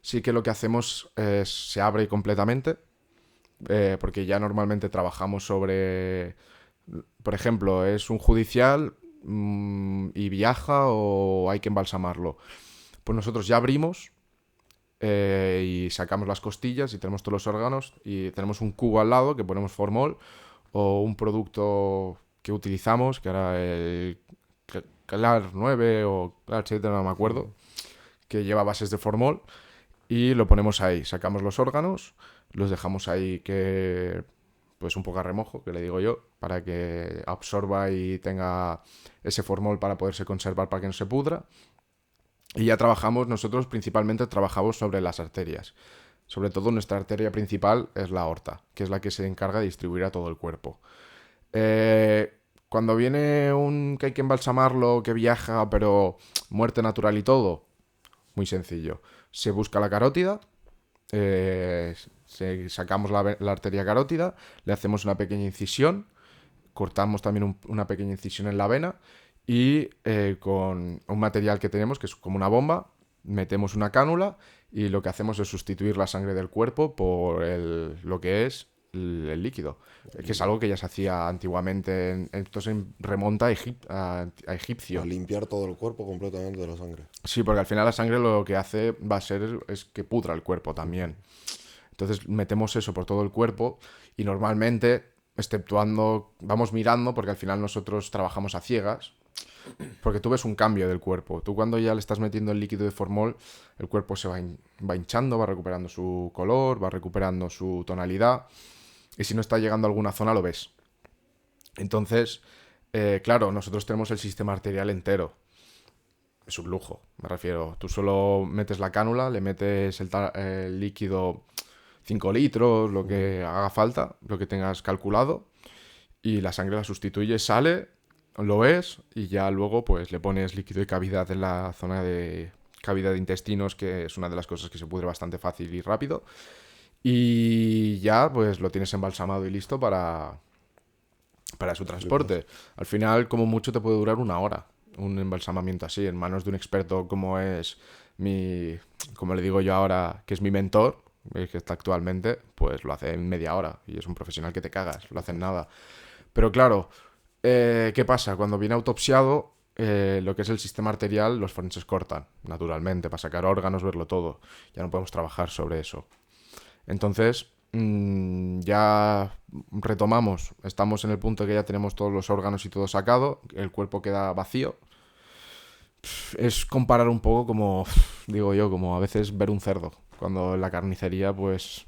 sí que lo que hacemos es se abre completamente, porque ya normalmente trabajamos sobre... Por ejemplo, es un judicial y viaja o hay que embalsamarlo. Pues nosotros ya abrimos y sacamos las costillas y tenemos todos los órganos y tenemos un cubo al lado que ponemos formol o un producto que utilizamos, que era el Clar 9 o Clar 7, no me acuerdo, que lleva bases de formol, y lo ponemos ahí. Sacamos los órganos, los dejamos ahí que... pues un poco a remojo, que le digo yo, para que absorba y tenga ese formol para poderse conservar, para que no se pudra. Y ya nosotros principalmente trabajamos sobre las arterias. Sobre todo nuestra arteria principal es la aorta, que es la que se encarga de distribuir a todo el cuerpo. Cuando viene que hay que embalsamarlo, que viaja, pero muerte natural y todo, muy sencillo. Se busca la carótida, sacamos la arteria carótida, le hacemos una pequeña incisión, cortamos también una pequeña incisión en la vena y con un material que tenemos, que es como una bomba, metemos una cánula y lo que hacemos es sustituir la sangre del cuerpo por lo que es el líquido, que es algo que ya se hacía antiguamente. Esto se remonta a egipcio. A limpiar todo el cuerpo completamente de la sangre. Sí, porque al final la sangre lo que hace va a ser es que pudra el cuerpo también. Entonces metemos eso por todo el cuerpo y normalmente, exceptuando, vamos mirando, porque al final nosotros trabajamos a ciegas, Porque tú ves un cambio del cuerpo. Tú cuando ya le estás metiendo el líquido de formol, el cuerpo se va hinchando, va recuperando su color, va recuperando su tonalidad. Y si no está llegando a alguna zona, lo ves. Entonces, claro, nosotros tenemos el sistema arterial entero. Es un lujo, me refiero. Tú solo metes la cánula, le metes el líquido 5 litros, lo que haga falta, lo que tengas calculado, y la sangre la sustituye, sale, lo ves, y ya luego pues le pones líquido y cavidad en la zona de cavidad de intestinos, que es una de las cosas que se pudre bastante fácil y rápido. Y ya pues lo tienes embalsamado y listo para su transporte. Al final, como mucho, te puede durar 1 hora un embalsamamiento así, en manos de un experto como es como le digo yo ahora, que es mi mentor, que está actualmente, pues lo hace en media hora. Y es un profesional que te cagas, lo hace en nada. Pero claro, ¿qué pasa? Cuando viene autopsiado, lo que es el sistema arterial, los forenses cortan, naturalmente, para sacar órganos, verlo todo. Ya no podemos trabajar sobre eso. Entonces, ya retomamos, estamos en el punto que ya tenemos todos los órganos y todo sacado, el cuerpo queda vacío. Es comparar un poco como, digo yo, como a veces ver un cerdo, cuando en la carnicería, pues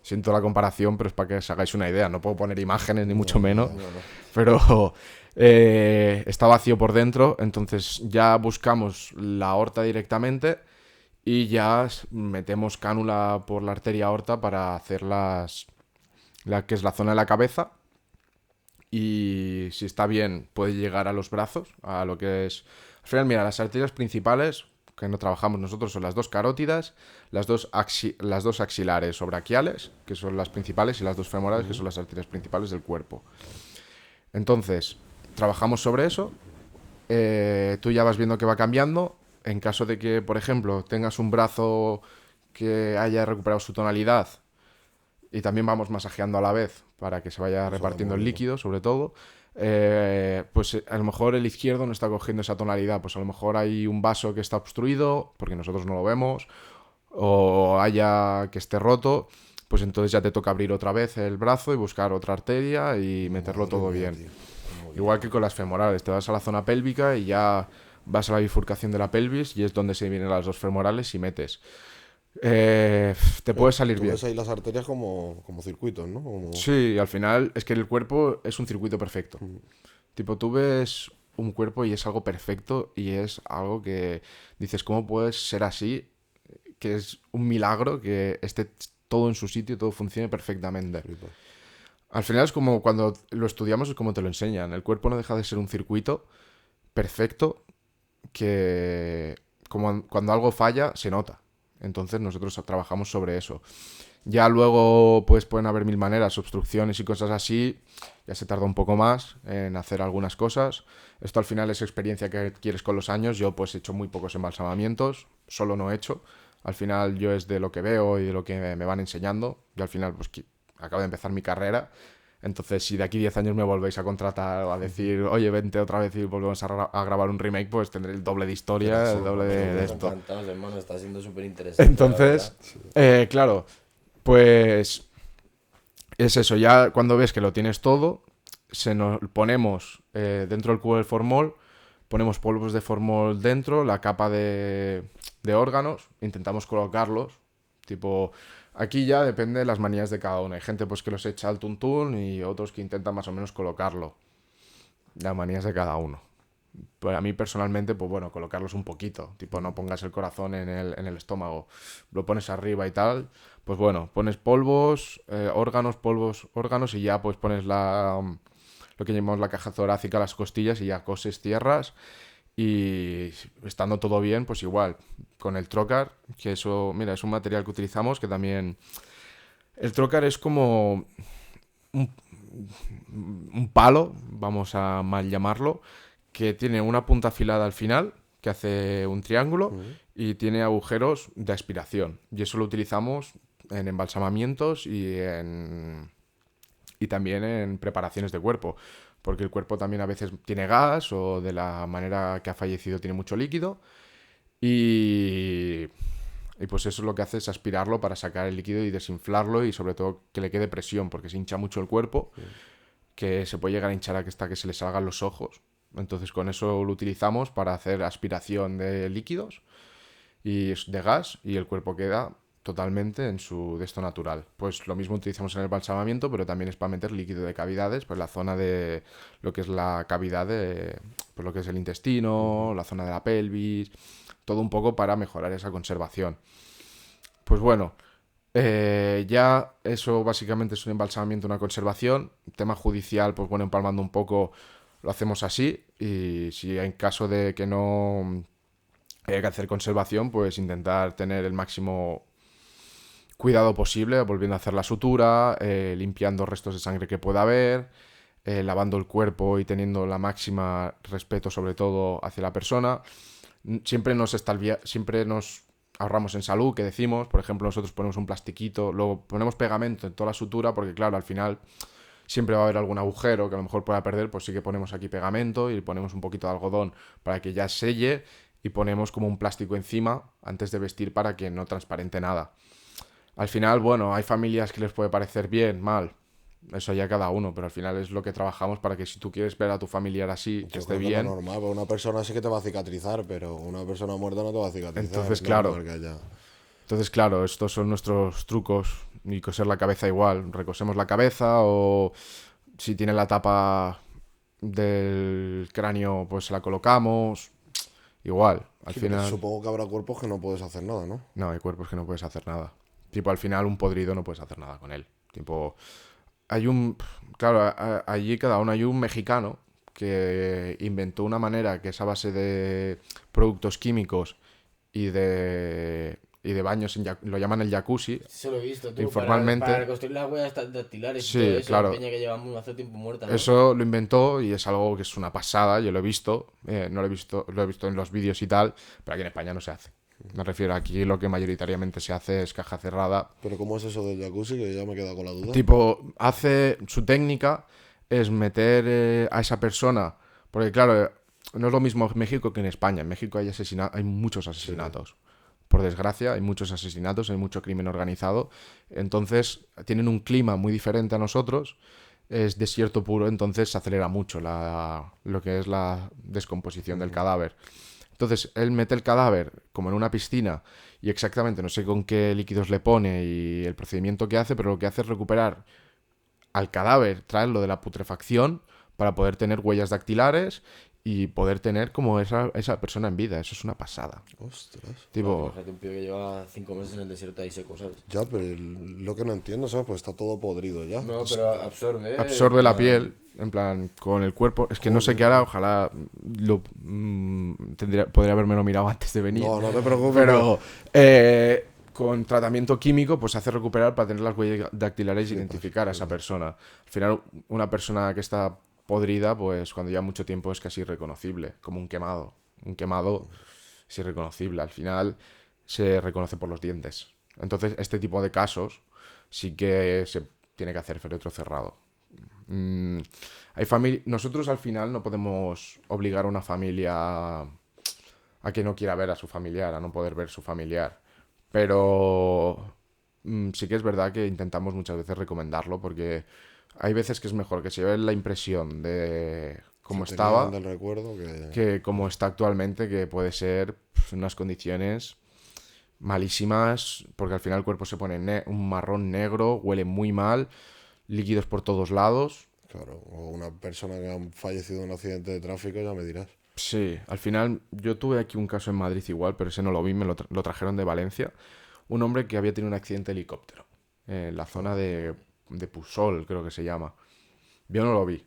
siento la comparación, pero es para que os hagáis una idea. No puedo poner imágenes ni mucho menos, pero está vacío por dentro. Entonces ya buscamos la aorta directamente y ya metemos cánula por la arteria aorta para hacer que es la zona de la cabeza. Y si está bien, puede llegar a los brazos, a lo que es... Al final, mira, las arterias principales que no trabajamos nosotros son las 2 carótidas, las dos axilares o braquiales, que son las principales, y las 2 femorales, que son las arterias principales del cuerpo. Entonces, trabajamos sobre eso. Tú ya vas viendo que va cambiando. En caso de que, por ejemplo, tengas un brazo que haya recuperado su tonalidad, y también vamos masajeando a la vez para que se vaya repartiendo el líquido, sobre todo, pues a lo mejor el izquierdo no está cogiendo esa tonalidad, pues a lo mejor hay un vaso que está obstruido, porque nosotros no lo vemos, o haya que esté roto, pues entonces ya te toca abrir otra vez el brazo y buscar otra arteria y meterlo todo bien. Igual que con las femorales, te vas a la zona pélvica y ya vas a la bifurcación de la pelvis y es donde se vienen las 2 femorales y metes. Te puede salir bien. Ves ahí las arterias como circuitos, ¿no? Sí, al final es que el cuerpo es un circuito perfecto. Tipo, tú ves un cuerpo y es algo perfecto y es algo que dices, ¿cómo puede ser así? Que es un milagro que esté todo en su sitio y todo funcione perfectamente. Al final es como cuando lo estudiamos, es como te lo enseñan. El cuerpo no deja de ser un circuito perfecto que como cuando algo falla se nota. Entonces nosotros trabajamos sobre eso. Ya luego pues pueden haber 1000 maneras, obstrucciones y cosas así. Ya se tarda un poco más en hacer algunas cosas. Esto al final es experiencia que adquieres con los años. Yo pues he hecho muy pocos embalsamamientos, solo no he hecho. Al final yo es de lo que veo y de lo que me van enseñando. Yo al final pues acabo de empezar mi carrera. Entonces, si de aquí 10 años me volvéis a contratar o a decir, oye, vente otra vez y volvemos a grabar un remake, pues tendré el doble de historia, el doble de esto. Encantados, hermano, está siendo súper interesante. Entonces, claro, pues es eso. Ya cuando ves que lo tienes todo, ponemos dentro del cubo del formol, ponemos polvos de formol dentro, la capa de órganos, intentamos colocarlos, tipo... Aquí ya depende de las manías de cada uno. Hay gente pues que los echa al tuntún y otros que intentan más o menos colocarlo. Las manías de cada uno. Pues a mí personalmente, pues bueno, colocarlos un poquito. Tipo, no pongas el corazón en el estómago. Lo pones arriba y tal. Pues bueno, pones polvos, órganos y ya pues pones lo que llamamos la caja torácica, las costillas y ya coses, cierras. Y estando todo bien, pues igual, con el trocar, que eso, mira, es un material que utilizamos que también... El trocar es como un palo, vamos a mal llamarlo, que tiene una punta afilada al final, que hace un triángulo, y tiene agujeros de aspiración. Y eso lo utilizamos en embalsamamientos y también en preparaciones de cuerpo. Porque el cuerpo también a veces tiene gas o de la manera que ha fallecido tiene mucho líquido y pues eso lo que hace es aspirarlo para sacar el líquido y desinflarlo y sobre todo que le quede presión porque se hincha mucho el cuerpo, que se puede llegar a hinchar hasta que se le salgan los ojos. Entonces con eso lo utilizamos para hacer aspiración de líquidos y de gas y el cuerpo queda totalmente en su de esto natural. Pues lo mismo utilizamos en el balsamamiento, pero también es para meter líquido de cavidades, pues la zona de lo que es la cavidad de pues lo que es el intestino, la zona de la pelvis, todo un poco para mejorar esa conservación. Pues bueno, ya eso básicamente es un embalsamamiento, una conservación. Tema judicial, pues bueno, empalmando un poco, lo hacemos así. Y si en caso de que no haya que hacer conservación, pues intentar tener el máximo cuidado posible, volviendo a hacer la sutura, limpiando restos de sangre que pueda haber, lavando el cuerpo y teniendo la máxima respeto sobre todo hacia la persona. Siempre nos ahorramos en salud, que decimos. Por ejemplo, nosotros ponemos un plastiquito, luego ponemos pegamento en toda la sutura, porque claro, al final siempre va a haber algún agujero que a lo mejor pueda perder, pues sí que ponemos aquí pegamento y ponemos un poquito de algodón para que ya selle y ponemos como un plástico encima antes de vestir para que no transparente nada. Al final, bueno, hay familias que les puede parecer bien, mal, eso ya cada uno, pero al final es lo que trabajamos para que si tú quieres ver a tu familiar así, que Yo esté creo que bien. lo normal, porque una persona sí que te va a cicatrizar, pero una persona muerta no te va a cicatrizar. Entonces, es claro. normal que haya- Entonces, claro, estos son nuestros trucos. Y coser la cabeza igual. Recosemos la cabeza o si tiene la tapa del cráneo, pues la colocamos. Igual, al Sí, pero final... supongo que habrá cuerpos que no puedes hacer nada, ¿no? No, hay cuerpos que no puedes hacer nada. Tipo, al final un podrido no puedes hacer nada con él. Tipo, hay un... Claro, allí cada uno hay un mexicano que inventó una manera que es a base de productos químicos y de baños, lo llaman el jacuzzi. Eso lo he visto, tú. Informalmente. Para reconstruir las huellas dactilares y Sí, todo eso. claro. La peña que lleva hace tiempo muerta, ¿no? Eso lo inventó y es algo que es una pasada, yo lo he visto, no lo he visto en los vídeos y tal, pero aquí en España no se hace. Me refiero, aquí lo que mayoritariamente se hace es caja cerrada. Pero ¿cómo es eso del jacuzzi? Que ya me he quedado con la duda. Tipo, hace su técnica es meter a esa persona, porque claro, no es lo mismo en México que en España. En México hay muchos asesinatos. Por desgracia, hay muchos asesinatos, hay mucho crimen organizado. Entonces, tienen un clima muy diferente a nosotros. Es desierto puro, entonces se acelera mucho lo que es la descomposición del cadáver. Entonces, él mete el cadáver como en una piscina y exactamente no sé con qué líquidos le pone y el procedimiento que hace, pero lo que hace es recuperar al cadáver, traerlo de la putrefacción para poder tener huellas dactilares y poder tener como esa persona en vida. Eso es una pasada. Ostras. Tipo, Imagínate un pibe que lleva 5 meses en el desierto ahí seco, ¿sabes? Ya, pero lo que no entiendo, ¿sabes? Pues está todo podrido ya. No, pero absorbe. absorbe la piel, en plan, con el cuerpo. Es que no sé qué hará, ojalá podría haberme mirado antes de venir. No, no te preocupes. Pero con tratamiento químico, pues hace recuperar para tener las huellas dactilares e identificar a esa persona. Al final, una persona que está podrida, pues cuando lleva mucho tiempo es casi irreconocible, como un quemado. Un quemado es irreconocible. Al final se reconoce por los dientes. Entonces, este tipo de casos sí que se tiene que hacer féretro cerrado. Nosotros al final no podemos obligar a una familia a que no quiera ver a su familiar, a no poder ver su familiar. Pero sí que es verdad que intentamos muchas veces recomendarlo porque hay veces que es mejor que se lleve la impresión de cómo Si estaba tenían del recuerdo que como está actualmente, que puede ser en unas condiciones malísimas, porque al final el cuerpo se pone un marrón negro, huele muy mal, líquidos por todos lados. Claro, o una persona que ha fallecido en un accidente de tráfico, ya me dirás. Sí, al final yo tuve aquí un caso en Madrid igual, pero ese no lo vi, lo trajeron de Valencia. Un hombre que había tenido un accidente de helicóptero en la zona de Pusol, creo que se llama. Yo no lo vi,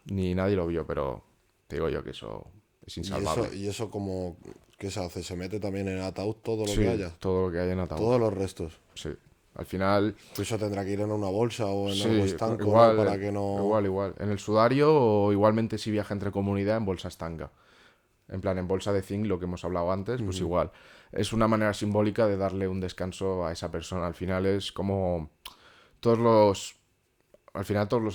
ni nadie lo vio, pero te digo yo que eso es insalvable. ¿Y eso como qué se hace? ¿Se mete también en el ataúd todo lo Sí, que haya? todo lo que hay en ataúd. Todos los restos. Sí, al final... Pues eso tendrá que ir en una bolsa o en Sí, algo estanco, ¿no? igual, Para que no... igual. En el sudario o igualmente si viaja entre comunidad en bolsa estanca. En plan, en bolsa de zinc, lo que hemos hablado antes, pues igual. Es una manera simbólica de darle un descanso a esa persona. Al final es como todos los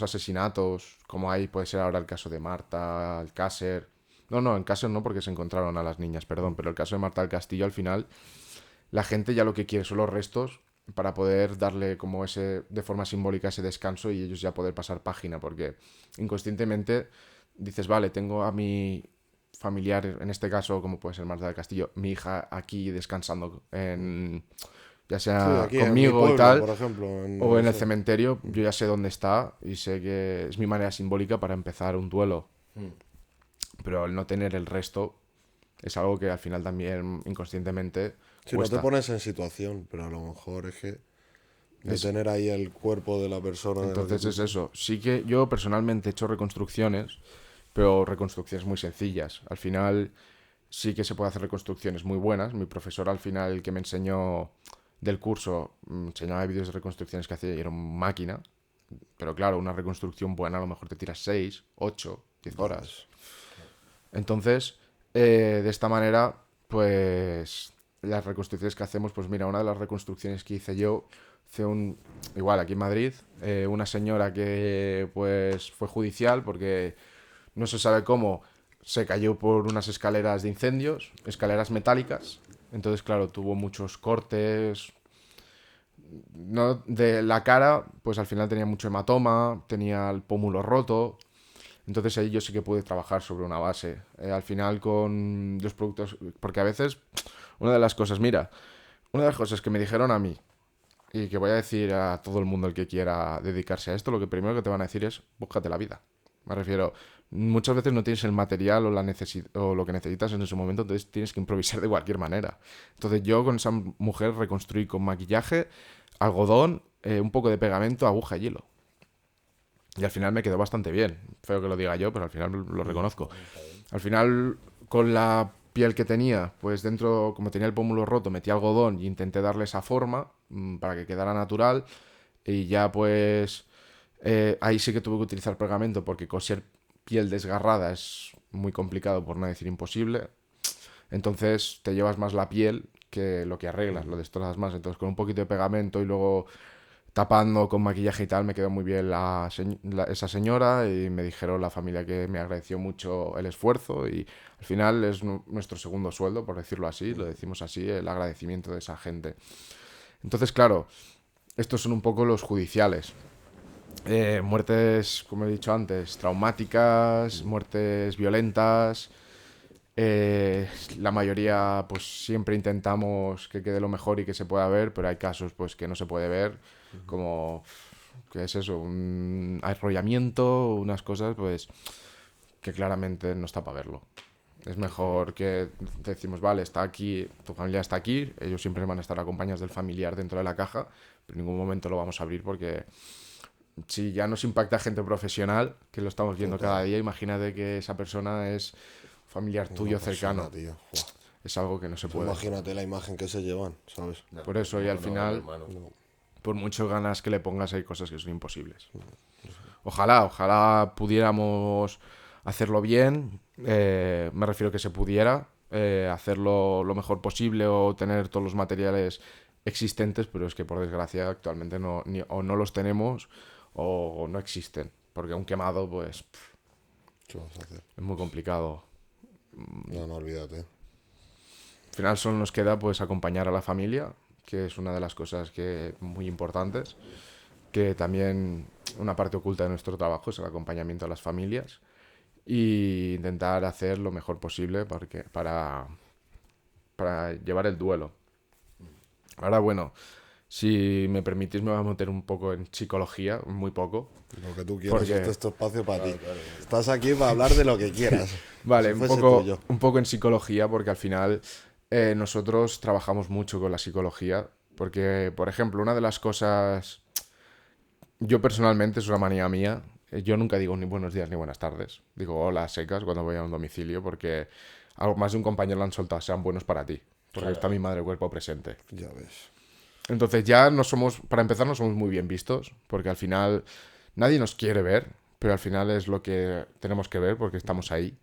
asesinatos, como hay, puede ser ahora el caso de Marta, Alcácer. No, en Cácer no porque se encontraron a las niñas, perdón, pero el caso de Marta del Castillo, al final, la gente ya lo que quiere son los restos para poder darle como de forma simbólica ese descanso y ellos ya poder pasar página, porque inconscientemente dices, vale, tengo a mi familiar, en este caso, como puede ser Marta del Castillo, mi hija aquí descansando ya Sí, sea aquí en mi conmigo y pueblo, tal, por ejemplo. o No en el sé. cementerio, yo ya sé dónde está y sé que es mi manera simbólica para empezar un duelo. Pero al no tener el resto, es algo que al final también inconscientemente Si no te cuesta. pones en situación, pero a lo mejor es que no Es, tener ahí el cuerpo de la persona de la que entonces tú... es eso. Sí que yo personalmente he hecho reconstrucciones, pero reconstrucciones muy sencillas. Al final sí que se puede hacer reconstrucciones muy buenas. Mi profesor al final, el que me enseñó del curso, me enseñaba vídeos de reconstrucciones que hacía y era una máquina. Pero claro, una reconstrucción buena a lo mejor te tiras 6, 8, 10 Ya horas. ves. Entonces, de esta manera, pues las reconstrucciones que hacemos, pues mira, una de las reconstrucciones que hice yo, igual aquí en Madrid, una señora que pues fue judicial porque no se sabe cómo se cayó por unas escaleras de incendios, escaleras metálicas. Entonces, claro, tuvo muchos cortes. No, de la cara, pues al final tenía mucho hematoma, tenía el pómulo roto. Entonces ahí yo sí que pude trabajar sobre una base. Al final con los productos, porque a veces una de las cosas, mira, una de las cosas que me dijeron a mí y que voy a decir a todo el mundo el que quiera dedicarse a esto, lo que primero que te van a decir es, búscate la vida. Me refiero, muchas veces no tienes el material o lo que necesitas en ese momento, entonces tienes que improvisar de cualquier manera. Entonces yo con esa mujer reconstruí con maquillaje, algodón, un poco de pegamento, aguja y hielo. Y al final me quedó bastante bien. Feo que lo diga yo, pero al final lo reconozco. Al final, con la piel que tenía, pues dentro, como tenía el pómulo roto, metí algodón y intenté darle esa forma para que quedara natural. Y ya pues ahí sí que tuve que utilizar pegamento porque coser piel desgarrada es muy complicado, por no decir imposible. Entonces te llevas más la piel que lo que arreglas, lo destrozas más. Entonces con un poquito de pegamento y luego tapando con maquillaje y tal, me quedó muy bien esa señora y me dijeron la familia que me agradeció mucho el esfuerzo y al final es nuestro segundo sueldo, por decirlo así, lo decimos así, el agradecimiento de esa gente. Entonces, claro, estos son un poco los judiciales. Muertes, como he dicho antes, traumáticas, muertes violentas. La mayoría, pues siempre intentamos que quede lo mejor y que se pueda ver, pero hay casos, pues que no se puede ver, como, ¿qué es eso? Un arrollamiento, unas cosas, pues que claramente no está para verlo. Es mejor que decimos, vale, está aquí, tu familia está aquí, ellos siempre van a estar acompañados del familiar dentro de la caja, pero en ningún momento lo vamos a abrir porque si ya nos impacta gente profesional, que lo estamos viendo cada día, imagínate que esa persona es familiar Una tuyo persona, cercano. tío. Buah. Es algo que no se Tú puede. imagínate la imagen que se llevan, ¿sabes? No, Por eso, y al no, final, hermano. por mucho ganas que le pongas, hay cosas que son imposibles. Ojalá pudiéramos hacerlo bien. Me refiero que se pudiera hacerlo lo mejor posible o tener todos los materiales existentes, pero es que por desgracia actualmente o no los tenemos o no existen. Porque un quemado, pues, ¿Qué vas a hacer? es muy complicado. No, no, olvídate. Al final solo nos queda pues acompañar a la familia, que es una de las cosas que muy importantes, que también una parte oculta de nuestro trabajo es el acompañamiento a las familias e intentar hacer lo mejor posible para llevar el duelo. Ahora bueno, si me permitís me voy a meter un poco en psicología, muy poco, Lo que tú quieras, porque este es tu espacio para ti. Claro. Estás aquí para hablar de lo que quieras. vale, Si fuese tuyo. un poco en psicología, porque al final nosotros trabajamos mucho con la psicología, porque, por ejemplo, una de las cosas, yo personalmente, es una manía mía, yo nunca digo ni buenos días ni buenas tardes, digo hola secas cuando voy a un domicilio, porque algo más de un compañero lo han soltado, sean buenos para ti, porque Claro. está mi madre cuerpo presente. Ya ves. Entonces ya no somos, para empezar, no somos muy bien vistos, porque al final nadie nos quiere ver, pero al final es lo que tenemos que ver porque estamos ahí.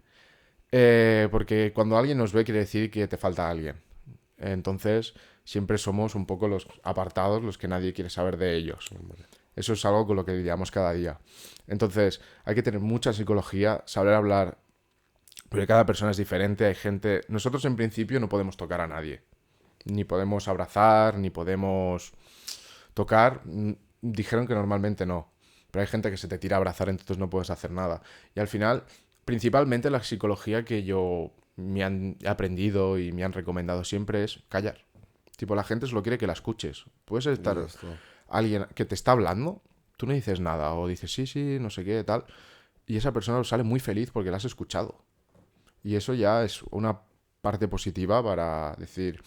Porque cuando alguien nos ve quiere decir que te falta alguien. Entonces siempre somos un poco los apartados, los que nadie quiere saber de ellos. Eso es algo con lo que lidiamos cada día. Entonces hay que tener mucha psicología, saber hablar, porque cada persona es diferente. Hay gente... Nosotros en principio no podemos tocar a nadie. Ni podemos abrazar, ni podemos tocar. Dijeron que normalmente no. Pero hay gente que se te tira a abrazar, entonces no puedes hacer nada. Y al final principalmente la psicología que yo me han aprendido y me han recomendado siempre es callar. Tipo, la gente solo quiere que la escuches. Puedes estar Ya está. alguien que te está hablando, tú no dices nada, o dices sí, sí, no sé qué, tal, y esa persona sale muy feliz porque la has escuchado. Y eso ya es una parte positiva para decir,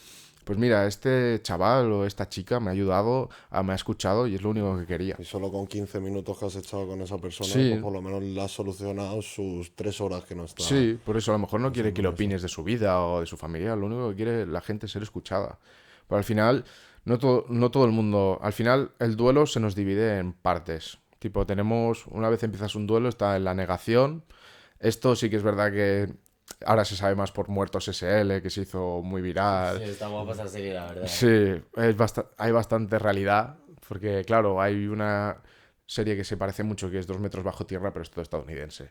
pues mira, este chaval o esta chica me ha ayudado, me ha escuchado y es lo único que quería. Y solo con 15 minutos que has echado con esa persona, Sí. pues por lo menos le has solucionado sus 3 horas que no está. Sí, por eso a lo mejor no quiere que le eso. opines de su vida o de su familia, lo único que quiere la gente es ser escuchada. Pero al final, no todo el mundo. Al final, el duelo se nos divide en partes. Tipo, una vez empiezas un duelo, está en la negación. Esto sí que es verdad que ahora se sabe más por Muertos SL, que se hizo muy viral. Sí, está guapa esa serie, la verdad. Sí, hay bastante realidad, porque claro, hay una serie que se parece mucho que es 2 metros bajo tierra, pero es todo estadounidense.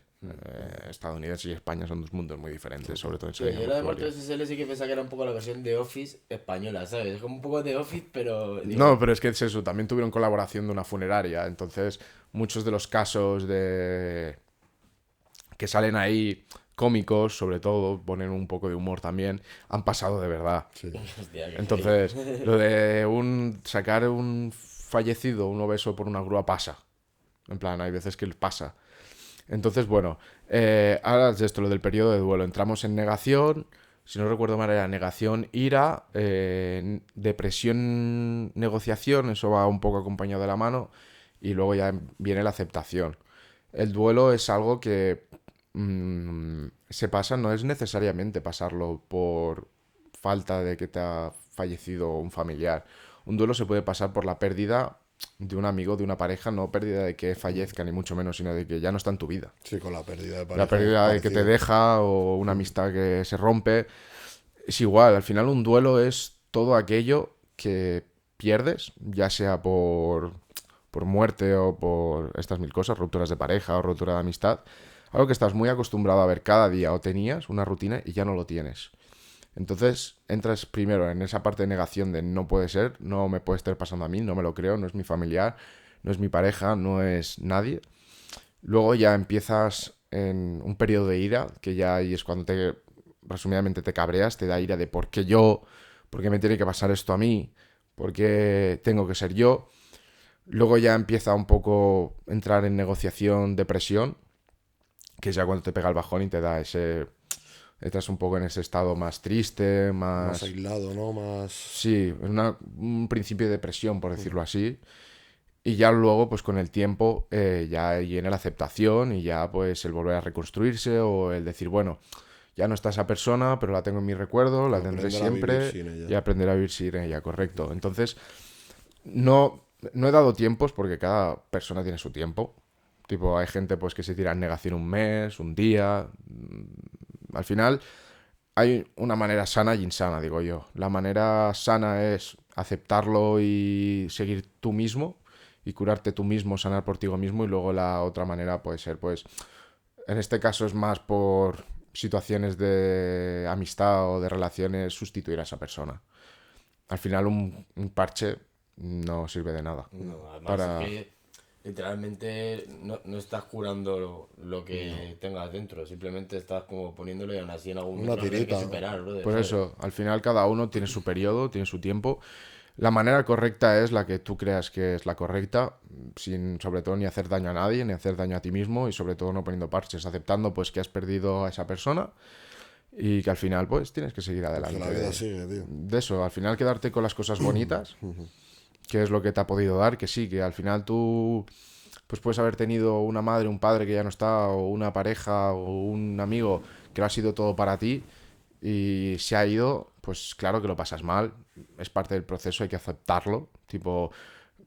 Estadounidense y España son dos mundos muy diferentes, sobre todo en Sí, serie yo la de folclórica. Muertos SL sí que pensaba que era un poco la versión de Office española, ¿sabes? Es como un poco de Office, pero... No, pero es que es eso, también tuvieron colaboración de una funeraria, entonces muchos de los casos de que salen ahí cómicos, sobre todo, ponen un poco de humor también, han pasado de verdad. Hostia, qué Entonces, lo de sacar un fallecido, un obeso por una grúa pasa. En plan, hay veces que pasa. Entonces, bueno, ahora es esto, lo del periodo de duelo. Entramos en negación, si no recuerdo mal era negación, ira, depresión, negociación, eso va un poco acompañado de la mano, y luego ya viene la aceptación. El duelo es algo que se pasa, no es necesariamente pasarlo por falta de que te ha fallecido un familiar. Un duelo se puede pasar por la pérdida de un amigo, de una pareja, no pérdida de que fallezca, ni mucho menos, sino de que ya no está en tu vida. Sí, con la pérdida de pareja. La pérdida de que te parecido. deja o una amistad que se rompe. Es igual, al final un duelo es todo aquello que pierdes, ya sea por muerte o por estas mil cosas, rupturas de pareja o ruptura de amistad. Algo que estás muy acostumbrado a ver cada día o tenías una rutina y ya no lo tienes. Entonces entras primero en esa parte de negación de no puede ser, no me puede estar pasando a mí, no me lo creo, no es mi familiar, no es mi pareja, no es nadie. Luego ya empiezas en un periodo de ira, que ya ahí es cuando resumidamente te cabreas, te da ira de por qué me tiene que pasar esto a mí, por qué tengo que ser yo. Luego ya empieza un poco entrar en negociación, depresión, que es ya cuando te pega el bajón y te da entras un poco en ese estado más triste, Más aislado, ¿no? Más... Sí, un principio de depresión, por decirlo así. Y ya luego, pues con el tiempo, ya viene la aceptación y ya pues el volver a reconstruirse o el decir, bueno, ya no está esa persona, pero la tengo en mi recuerdo, la tendré Aprender a vivir siempre sin ella. y aprender a vivir sin ella, correcto. Entonces, no he dado tiempos porque cada persona tiene su tiempo. Tipo, hay gente pues que se tira en negación un mes, un día. Al final, hay una manera sana y insana, digo yo. La manera sana es aceptarlo y seguir tú mismo y curarte tú mismo, sanar por ti mismo. Y luego la otra manera puede ser, pues, en este caso es más por situaciones de amistad o de relaciones, sustituir a esa persona. Al final un parche no sirve de nada. No, además Para... es que literalmente no estás curando lo que tengas dentro, simplemente estás como poniéndolo y aún así en algún Una momento lo tienes que tirita. superar, brother, Por ¿sabes? eso, al final cada uno tiene su periodo, tiene su tiempo. La manera correcta es la que tú creas que es la correcta, sin sobre todo ni hacer daño a nadie, ni hacer daño a ti mismo y sobre todo no poniendo parches, aceptando pues que has perdido a esa persona y que al final pues tienes que seguir Que adelante. la vida sigue, tío. De eso, al final quedarte con las cosas bonitas, que es lo que te ha podido dar, que sí, que al final tú pues puedes haber tenido una madre, un padre que ya no está, o una pareja, o un amigo que lo ha sido todo para ti y se ha ido, pues claro que lo pasas mal, es parte del proceso, hay que aceptarlo, tipo,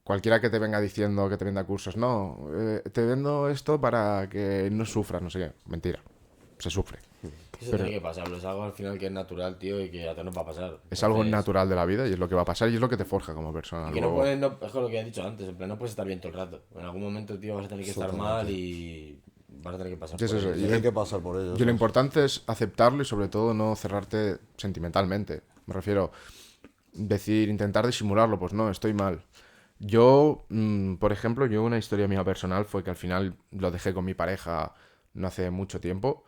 cualquiera que te venga diciendo que te venda cursos, no, te vendo esto para que no sufras, no sé qué, mentira, se sufre. Eso Pero- tiene que pasarlo, es algo al final que es natural, tío, y que a todos nos va a pasar. Es algo Entonces, natural de la vida y es lo que va a pasar y es lo que te forja como persona. y que no Luego- puedes, es con lo que he dicho antes, en plan, no puedes estar bien todo el rato. En algún momento, tío, vas a tener que estar mal y vas a tener que pasar Sí, por eso, ello. y Tienen que pasar por ello. Y lo importante es aceptarlo y sobre todo no cerrarte sentimentalmente. Me refiero, intentar disimularlo, pues no, estoy mal. Yo, por ejemplo, una historia mía personal fue que al final lo dejé con mi pareja no hace mucho tiempo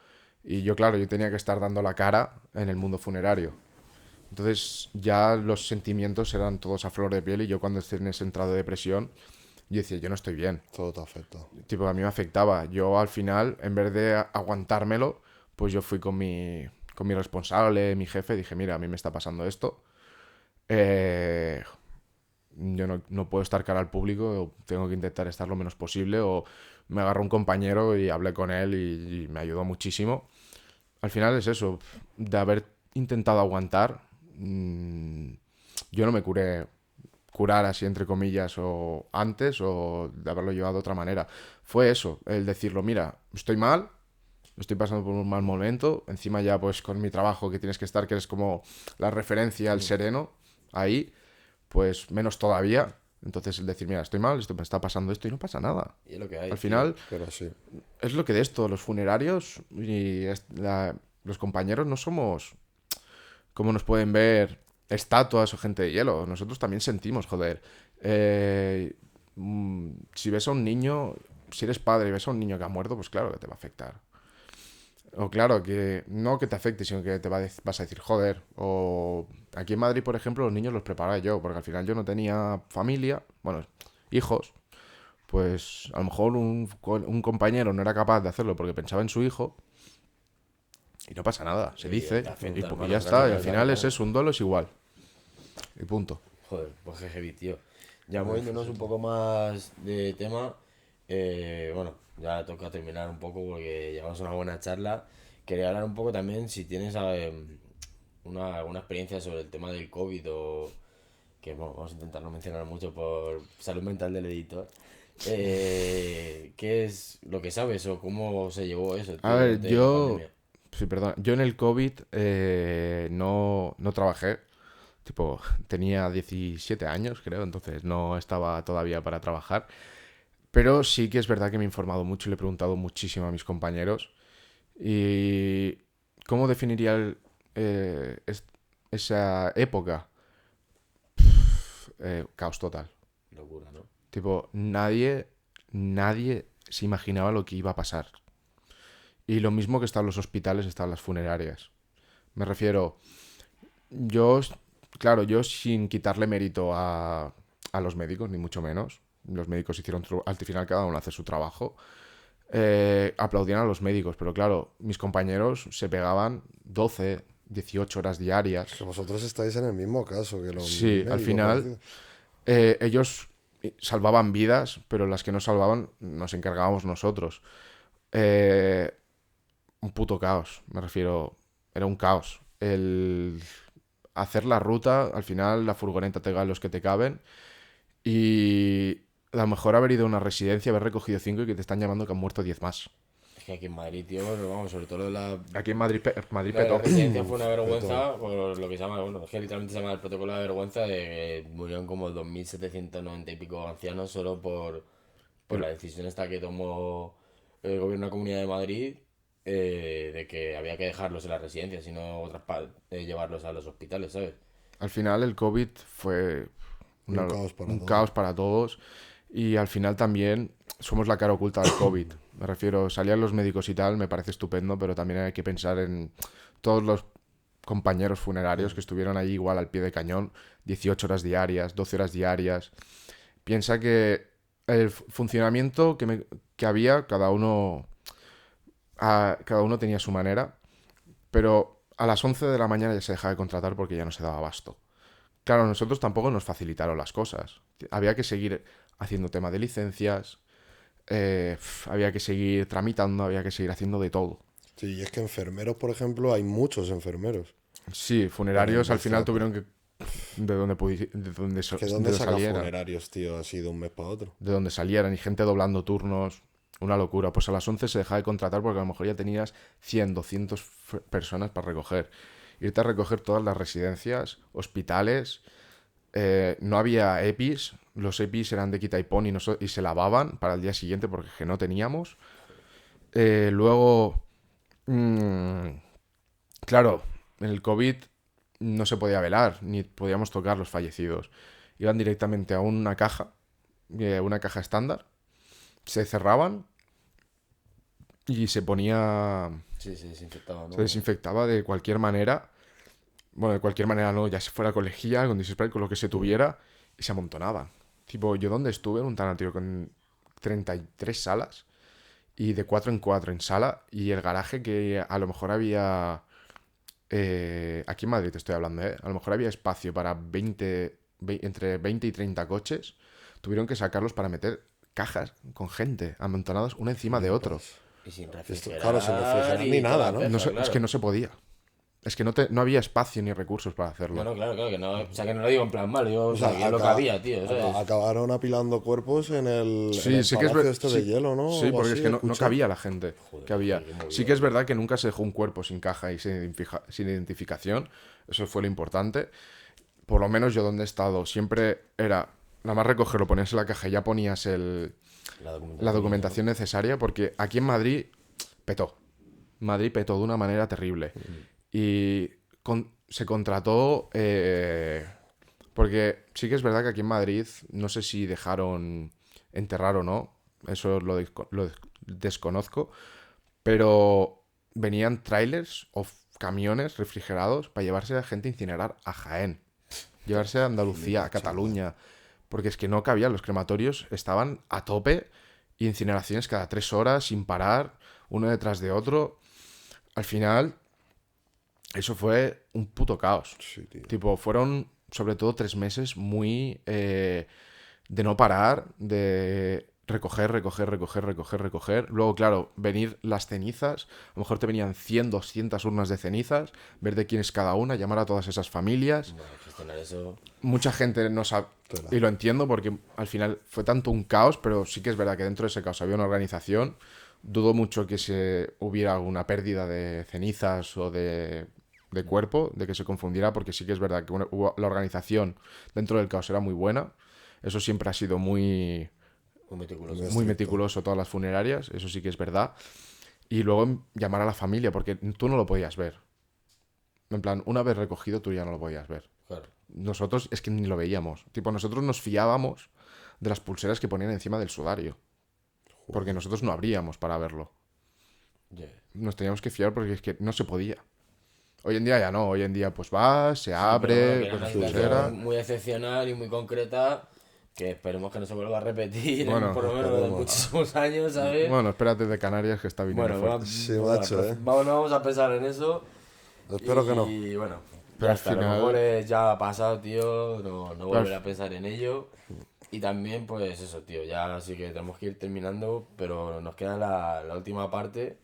Y yo, claro, yo tenía que estar dando la cara en el mundo funerario. Entonces ya los sentimientos eran todos a flor de piel y yo cuando estoy en ese entrado de depresión, yo decía, yo no estoy bien. Todo te afecta. Tipo, a mí me afectaba. Yo al final, en vez de aguantármelo, pues yo fui con mi responsable, mi jefe, dije, mira, a mí me está pasando esto. Eh, yo no puedo estar cara al público, tengo que intentar estar lo menos posible. O me agarró un compañero y hablé con él y me ayudó muchísimo. Al final es eso, de haber intentado aguantar, yo no me curar así entre comillas o antes o de haberlo llevado de otra manera. Fue eso, el decirlo, mira, estoy mal, estoy pasando por un mal momento, encima ya pues con mi trabajo que tienes que estar, que eres como la referencia al sereno, ahí, pues menos todavía. Entonces el decir, mira, estoy mal, esto me está pasando esto y no pasa nada. Y es lo que hay, Al tío. final Pero sí. es lo que de esto, los funerarios y los compañeros no somos como nos pueden ver estatuas o gente de hielo. Nosotros también sentimos, joder. Si ves a un niño, si eres padre y ves a un niño que ha muerto, pues claro que te va a afectar. O claro, que no que te afecte, sino que vas a decir, joder. O aquí en Madrid, por ejemplo, los niños los preparaba yo, porque al final yo no tenía familia, bueno, hijos. Pues a lo mejor un compañero no era capaz de hacerlo porque pensaba en su hijo y no pasa nada, se Y dice te y, afecta, y hermano, ya claro, está. Y al claro, final es claro. eso, un duelo es igual. Y punto. Joder, pues qué heavy, tío. Ya moviéndonos un poco más de tema, bueno, ya toca terminar un poco porque llevamos una buena charla. Quería hablar un poco también si tienes alguna experiencia sobre el tema del COVID o que bueno, vamos a intentar no mencionar mucho por salud mental del editor. ¿Qué es lo que sabes o cómo se llevó eso, A tío, ver, durante la yo... pandemia? Sí, perdón. Yo en el COVID no trabajé. Tipo, tenía 17 años, creo, entonces no estaba todavía para trabajar. Pero sí que es verdad que me he informado mucho y le he preguntado muchísimo a mis compañeros. ¿Y cómo definiría esa época? Caos total. Locura, ¿no? Tipo, nadie se imaginaba lo que iba a pasar. Y lo mismo que están los hospitales, están las funerarias. Me refiero, yo, claro, yo sin quitarle mérito a los médicos, ni mucho menos. Los médicos hicieron, al final cada uno hace su trabajo. Aplaudían a los médicos, pero claro, mis compañeros se pegaban 12, 18 horas diarias. Que vosotros estáis en el mismo caso que los Sí, al médicos, final parecido. ellos salvaban vidas, pero las que no salvaban nos encargábamos nosotros. Eh, un puto caos, me refiero, era un caos. El hacer la ruta, al final la furgoneta te cae los que te caben y a lo mejor haber ido a una residencia, haber recogido 5 y que te están llamando que han muerto 10 más. Es que aquí en Madrid, tío, bueno, vamos, sobre todo Aquí en Madrid, Madrid lo de la petó. residencia fue una Petó. vergüenza por lo que se llama, bueno, es que literalmente se llama el protocolo de vergüenza de que murieron como 2.790 y pico ancianos solo por la decisión esta que tomó el gobierno de la Comunidad de Madrid de que había que dejarlos en las residencias y no llevarlos a los hospitales, ¿sabes? Al final el COVID fue Un caos para un todos. caos para todos y al final también somos la cara oculta del COVID. Me refiero, salían los médicos y tal, me parece estupendo, pero también hay que pensar en todos los compañeros funerarios que estuvieron allí igual al pie de cañón, 18 horas diarias, 12 horas diarias. Piensa que el funcionamiento que había, cada uno tenía su manera, pero a las 11 de la mañana ya se dejaba de contratar porque ya no se daba abasto. Claro, a nosotros tampoco nos facilitaron las cosas. Había que seguir haciendo tema de licencias, había que seguir tramitando, había que seguir haciendo de todo. Sí, y es que enfermeros, por ejemplo, hay muchos enfermeros. Sí, Pero en funerarios al final vuestra... tuvieron que... ¿Que De dónde donde saca salieran. funerarios, tío, así de un mes para otro? De donde salieran y gente doblando turnos. Una locura. Pues a las 11 se dejaba de contratar porque a lo mejor ya tenías 100, 200 personas para recoger. Irte a recoger todas las residencias, hospitales. No había EPIs. Los EPIs eran de quita y pon y se lavaban para el día siguiente porque que no teníamos. Luego, mm, claro, en el COVID no se podía velar ni podíamos tocar los fallecidos. Iban directamente a una caja estándar, se cerraban y se ponía... Sí, se desinfectaba, ¿no? Se desinfectaba de cualquier manera. Bueno, de cualquier manera no, ya se fuera con lejía, con dispray, con lo que se tuviera, y se amontonaban. Tipo, yo donde estuve, en un tanatorio con 33 salas, y de 4 en 4 en sala, y el garaje que a lo mejor había... aquí en Madrid te estoy hablando, ¿eh? A lo mejor había espacio para entre 20 y 30 coches. Tuvieron que sacarlos para meter cajas con gente amontonados una encima de otro. Y sin Esto, refrigerar. claro, sin refrigerar y ni toda nada, la ¿no? pesca, No se- claro. Es que no se podía. Es que no había espacio ni recursos para hacerlo. No, claro, que no. O sea, que no lo digo en plan mal, digo, O sea, que es lo que había, tío. ¿Sabes? acabaron apilando cuerpos en el Sí, sí que es palacio este de sí, hielo, ¿no? sí, Algo porque así, es que no escuché. cabía la gente que había. qué movida. Sí que es verdad que nunca se dejó un cuerpo sin caja y sin identificación. Eso fue lo importante. Por lo menos yo donde he estado siempre era nada más recogerlo, ponías en la caja y ya ponías la documentación necesaria, porque aquí en Madrid petó. Madrid petó de una manera terrible. Y se contrató... porque sí que es verdad que aquí en Madrid, no sé si dejaron enterrar o no, eso lo desconozco, pero venían trailers o camiones refrigerados para llevarse a gente a incinerar a Jaén, llevarse a Andalucía, a Cataluña, porque es que no cabía, los crematorios estaban a tope y incineraciones cada 3 horas sin parar, uno detrás de otro. Al final, eso fue un puto caos. Sí, tío. Tipo, fueron sobre todo 3 meses muy de no parar, de recoger. Luego, claro, venir las cenizas. A lo mejor te venían 100, 200 urnas de cenizas, ver de quién es cada una, llamar a todas esas familias. Bueno, gestionar eso. Mucha gente no sabe, y lo entiendo porque al final fue tanto un caos, pero sí que es verdad que dentro de ese caos había una organización. Dudo mucho que se hubiera alguna pérdida de cenizas o de cuerpo, de que se confundiera, porque sí que es verdad que la organización dentro del caos era muy buena. Eso siempre ha sido muy meticuloso, todas las funerarias, eso sí que es verdad. Y luego llamar a la familia, porque tú no lo podías ver. En plan, una vez recogido tú ya no lo podías ver. Claro. Nosotros es que ni lo veíamos. Tipo, nosotros nos fiábamos de las pulseras que ponían encima del sudario. Porque nosotros no abríamos para verlo. Yeah. Nos teníamos que fiar porque es que no se podía. Hoy en día ya no. Hoy en día pues vas, se abre, Pero con bueno, la que era una pulsera. situación muy excepcional y muy concreta, que esperemos que no se vuelva a repetir Bueno, en por lo menos en muchísimos años, ¿sabes? Bueno, espérate de Canarias que está viniendo Bueno, fuerte. Sí, macho, vamos a pensar en eso. Espero que no. Y bueno, Pero ya al está, a lo final- mejor ya ha pasado, tío, no volver a pensar en ello. Y también, pues eso, tío, ya sí que tenemos que ir terminando, pero nos queda la última parte,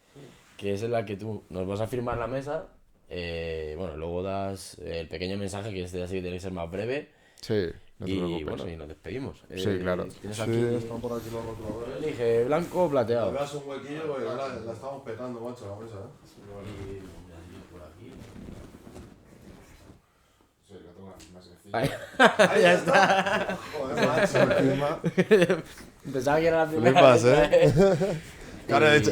que es en la que tú nos vas a firmar la mesa. Bueno, luego das el pequeño mensaje, que este ya sí que tiene que ser más breve. Sí, no te Y preocupes. bueno, y nos despedimos. Sí, claro. Tienes Sí, aquí, están por aquí los rotuladores. elige blanco o plateado. Veas un huequillo, porque la estamos petando, macho, la mesa, ¿eh? Ahí ya está. Joder, macho, Pensaba que era la primera Flipas, vez, ¿eh? ¿sabes? Claro, he dicho,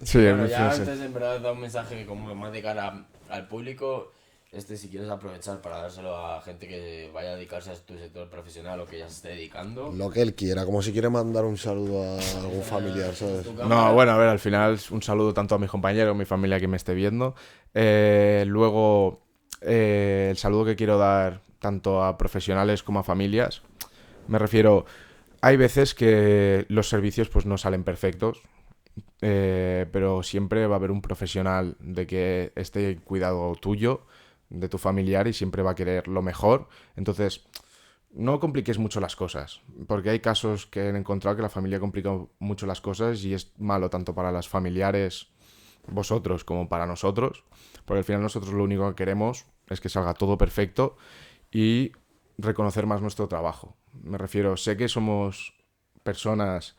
Sí, Bueno, sí, ya sí. antes en verdad da un mensaje que como más de cara al público, si quieres aprovechar para dárselo a gente que vaya a dedicarse a tu sector profesional o que ya se esté dedicando. lo que él quiera, como si quiere mandar un saludo a algún familiar, ¿sabes? Tu cámara. No, bueno, a ver, al final un saludo tanto a mis compañeros, mi familia que me esté viendo. Luego, el saludo que quiero dar tanto a profesionales como a familias. Me refiero, hay veces que los servicios pues no salen perfectos, pero siempre va a haber un profesional de que esté cuidado tuyo, de tu familiar, y siempre va a querer lo mejor. Entonces, no compliques mucho las cosas, porque hay casos que he encontrado que la familia complica mucho las cosas y es malo tanto para las familiares, vosotros, como para nosotros, porque al final nosotros lo único que queremos es que salga todo perfecto y reconocer más nuestro trabajo. Me refiero, sé que somos personas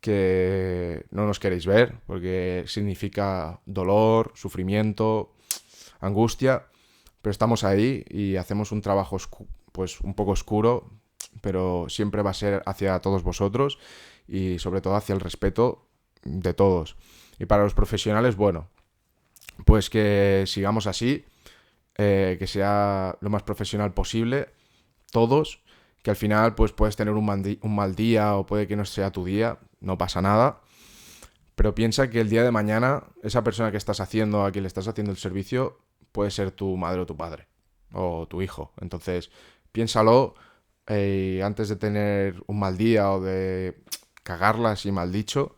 que no nos queréis ver porque significa dolor, sufrimiento, angustia, pero estamos ahí y hacemos un trabajo pues un poco oscuro, pero siempre va a ser hacia todos vosotros y sobre todo hacia el respeto de todos. Y para los profesionales, bueno, pues que sigamos así, que sea lo más profesional posible, todos, que al final pues puedes tener un mal día o puede que no sea tu día, no pasa nada, pero piensa que el día de mañana esa persona que estás haciendo, a quien le estás haciendo el servicio, puede ser tu madre o tu padre, o tu hijo. Entonces, piénsalo antes de tener un mal día o de cagarla, así mal dicho.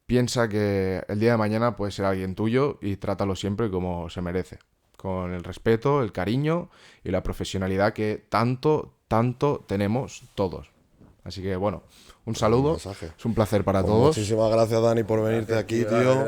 Piensa que el día de mañana puede ser alguien tuyo y trátalo siempre como se merece, con el respeto, el cariño y la profesionalidad que tanto tenemos todos. Así que bueno, un saludo, es un placer para todos. Muchísimas gracias, Dani, por venirte aquí, tío.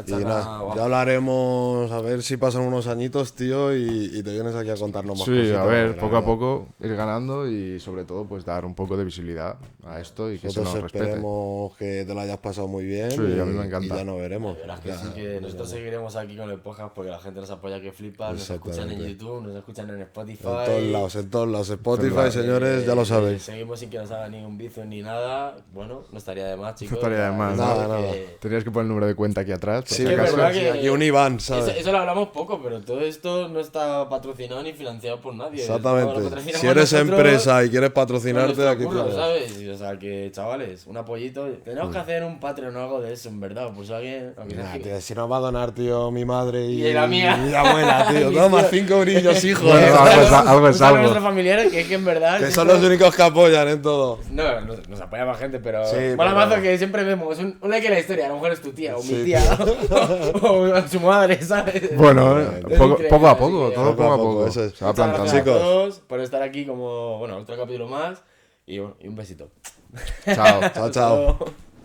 Y nada, ya hablaremos, a ver si pasan unos añitos, tío, y te vienes aquí a contarnos más cositas. Sí, a ver, poco a poco ir ganando y sobre todo pues dar un poco de visibilidad a esto y que se nos respete. Esperemos que te lo hayas pasado muy bien. Sí, a mí me encanta. Y ya nos veremos. La verdad es que sí, que nosotros seguiremos aquí con el podcast porque la gente nos apoya que flipa, nos escuchan en YouTube, nos escuchan en Spotify. En todos lados. Spotify, señores, ya lo sabéis. Seguimos sin que nos haga ningún bizo ni nada. Bueno, no estaría de más, chicos. No estaría de más, nada. Tenías que poner el número de cuenta aquí atrás. Por Sí, si acaso. es verdad que aquí un Iván, ¿sabes? Eso lo hablamos poco, pero todo esto no está patrocinado ni financiado por nadie. Exactamente. Si eres empresa y quieres patrocinarte, aquí curro, tienes. ¿sabes? O sea, que chavales, un apoyito. Tenemos que hacer un Patreon o algo de eso, en verdad. Por si alguien. Nah, tío, si nos va a donar, tío, mi madre y la mía. y la abuela, tío. Toma 5 brillos, hijo. Bueno, algo es algo. Nuestros familiares que en verdad. Que son los únicos que apoyan en todo. No, nos apoya más gente, pero. Sí, mola pero- mazo que siempre vemos un like en la historia. A lo mejor es tu tía, o mi Sí, tía, o su madre, ¿sabes? Bueno, Es poco increíble, a poco, así que, todo poco a poco. eso es. Se va Muchas plantando. gracias a Chicos. todos por estar aquí como, bueno, otro capítulo más. Y un besito. Chao. Chao, chao. Hasta luego.